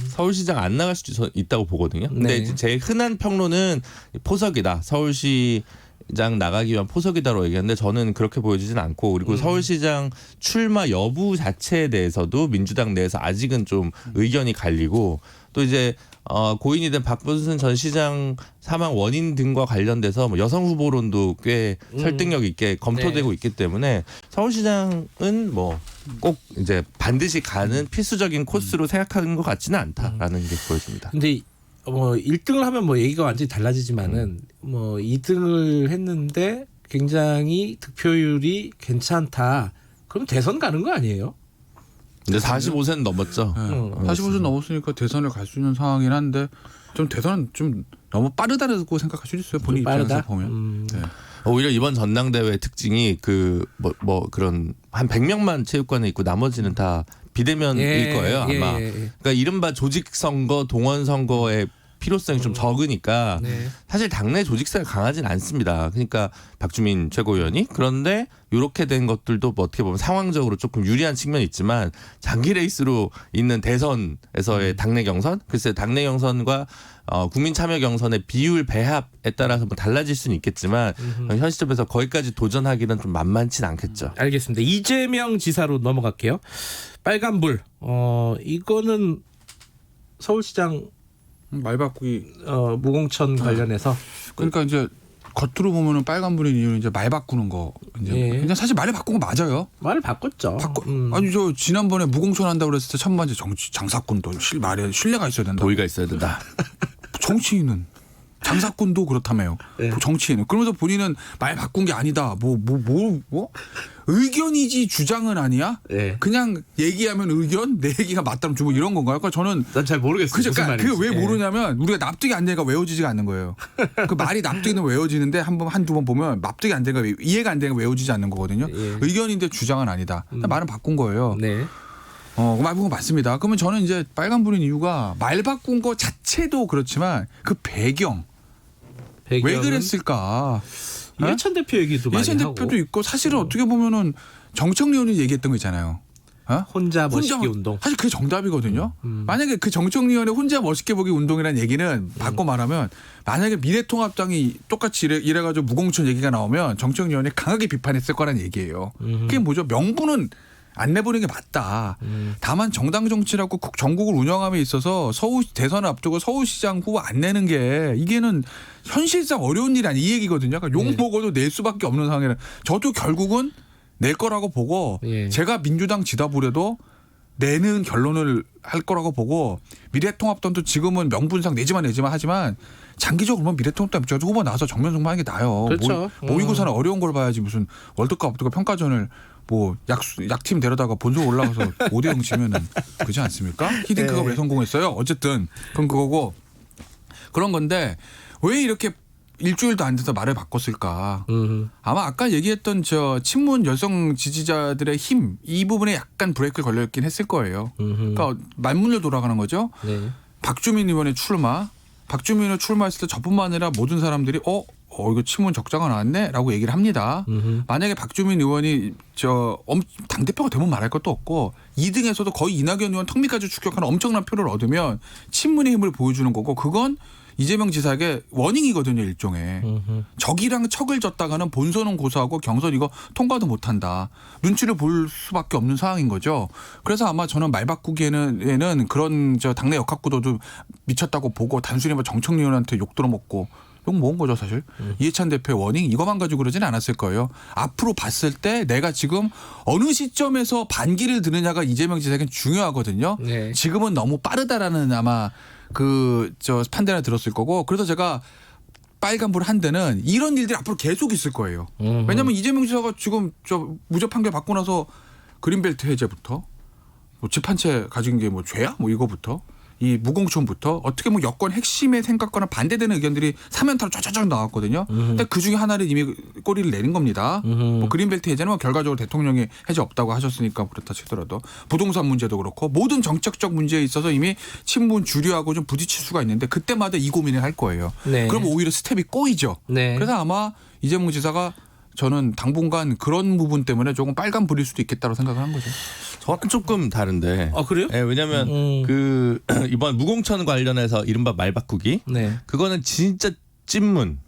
Speaker 23: 서울시장 안 나갈 수도 있다고 보거든요. 근데
Speaker 2: 네.
Speaker 23: 제 흔한 평론은 포석이다. 서울시장 나가기 위한 포석이다라고 얘기하는데 저는 그렇게 보여지진 않고 그리고 서울시장 출마 여부 자체에 대해서도 민주당 내에서 아직은 좀 의견이 갈리고 또 이제 고인이 된 박문순 전 시장 사망 원인 등과 관련돼서 뭐 여성 후보론도 꽤 설득력 있게 검토되고 있기 때문에 서울시장은 뭐 꼭 이제 반드시 가는 필수적인 코스로 생각하는 것 같지는 않다라는 게 보여집니다.
Speaker 2: 근데 뭐 1등을 하면 뭐 얘기가 완전히 달라지지만은 뭐 2등을 했는데 굉장히 득표율이 괜찮다. 그럼 대선 가는 거 아니에요?
Speaker 23: 근데 45세는 넘었죠.
Speaker 24: 45세 넘었으니까 대선을 갈 수 있는 상황이긴 한데 좀 대선은 좀 너무 빠르다고 생각할 수도 있어요. 본인 입장에서 보면. 네.
Speaker 23: 오히려 이번 전당대회 특징이 그 뭐 그런 한 100명만 체육관에 있고 나머지는 다 비대면일 거예요. 아마. 그러니까 이른바 조직선거, 동원선거의 필요성이 좀 적으니까 사실 당내 조직세가 강하진 않습니다. 그러니까 박주민 최고위원이 그런데 이렇게 된 것들도 뭐 어떻게 보면 상황적으로 조금 유리한 측면이 있지만 장기 레이스로 있는 대선에서의 당내 경선 글쎄 당내 경선과 국민 참여 경선의 비율 배합에 따라서 뭐 달라질 수는 있겠지만 현 시점에서 거기까지 도전하기는 좀 만만치는 않겠죠.
Speaker 2: 알겠습니다. 이재명 지사로 넘어갈게요. 빨간불 이거는 서울시장
Speaker 24: 말 바꾸기
Speaker 2: 무공천 관련해서
Speaker 24: 그러니까 이제 겉으로 보면은 빨간불인 이유는 이제 말 바꾸는 거 이제 그냥 사실 말을 바꾼 거 맞아요.
Speaker 2: 말을 바꿨죠.
Speaker 24: 아니 저 지난번에 무공천 한다고 그랬을 때 첫 번째 장사꾼도 말에 신뢰가 있어야 된다.
Speaker 23: 도의가 있어야 된다.
Speaker 24: 정치인은 장사꾼도 그렇다며요. 정치인은 그러면서 본인은 말 바꾼 게 아니다. 뭐 의견이지 주장은 아니야. 그냥 얘기하면 의견 내 얘기가 맞다면 주고 이런 건가요? 그러니까 저는
Speaker 2: 난 잘 모르겠어요.
Speaker 24: 그러니까 그게 왜 모르냐면 우리가 납득이 안 되니까 외워지지가 않는 거예요. 그 말이 납득이는 외워지는데 한두 번 보면 납득이 안 되니까 이해가 안 되니까 외워지지 않는 거거든요. 의견인데 주장은 아니다. 말은 바꾼 거예요. 말 바꾼 거 맞습니다. 그러면 저는 이제 빨간불인 이유가 말 바꾼 거 자체도 그렇지만 그 배경 왜 그랬을까?
Speaker 2: 이해찬 대표 얘기도 많이
Speaker 24: 이해찬
Speaker 2: 하고.
Speaker 24: 대표도 있고 사실은 어떻게 보면은 정청래 의원이 얘기했던 거 있잖아요.
Speaker 2: 혼자 멋있게 운동.
Speaker 24: 사실 그게 정답이거든요. 만약에 그 정청래 의원의 혼자 멋있게 보기 운동이라는 얘기는 바꿔 말하면 만약에 미래통합당이 똑같이 이래가지고 무공천 얘기가 나오면 정청래 의원이 강하게 비판했을 거란 얘기예요. 그게 뭐죠? 명분은 안 내보는 게 맞다. 다만 정당 정치라고 전국을 운영함에 있어서 서울 대선을 앞두고 서울시장 후보 안 내는 게 이게는 현실상 어려운 일이 아니 이 얘기거든요. 그러니까 욕 먹어도 낼 수밖에 없는 상황이라 저도 결국은 낼 거라고 보고 제가 민주당 지도부라도 내는 결론을 할 거라고 보고 미래통합당도 지금은 명분상 내지만 하지만 장기적으로 보면 미래통합당 입장에서 후보 나와서 정면 승부하는 게 나아요.
Speaker 2: 그렇죠.
Speaker 24: 모의고사는 어려운 걸 봐야지 무슨 월드컵 앞두고 평가전을 뭐 약팀 데려다가 본선 올라가서 5대0 지면은 그렇지 않습니까? 히딩크가 왜 성공했어요? 어쨌든 그건 그거고 그런 건데 왜 이렇게 일주일도 안 돼서 말을 바꿨을까? 아마 아까 얘기했던 저 친문 여성 지지자들의 힘 이 부분에 약간 브레이크 걸려있긴 했을 거예요. 그러니까 만물로 돌아가는 거죠. 박주민 의원의 출마. 박주민 의원 출마했을 때 저뿐만 아니라 모든 사람들이 이거 친문 적자가 나왔네라고 얘기를 합니다. 만약에 박주민 의원이 당대표가 되면 말할 것도 없고 2등에서도 거의 이낙연 의원 턱밑까지 추격하는 엄청난 표를 얻으면 친문의 힘을 보여주는 거고 그건 이재명 지사에게 워닝이거든요. 일종의. 적이랑 척을 졌다가는 본선은 고사하고 경선 이거 통과도 못한다. 눈치를 볼 수밖에 없는 상황인 거죠. 그래서 아마 저는 말 바꾸기에는 그런 당내 역학구도도 미쳤다고 보고 단순히 뭐 정청래 의원한테 욕 들어먹고 욕 먹은 거죠 사실. 이해찬 대표의 워닝 이것만 가지고 그러진 않았을 거예요. 앞으로 봤을 때 내가 지금 어느 시점에서 반기를 드느냐가 이재명 지사에겐 중요하거든요.
Speaker 2: 네.
Speaker 24: 지금은 너무 빠르다라는 아마 저 판단을 들었을 거고 그래서 제가 빨간불 한 데는 이런 일들이 앞으로 계속 있을 거예요. 왜냐하면 이재명 지사가 지금 저 무죄 판결 받고 나서 그린벨트 해제부터 뭐 집 한 채 가진 게 뭐 죄야? 뭐 이거부터 이 무공천부터 어떻게 뭐 여권 핵심의 생각과는 반대되는 의견들이 사면타로 쫙쫙 나왔거든요. 근데 그 중에 하나를 이미 꼬리를 내린 겁니다. 뭐 그린벨트 해제는 뭐 결과적으로 대통령이 해제 없다고 하셨으니까 그렇다 치더라도 부동산 문제도 그렇고 모든 정책적 문제에 있어서 이미 친문 주류하고 좀 부딪힐 수가 있는데 그때마다 이 고민을 할 거예요.
Speaker 2: 네.
Speaker 24: 그럼 오히려 스텝이 꼬이죠.
Speaker 2: 네.
Speaker 24: 그래서 아마 이재명 지사가 저는 당분간 그런 부분 때문에 조금 빨간 불일 수도 있겠다고 생각을 한 거죠.
Speaker 23: 저는 조금 다른데.
Speaker 2: 그래요?
Speaker 23: 네, 왜냐하면 그 이번 무공천 관련해서 이른바 말 바꾸기.
Speaker 2: 네.
Speaker 23: 그거는 진짜 찐문인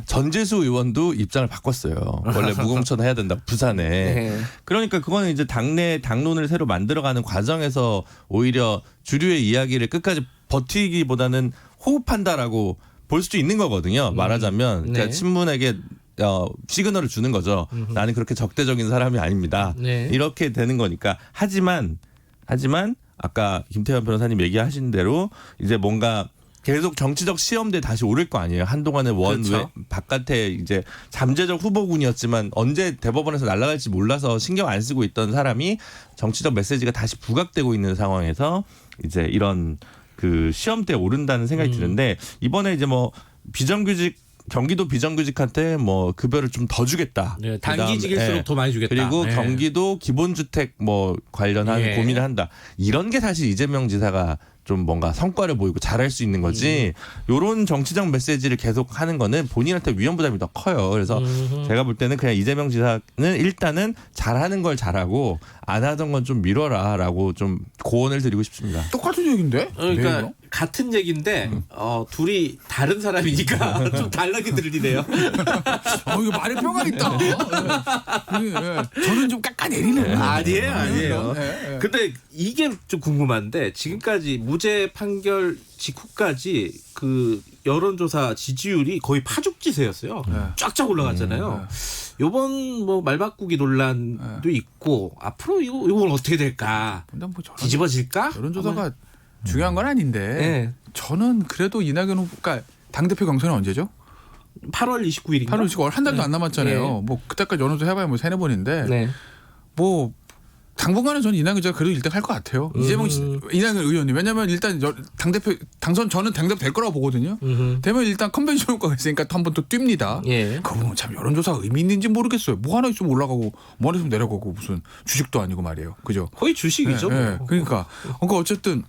Speaker 23: 전재수 의원도 입장을 바꿨어요. 원래 무공천 해야 된다 부산에.
Speaker 2: 네.
Speaker 23: 그러니까 그거는 이제 당내 당론을 새로 만들어가는 과정에서 오히려 주류의 이야기를 끝까지 버티기보다는 호흡한다라고 볼 수도 있는 거거든요. 말하자면 그러니까
Speaker 2: 네.
Speaker 23: 친문에게 시그널을 주는 거죠. 나는 그렇게 적대적인 사람이 아닙니다.
Speaker 2: 네.
Speaker 23: 이렇게 되는 거니까. 하지만 아까 김태현 변호사님 얘기하신 대로 이제 뭔가 계속 정치적 시험대에 다시 오를 거 아니에요. 한동안은
Speaker 2: 그렇죠.
Speaker 23: 바깥에 이제 잠재적 후보군이었지만 언제 대법원에서 날아갈지 몰라서 신경 안 쓰고 있던 사람이 정치적 메시지가 다시 부각되고 있는 상황에서 이제 이런 그 시험대에 오른다는 생각이 드는데 이번에 이제 뭐 비정규직 경기도 비정규직한테 뭐 급여를 좀 더 주겠다.
Speaker 2: 네, 단기직일수록 더 많이 주겠다.
Speaker 23: 그리고
Speaker 2: 네.
Speaker 23: 경기도 기본주택 뭐 관련한
Speaker 2: 예.
Speaker 23: 고민을 한다. 이런 게 사실 이재명 지사가 좀 뭔가 성과를 보이고 잘할 수 있는 거지. 요런 정치적 메시지를 계속 하는 거는 본인한테 위험 부담이 더 커요. 그래서 제가 볼 때는 그냥 이재명 지사는 일단은 잘하는 걸 잘하고 안 하던 건 좀 미뤄라라고 좀 고언을 드리고 싶습니다.
Speaker 24: 똑같은 얘기인데?
Speaker 2: 그러니까
Speaker 24: 네,
Speaker 2: 같은 얘기인데 둘이 다른 사람이니까 좀 다르게 들리네요.
Speaker 24: 이거 말에 뼈가 있다. 저는 좀 깎아내리는.
Speaker 2: 아니에요.
Speaker 24: 네.
Speaker 2: 근데 이게 좀 궁금한데 지금까지 무죄 판결 직후까지 그 여론조사 지지율이 거의 파죽지세였어요. 쫙쫙 올라갔잖아요. 요번 뭐 말바꾸기 논란도 있고 앞으로 이건 어떻게 될까? 뒤집어질까?
Speaker 24: 여론조사가 중요한 건 아닌데 저는 그래도 이낙연 후보가 당대표 경선은 언제죠?
Speaker 2: 8월 29일인가?
Speaker 24: 8월 29일 한 달도 안 남았잖아요. 뭐 그때까지 여론조사 해봐야 뭐 3-4번인데 뭐 당분간은 저는 이낙연 지사가 그래도 1등 할 것 같아요. 이낙연 의원님. 왜냐하면 일단 당대표 당선 저는 당대표 될 거라고 보거든요. 되면 일단 컨벤션 효과가 있으니까 한 번 또 뜁니다. 그거 보면 참 여론조사가 의미 있는지 모르겠어요. 뭐 하나 있으면 올라가고 뭐 하나 있으면 내려가고 무슨 주식도 아니고 말이에요. 그죠?
Speaker 2: 거의 주식이죠.
Speaker 24: 그러니까 어쨌든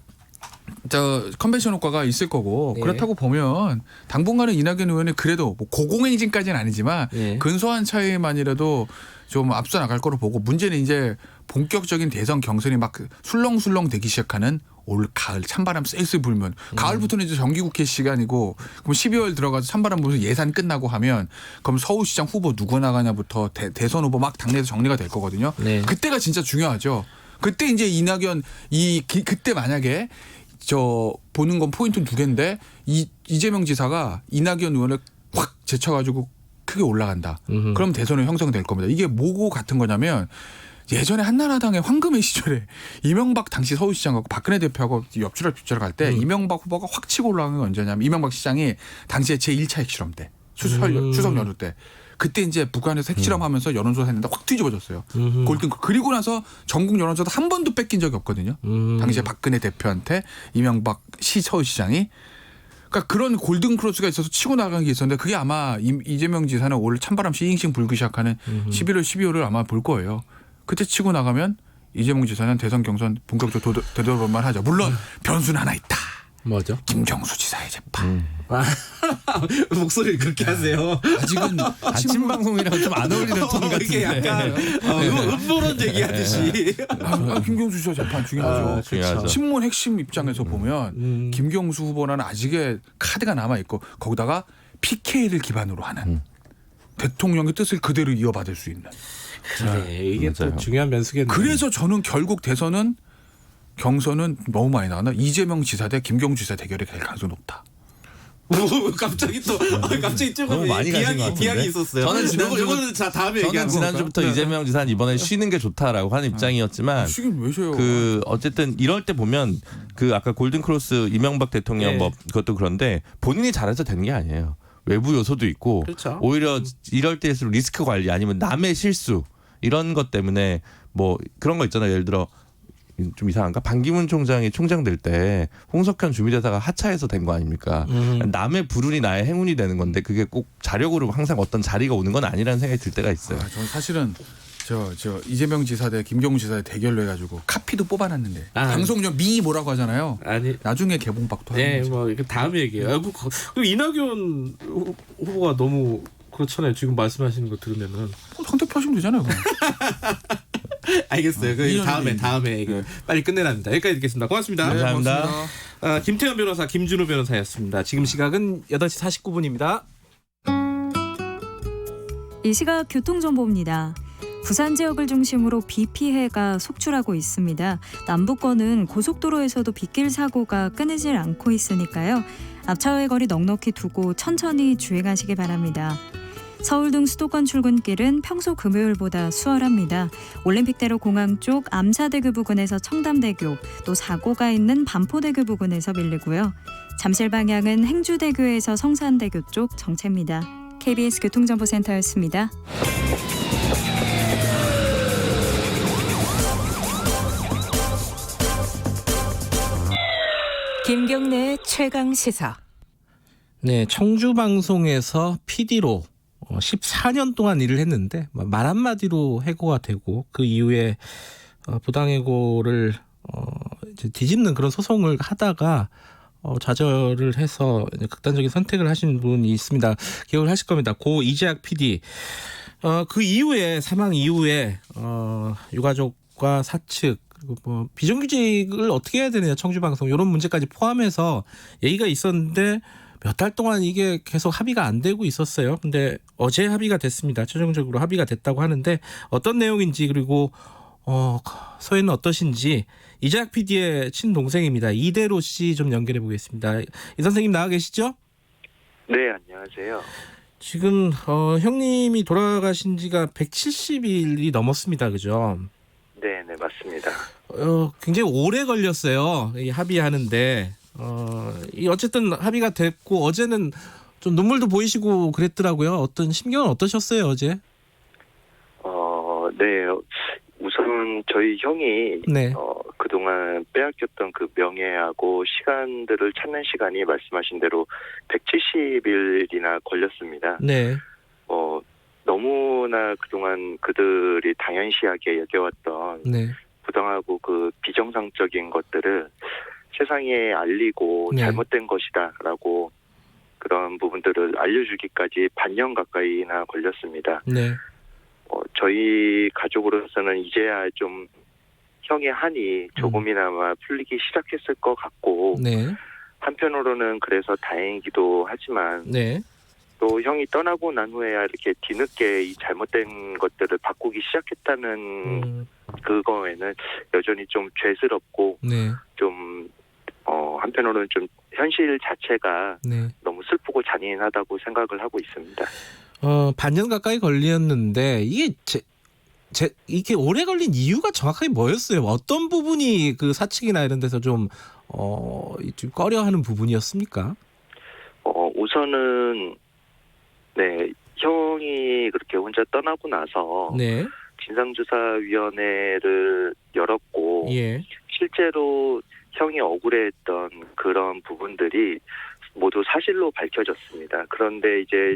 Speaker 24: 저 컨벤션 효과가 있을 거고 그렇다고 보면 당분간은 이낙연 의원이 그래도 뭐 고공행진까지는 아니지만 근소한 차이만이라도 좀 앞서 나갈 거로 보고 문제는 이제 본격적인 대선 경선이 막 술렁술렁 되기 시작하는 올 가을 찬바람 쎄쎄 불면 가을부터는 이제 정기국회 시간이고 그럼 12월 들어가서 찬바람 불면서 예산 끝나고 하면 그럼 서울시장 후보 누구 나가냐부터 대선 후보 막 당내에서 정리가 될 거거든요. 그때가 진짜 중요하죠. 그때 이제 이낙연 그때 만약에 저 보는 건 포인트는 2개인데 이재명 지사가 이낙연 의원을 확 제쳐가지고 크게 올라간다. 그럼 대선은 형성될 겁니다. 이게 뭐고 같은 거냐면 예전에 한나라당의 황금의 시절에 이명박 당시 서울시장하고 박근혜 대표하고 옆주락 할 때 이명박 후보가 확 치고 올라간 게 언제냐면 이명박 시장이 당시에 제1차 핵실험 때 추석 연휴 때 그때 이제 북한에서 핵실험하면서 여론조사 했는데 확 뒤집어졌어요. 골든 그리고 나서 전국 여론조사 한 번도 뺏긴 적이 없거든요. 당시에 박근혜 대표한테 이명박 서울시장이 그러니까 그런 골든 크로스가 있어서 치고 나간 게 있었는데 그게 아마 이재명 지사는 올 찬바람 싱싱 불기 시작하는 11월 12월을 아마 볼 거예요. 그때 치고 나가면 이재명 지사는 대선 경선 본격적으로 되돌아볼만 하죠. 물론 변수는 하나 있다.
Speaker 2: 뭐죠?
Speaker 24: 김경수 지사의 재판.
Speaker 2: 목소리를 그렇게 하세요.
Speaker 24: 아직은
Speaker 23: 아침 방송이랑 좀 안 어울리는 톤 같은데.
Speaker 2: 이게 약간 음모론 얘기하듯이.
Speaker 24: 김경수 지사 재판 중요하죠.
Speaker 23: 중요하죠.
Speaker 24: 친문 핵심 입장에서 보면 김경수 후보는 아직의 카드가 남아 있고 거기다가 PK를 기반으로 하는 대통령의 뜻을 그대로 이어받을 수 있는.
Speaker 2: 그래, 이게 또 중요한 변수겠네요.
Speaker 24: 그래서 저는 결국 경선은 너무 많이 나왔나 이재명 지사 대 김경주 지사 대결이 될 가능성이 높다.
Speaker 2: 갑자기 또 갑자기
Speaker 23: 너무 많이 가신 것 같은데.
Speaker 2: 비약이 있었어요.
Speaker 23: 저는
Speaker 2: 이거는 자 다음에 얘기하는
Speaker 23: 지난주부터
Speaker 2: 거니까.
Speaker 23: 이재명 지사는 이번에 쉬는 게 좋다라고 하는 입장이었지만
Speaker 24: 쉬긴 왜 쉬어요?
Speaker 23: 그 어쨌든 이럴 때 보면 그 아까 골든크로스 이명박 대통령
Speaker 2: 네.
Speaker 23: 뭐 그것도 그런데 본인이 잘해서 되는 게 아니에요. 외부 요소도 있고
Speaker 2: 그렇죠.
Speaker 23: 오히려 이럴 때일수록 리스크 관리 아니면 남의 실수 이런 것 때문에 뭐 그런 거 있잖아요. 예를 들어 좀 이상한가? 반기문 총장이 총장 될 때 홍석현 주미대사가 하차해서 된 거 아닙니까? 남의 불운이 나의 행운이 되는 건데 그게 꼭 자력으로 항상 어떤 자리가 오는 건 아니라는 생각이 들 때가 있어요.
Speaker 24: 저는 사실은 저 이재명 지사 대 김경우 지사의 대결로 해가지고 카피도 뽑아놨는데 방송 좀 미 뭐라고 하잖아요.
Speaker 2: 아니
Speaker 24: 나중에 개봉박도 하는
Speaker 2: 네,
Speaker 24: 거죠.
Speaker 2: 뭐 이거 다음에 얘기해요. 그리고 이낙연 후보가 너무 그렇잖아요. 지금 말씀하시는 거 들으면은
Speaker 24: 선택 하시면 되잖아요.
Speaker 2: 알겠어요. 그 다음에 얘기 빨리 끝내랍니다. 여기까지 듣겠습니다. 고맙습니다.
Speaker 23: 네, 감사합니다.
Speaker 2: 김태현 변호사, 김준우 변호사였습니다. 지금 시각은 8시 49분입니다.
Speaker 4: 이 시각 교통정보입니다. 부산 지역을 중심으로 비 피해가 속출하고 있습니다. 남부권은 고속도로에서도 빗길 사고가 끊이질 않고 있으니까요. 앞차와의 거리 넉넉히 두고 천천히 주행하시기 바랍니다. 서울 등 수도권 출근길은 평소 금요일보다 수월합니다. 올림픽대로 공항 쪽 암사대교 부근에서 청담대교, 또 사고가 있는 반포대교 부근에서 밀리고요. 잠실 방향은 행주대교에서 성산대교 쪽 정체입니다. KBS 교통정보센터였습니다.
Speaker 14: 김경래 최강 시사.
Speaker 2: 네, 청주 방송에서 PD로 14년 동안 일을 했는데 말 한마디로 해고가 되고 그 이후에 부당해고를 이제 뒤집는 그런 소송을 하다가 좌절을 해서 이제 극단적인 선택을 하신 분이 있습니다. 기억을 하실 겁니다. 고 이재학 PD. 그 이후에 사망 이후에 유가족과 사측 그리고 뭐 비정규직을 어떻게 해야 되느냐 청주 방송 이런 문제까지 포함해서 얘기가 있었는데 몇 달 동안 이게 계속 합의가 안 되고 있었어요. 근데 어제 합의가 됐습니다. 최종적으로 합의가 됐다고 하는데 어떤 내용인지 그리고 소회는 어떠신지 이재학 PD의 친동생입니다. 이대로 씨 좀 연결해 보겠습니다. 이 선생님 나와 계시죠?
Speaker 5: 네, 안녕하세요.
Speaker 2: 지금 형님이 돌아가신 지가 170일이 넘었습니다. 그죠?
Speaker 5: 네, 맞습니다.
Speaker 2: 굉장히 오래 걸렸어요. 이 합의하는데 어쨌든 합의가 됐고 어제는 좀 눈물도 보이시고 그랬더라고요. 어떤 심경은 어떠셨어요 어제?
Speaker 5: 네, 우선 저희 형이
Speaker 2: 네.
Speaker 5: 그동안 빼앗겼던 그 명예하고 시간들을 찾는 시간이 말씀하신 대로 170일이나 걸렸습니다.
Speaker 2: 네.
Speaker 5: 너무나 그동안 그들이 당연시하게 여겨왔던
Speaker 2: 네.
Speaker 5: 부당하고 그 비정상적인 것들을 세상에 알리고
Speaker 2: 네.
Speaker 5: 잘못된 것이다라고 그런 부분들을 알려주기까지 반년 가까이나 걸렸습니다.
Speaker 2: 네.
Speaker 5: 저희 가족으로서는 이제야 좀 형의 한이 조금이나마 풀리기 시작했을 것 같고
Speaker 2: 네.
Speaker 5: 한편으로는 그래서 다행이기도 하지만
Speaker 2: 네.
Speaker 5: 또 형이 떠나고 난 후에야 이렇게 뒤늦게 이 잘못된 것들을 바꾸기 시작했다는 그거에는 여전히 좀 죄스럽고
Speaker 2: 네.
Speaker 5: 좀 한편으로는 좀 현실 자체가
Speaker 2: 네.
Speaker 5: 너무 슬프고 잔인하다고 생각을 하고 있습니다.
Speaker 2: 반년 가까이 걸렸는데 이게 이게 오래 걸린 이유가 정확하게 뭐였어요? 어떤 부분이 그 사측이나 이런 데서 좀 꺼려하는 부분이었습니까?
Speaker 5: 우선은 네 형이 그렇게 혼자 떠나고 나서
Speaker 2: 네.
Speaker 5: 진상조사위원회를 열었고
Speaker 2: 예.
Speaker 5: 실제로 형이 억울해했던 그런 부분들이 모두 사실로 밝혀졌습니다. 그런데 이제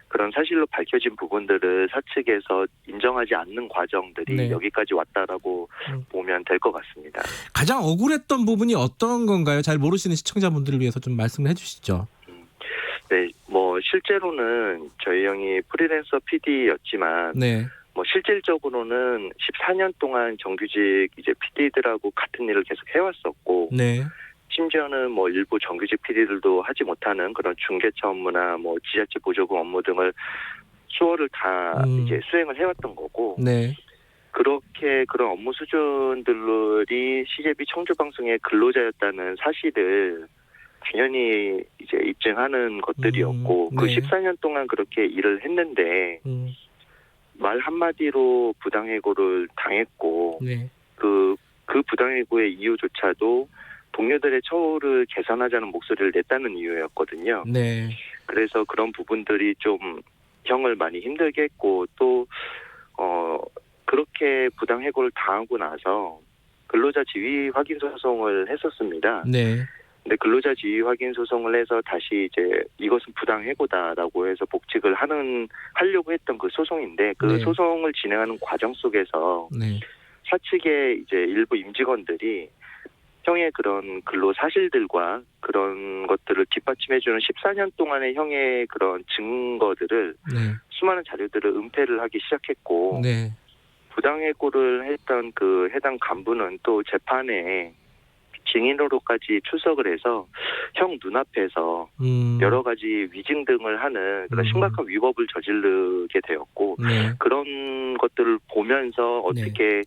Speaker 5: 그런 사실로 밝혀진 부분들을 사측에서 인정하지 않는 과정들이
Speaker 2: 네.
Speaker 5: 여기까지 왔다라고 보면 될 것 같습니다.
Speaker 2: 가장 억울했던 부분이 어떤 건가요? 잘 모르시는 시청자분들을 위해서 좀 말씀을 해주시죠.
Speaker 5: 네, 뭐 실제로는 저희 형이 프리랜서 PD였지만
Speaker 2: 네.
Speaker 5: 뭐 실질적으로는 14년 동안 정규직 이제 PD들하고 같은 일을 계속 해왔었고,
Speaker 2: 네.
Speaker 5: 심지어는 뭐 일부 정규직 PD들도 하지 못하는 그런 중개차 업무나 뭐 지자체 보조금 업무 등을 수월을 다 이제 수행을 해왔던 거고,
Speaker 2: 네.
Speaker 5: 그렇게 그런 업무 수준들이 CJB 청주방송의 근로자였다는 사실을 당연히 이제 입증하는 것들이었고 그
Speaker 2: 네.
Speaker 5: 14년 동안 그렇게 일을 했는데 말 한마디로 부당해고를 당했고
Speaker 2: 네.
Speaker 5: 그 부당해고의 이유조차도 동료들의 처우를 개선하자는 목소리를 냈다는 이유였거든요.
Speaker 2: 네.
Speaker 5: 그래서 그런 부분들이 좀 형을 많이 힘들게 했고 또 그렇게 부당해고를 당하고 나서 근로자 지위 확인 소송을 했었습니다.
Speaker 2: 네.
Speaker 5: 근데 근로자 지위 확인 소송을 해서 다시 이제 이것은 부당해고다라고 해서 복직을 하려고 했던 그 소송인데 그
Speaker 2: 네.
Speaker 5: 소송을 진행하는 과정 속에서
Speaker 2: 네.
Speaker 5: 사측의 이제 일부 임직원들이 형의 그런 근로 사실들과 그런 것들을 뒷받침해주는 14년 동안의 형의 그런 증거들을
Speaker 2: 네.
Speaker 5: 수많은 자료들을 은폐를 하기 시작했고
Speaker 2: 네.
Speaker 5: 부당해고를 했던 그 해당 간부는 또 재판에 증인으로까지 출석을 해서 형 눈앞에서 여러 가지 위증 등을 하는 그런 심각한 위법을 저지르게 되었고
Speaker 2: 네.
Speaker 5: 그런 것들을 보면서 어떻게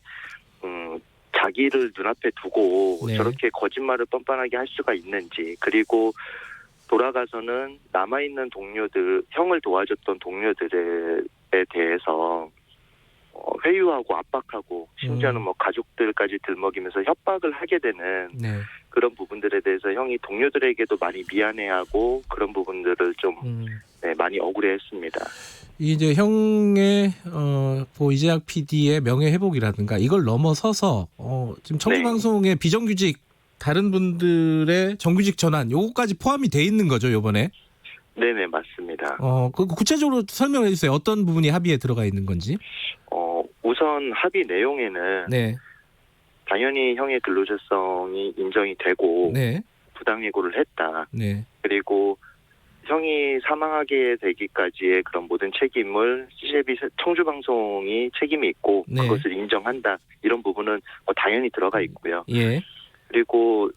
Speaker 5: 자기를 눈앞에 두고
Speaker 2: 네.
Speaker 5: 저렇게 거짓말을 뻔뻔하게 할 수가 있는지 그리고 돌아가서는 남아있는 동료들 형을 도와줬던 동료들에 대해서 회유하고 압박하고 심지어는 뭐 가족들까지 들먹이면서 협박을 하게 되는
Speaker 2: 네.
Speaker 5: 그런 부분들에 대해서 형이 동료들에게도 많이 미안해하고 그런 부분들을 좀 네, 많이 억울해했습니다.
Speaker 2: 이제 형의 뭐 이재학 PD의 명예 회복이라든가 이걸 넘어서서 지금 청주방송의 비정규직 다른 분들의 정규직 전환 요거까지 포함이 돼 있는 거죠, 요번에?
Speaker 5: 네네, 맞습니다.
Speaker 2: 그 구체적으로 설명해 주세요. 어떤 부분이 합의에 들어가 있는 건지?
Speaker 5: 우선 합의 내용에는
Speaker 2: 네.
Speaker 5: 당연히 형의 근로자성이 인정이 되고
Speaker 2: 네.
Speaker 5: 부당해고를 했다.
Speaker 2: 네.
Speaker 5: 그리고 형이 사망하게 되기까지의 그런 모든 책임을 CJB 청주방송이 책임이 있고
Speaker 2: 네.
Speaker 5: 그것을 인정한다. 이런 부분은 당연히 들어가 있고요.
Speaker 2: 예.
Speaker 5: 그리고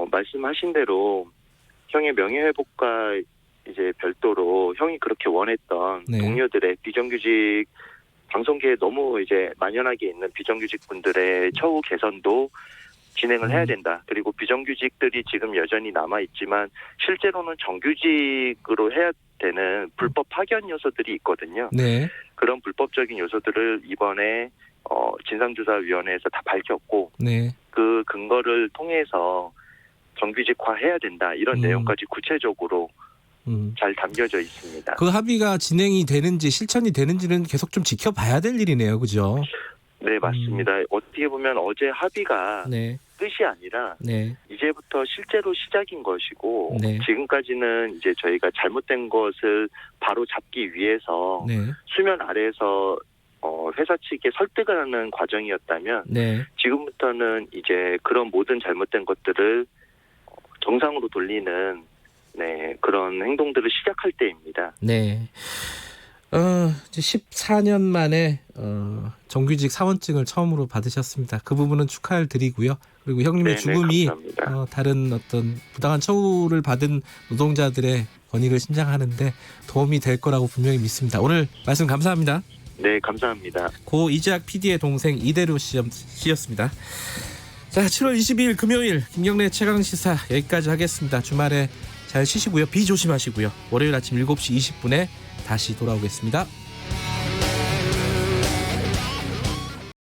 Speaker 5: 말씀하신 대로 형의 명예회복과 이제 별도로 형이 그렇게 원했던
Speaker 2: 네.
Speaker 5: 동료들의 비정규직 방송계에 너무 이제 만연하게 있는 비정규직 분들의 처우 개선도 진행을 해야 된다. 그리고 비정규직들이 지금 여전히 남아있지만 실제로는 정규직으로 해야 되는 불법 파견 요소들이 있거든요.
Speaker 2: 네.
Speaker 5: 그런 불법적인 요소들을 이번에 진상조사위원회에서 다 밝혔고
Speaker 2: 네.
Speaker 5: 그 근거를 통해서 정규직화해야 된다. 이런 내용까지 구체적으로 잘 담겨져 있습니다.
Speaker 2: 그 합의가 진행이 되는지 실천이 되는지는 계속 좀 지켜봐야 될 일이네요. 그죠?
Speaker 5: 네, 맞습니다. 어떻게 보면 어제 합의가
Speaker 2: 네.
Speaker 5: 끝이 아니라
Speaker 2: 네.
Speaker 5: 이제부터 실제로 시작인 것이고
Speaker 2: 네.
Speaker 5: 지금까지는 이제 저희가 잘못된 것을 바로 잡기 위해서
Speaker 2: 네.
Speaker 5: 수면 아래에서 회사 측에 설득을 하는 과정이었다면
Speaker 2: 네. 지금부터는
Speaker 5: 이제 그런 모든 잘못된 것들을 정상으로 돌리는 그런 행동들을 시작할 때입니다.
Speaker 2: 네. 이제 14년 만에 정규직 사원증을 처음으로 받으셨습니다. 그 부분은 축하를 드리고요. 그리고 형님의 죽음이 다른 어떤 부당한 처우를 받은 노동자들의 권익을 신장하는데 도움이 될 거라고 분명히 믿습니다. 오늘 말씀 감사합니다.
Speaker 5: 네, 감사합니다.
Speaker 2: 고 이재학 PD의 동생 이대료 씨였습니다. 자, 7월 22일 금요일 김경래 최강시사 여기까지 하겠습니다. 주말에 잘 쉬시고요. 비 조심하시고요. 월요일 아침 7시 20분에 다시 돌아오겠습니다.